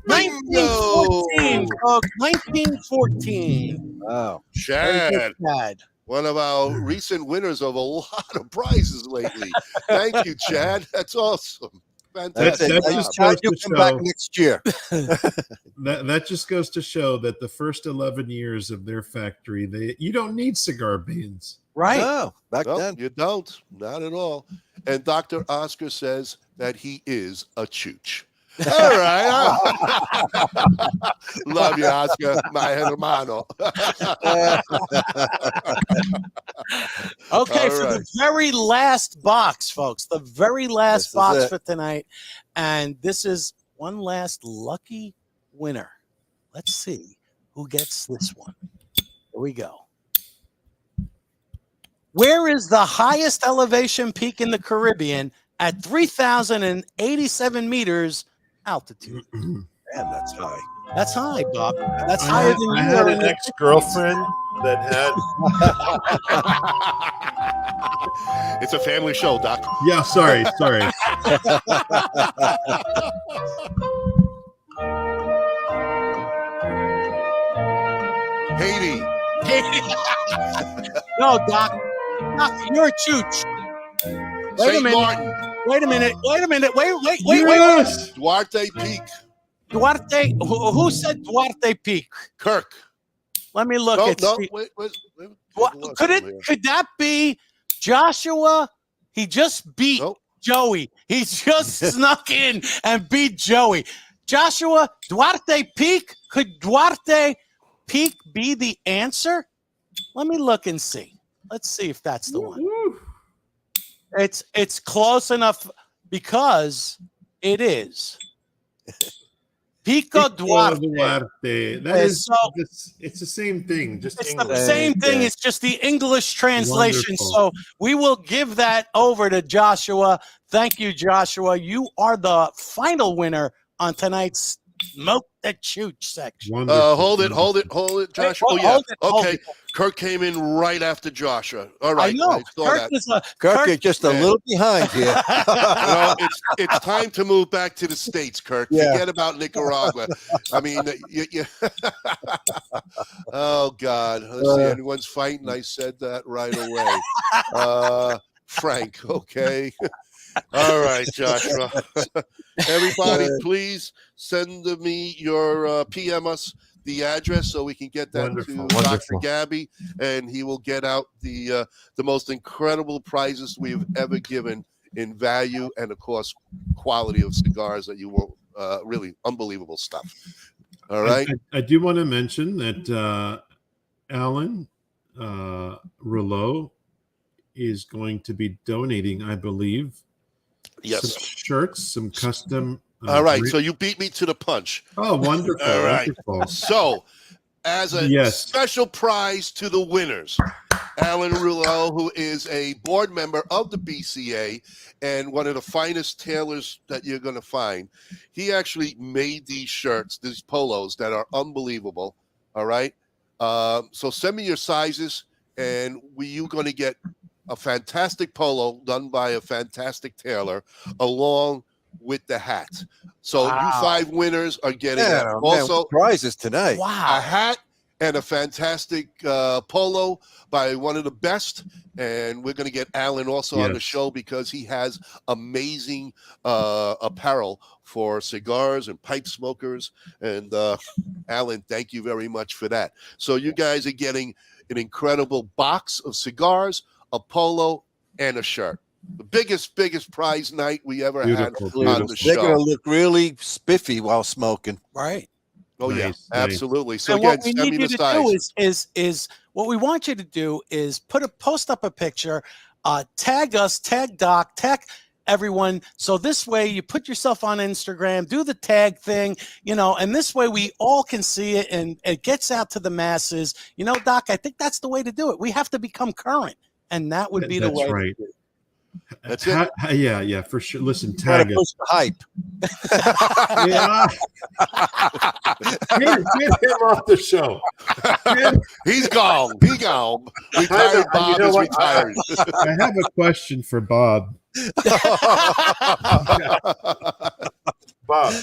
1914, folks. 1914. Wow. Chad, one of our recent winners of a lot of prizes lately. Thank you, Chad. That's awesome. Fantastic. You come back next year. That just goes to show that the first 11 years of their factory, you don't need cigar bands. Right. No, back then. You don't. Not at all. And Dr. Oscar says that he is a chooch. All right. Love you, Oscar, my hermano. Okay, for the very last box, folks, the very last box for tonight. And this is one last lucky winner. Let's see who gets this one. Here we go. Where is the highest elevation peak in the Caribbean at 3,087 meters altitude? Man, that's high. That's high, Bob. That's higher than you I had were an in ex-girlfriend that hat. It's a family show, Doc. Yeah, sorry. Haiti. No, Doc. Doc, you're a chooch. Wait a minute. Wait. Yes. Duarte Peak. Duarte. Who said Duarte Peak? Kirk. Let me look. Wait. Could that be Joshua? He just beat Joey. He just snuck in and beat Joey. Joshua, Duarte Peak? Could Duarte Peak be the answer? Let me look and see. Let's see if that's the one. It's close enough because it is. Pico Duarte. It's the same thing. Just it's English. the same thing. It's just the English translation. Wonderful. So we will give that over to Joshua. Thank you, Joshua. You are the final winner on tonight's Smoke the Chooch section. Hold it, Joshua. Hold it. Kirk came in right after Joshua. All right. I know. Kirk is just a little behind here. It's time to move back to the States, Kirk. Yeah. Forget about Nicaragua. I mean, oh, God. Let's see. Anyone's fighting? I said that right away. Frank, okay. All right, Joshua. Everybody, please send me your PM us the address so we can get that to Dr. Gaby, and he will get out the most incredible prizes we've ever given in value and, of course, quality of cigars that you will really unbelievable stuff. All right. I do want to mention that Alan Rouleau is going to be donating, I believe, some shirts, some custom. All right, so you beat me to the punch. Oh, wonderful! All right. Wonderful. So, as a special prize to the winners, Alan Rouleau, who is a board member of the BCA and one of the finest tailors that you're going to find, he actually made these shirts, these polos that are unbelievable. All right, so send me your sizes, and you're going to get a fantastic polo done by a fantastic tailor, along with the hat. So you 5 winners are getting also prizes tonight. A hat and a fantastic polo by one of the best. And we're going to get Alan also on the show because he has amazing apparel for cigars and pipe smokers. And Alan, thank you very much for that. So you guys are getting an incredible box of cigars, a polo, and a shirt. The biggest prize night we ever had on the show. They're going to look really spiffy while smoking. Right. Oh, nice, absolutely. So and again, what we send need me you the to size. do is what we want you to do is post up a picture, tag us, tag Doc, tag everyone. So this way you put yourself on Instagram, do the tag thing, and this way we all can see it and it gets out to the masses. Doc, I think that's the way to do it. We have to become current, and that would be the way. That's right. That's it. Yeah, for sure. Listen, tag push the hype. Get him off the show. He's gone. Retired Bob is retired. I have a question for Bob. Bob,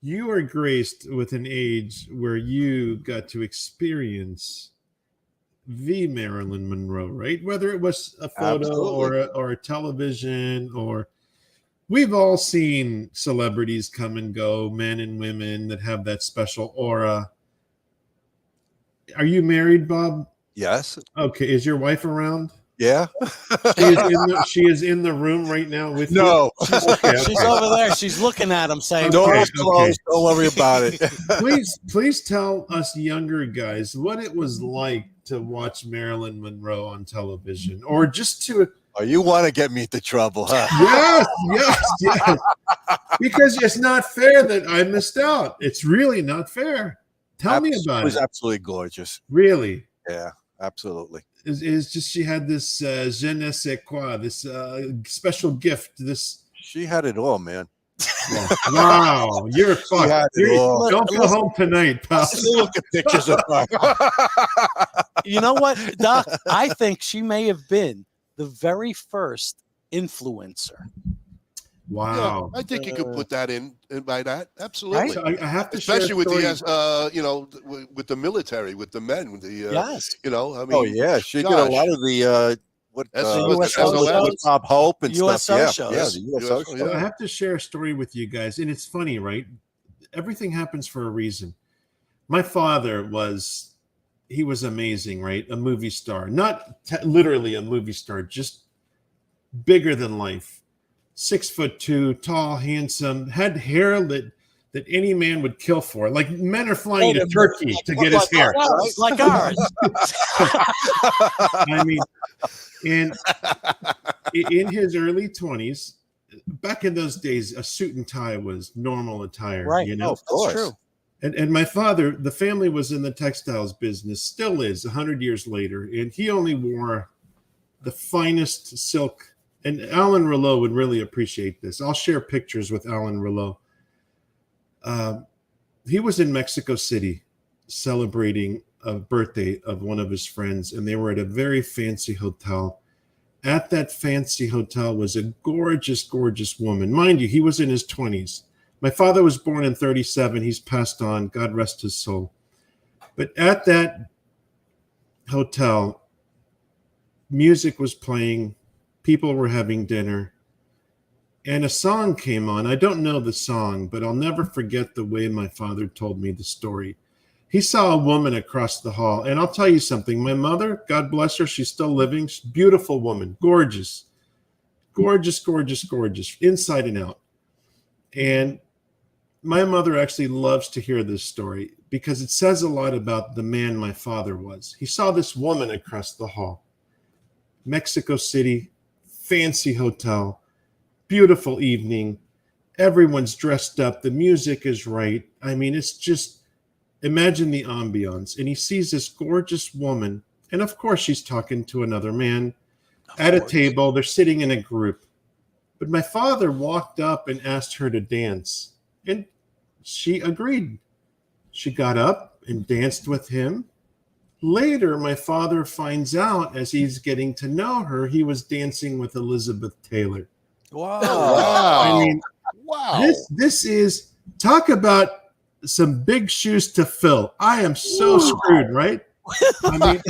you are graced with an age where you got to experience the Marilyn Monroe, right? Whether it was a photo or a television, or we've all seen celebrities come and go, men and women that have that special aura. Are you married, Bob? Yes. Okay. Is your wife around? Yeah. She is in the room right now with you? No. She's over there. She's looking at him saying, Door's closed. Don't worry about it. Please tell us younger guys what it was like to watch Marilyn Monroe on television, or just to... Oh, you want to get me into trouble, huh? Yes. Because it's not fair that I missed out. It's really not fair. Tell me about it. It was absolutely gorgeous. Really? Yeah, absolutely. It's just she had this je ne sais quoi, this special gift. She had it all, man. Wow, you're fucked. Don't go home tonight, pal. Look at pictures of her. You know what, Doc? I think she may have been the very first influencer. Wow. Yeah, I think you could put that in by that. Absolutely. Right? I have to especially share with story. the with the military, with the men, with the yes. I mean, oh yeah, she did a lot of the with Bob Hope and USO stuff. shows. Yeah, the USO shows. I have to share a story with you guys, and it's funny, right? Everything happens for a reason. My father was amazing, right? A movie star, not literally a movie star, just bigger than life. 6'2", tall, handsome, had hair that any man would kill for. Like men are flying to Turkey to get his hair. Like ours. I mean, and in his early 20s, back in those days, a suit and tie was normal attire. Right. You know, of course. That's true. And my father, the family was in the textiles business, still is 100 years later, and he only wore the finest silk. And Alan Rouleau would really appreciate this. I'll share pictures with Alan Rouleau. He was in Mexico City celebrating a birthday of one of his friends, and they were at a very fancy hotel. At that fancy hotel was a gorgeous, gorgeous woman. Mind you, he was in his 20s. My father was born in 1937. He's passed on. God rest his soul. But at that hotel, music was playing. People were having dinner, and a song came on. I don't know the song, but I'll never forget the way my father told me the story. He saw a woman across the hall, and I'll tell you something. My mother, God bless her, she's still living. She's a beautiful woman, gorgeous, gorgeous, gorgeous, gorgeous, inside and out. And my mother actually loves to hear this story because it says a lot about the man my father was. He saw this woman across the hall, Mexico City, fancy hotel, beautiful evening. Everyone's dressed up. The music is right. I mean, it's just, imagine the ambiance. And he sees this gorgeous woman. And of course, she's talking to another man at a table. They're sitting in a group. But my father walked up and asked her to dance. And she agreed. She got up and danced with him. Later, my father finds out as he's getting to know her, he was dancing with Elizabeth Taylor. Wow. I mean, wow. This is, talk about some big shoes to fill. I am so screwed, right? I mean,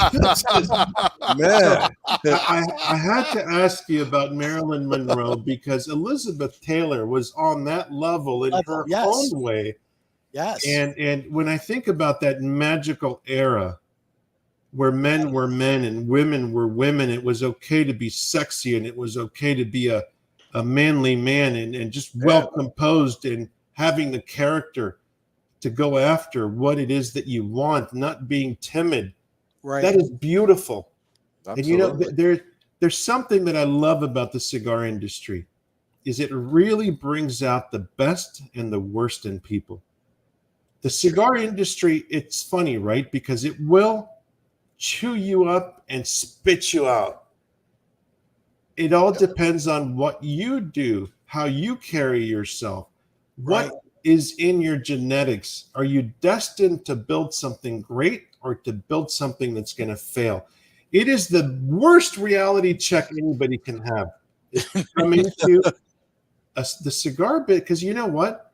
man, I had to ask you about Marilyn Monroe because Elizabeth Taylor was on that level in her own way. Yes. And when I think about that magical era where men were men and women were women, it was okay to be sexy and it was okay to be a manly man and just well composed and having the character to go after what it is that you want, not being timid. Right. That is beautiful. Absolutely. And you know, there's something that I love about the cigar industry is it really brings out the best and the worst in people. The cigar industry, it's funny, right? Because it will chew you up and spit you out. It all depends on what you do, how you carry yourself, what is in your genetics. Are you destined to build something great or to build something that's going to fail? It is the worst reality check anybody can have. Is coming to the cigar bit, because you know what?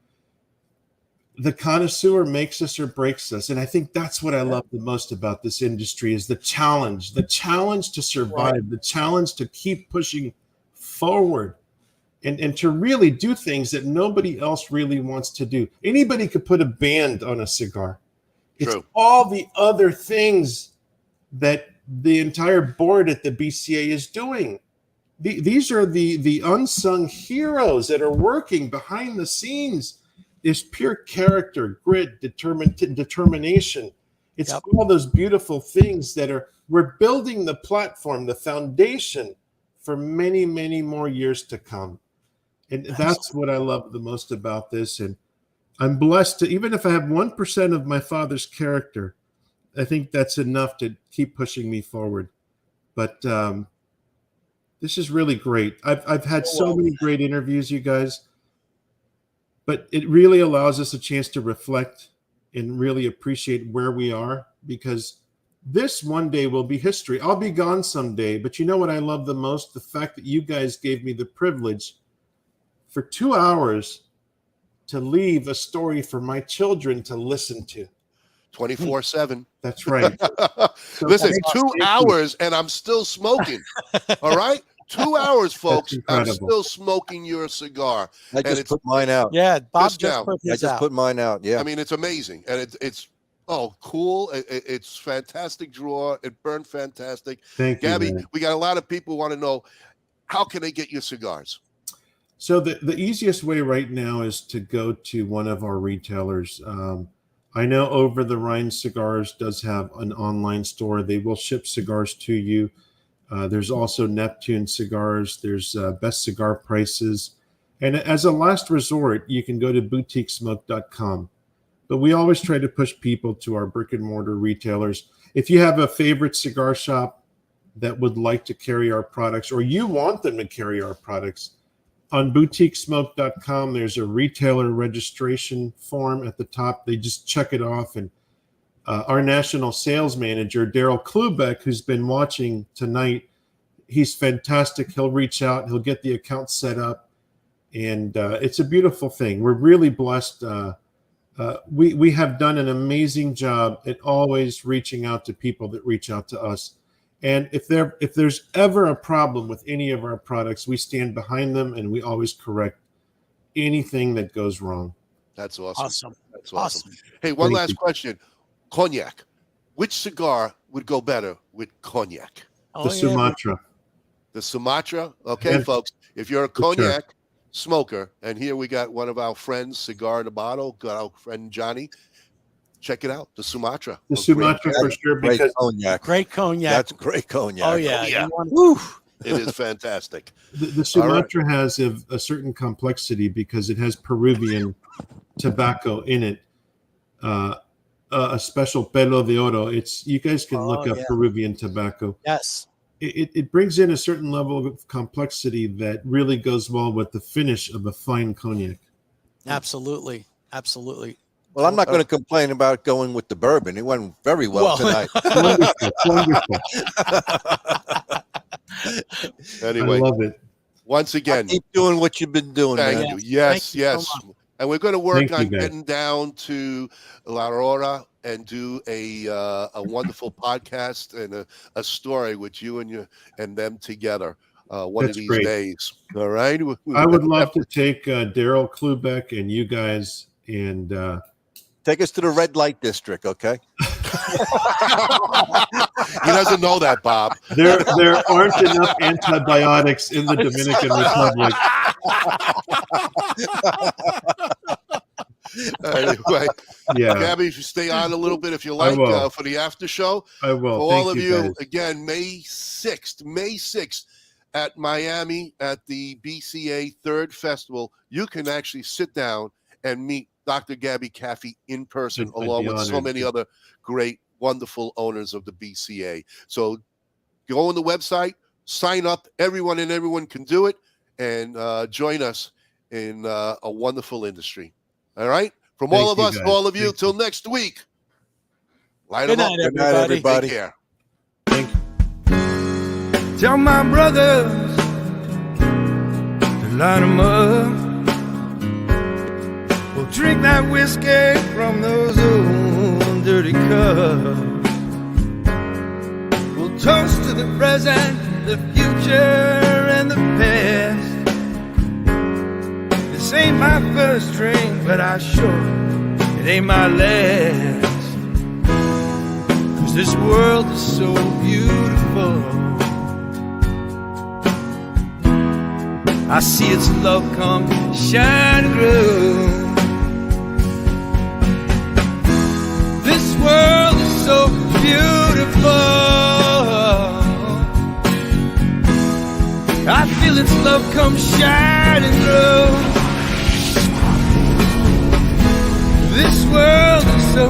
The connoisseur makes us or breaks us. And I think that's what I love the most about this industry is the challenge to survive, the challenge to keep pushing forward and to really do things that nobody else really wants to do. Anybody could put a band on a cigar. It's all the other things that the entire board at the BCA is doing. These are the unsung heroes that are working behind the scenes. Is pure character, grit, determination. It's all those beautiful things that we're building the platform, the foundation for many, many more years to come. And that's what I love the most about this. And I'm blessed to, even if I have 1% of my father's character, I think that's enough to keep pushing me forward. But this is really great. I've had so many great interviews, you guys. but it really allows us a chance to reflect and really appreciate where we are, because this one day will be history. I'll be gone someday, but you know what I love the most? The fact that you guys gave me the privilege for 2 hours to leave a story for my children to listen to. 24/7. That's right. So listen, 2 hours and I'm still smoking. All right? 2 hours, folks. I'm still smoking your cigar. I just put mine out. Yeah, Bob just put his out. Put mine out. Yeah. I mean, it's amazing. And it's cool. It's fantastic draw. It burned fantastic. Thank you, Gabby, man. we got a lot of people want to know, how can they get your cigars? So the easiest way right now is to go to one of our retailers. I know Over the Rhine Cigars does have an online store. They will ship cigars to you. There's also Neptune Cigars. There's Best Cigar Prices. And as a last resort, you can go to boutiquesmoke.com. But we always try to push people to our brick and mortar retailers. If you have a favorite cigar shop that would like to carry our products, or you want them to carry our products, on boutiquesmoke.com, there's a retailer registration form at the top. They just check it off. And our national sales manager, Daryl Klubeck, who's been watching tonight, he's fantastic. He'll reach out. He'll get the account set up. And it's a beautiful thing. We're really blessed. We have done an amazing job at always reaching out to people that reach out to us. And if there's ever a problem with any of our products, we stand behind them and we always correct anything that goes wrong. That's awesome. Awesome. That's awesome. Hey, one last question. Cognac. Which cigar would go better with cognac? The Sumatra. The Sumatra? Okay, folks. If you're a cognac smoker, and here we got one of our friends, Cigar in a Bottle, got our friend Johnny. Check it out, the Sumatra. The Sumatra for sure, because great cognac. That's great cognac. Oh yeah, it is fantastic. The Sumatra has a certain complexity because it has Peruvian tobacco in it. A special pelo de oro. You guys can look up Peruvian tobacco. Yes. It brings in a certain level of complexity that really goes well with the finish of a fine cognac. Absolutely. Well, I'm not going to complain about going with the bourbon. It went very well tonight. Wonderful. Anyway, I love it. Once again, keep doing what you've been doing. Thank man. you. Yes, yes. So and we're going to work on guys. getting down to La Aurora and do a wonderful podcast and a story with you and them together one That's of these great. days. All right. I would love to take Daryl Klubeck and you guys and take us to the red light district, okay? He doesn't know that, Bob. There aren't enough antibiotics in the Dominican Republic. Anyway, Yeah. Gabby, if you stay on a little bit, if you like, for the after show. I will. For Thank all of you, you, guys. again, May 6th at Miami at the BCA Third Festival, you can actually sit down and meet Dr. Gaby Kafie in person, I'd along be with so honored. many other great, wonderful owners of the BCA. So go on the website, sign up. Everyone can do it, and join us in a wonderful industry. All right? From all of us, guys. all of you, till next week. Light Good them up. night, Good night, everybody. Take care. Tell my brothers to line them up. We'll drink that whiskey from those old dirty cups. We'll toast to the present, the future, and the past. This ain't my first drink, but it ain't my last. 'Cause this world is so beautiful. I see its love come shining through. This world is so beautiful. I feel its love come shining through. This world is so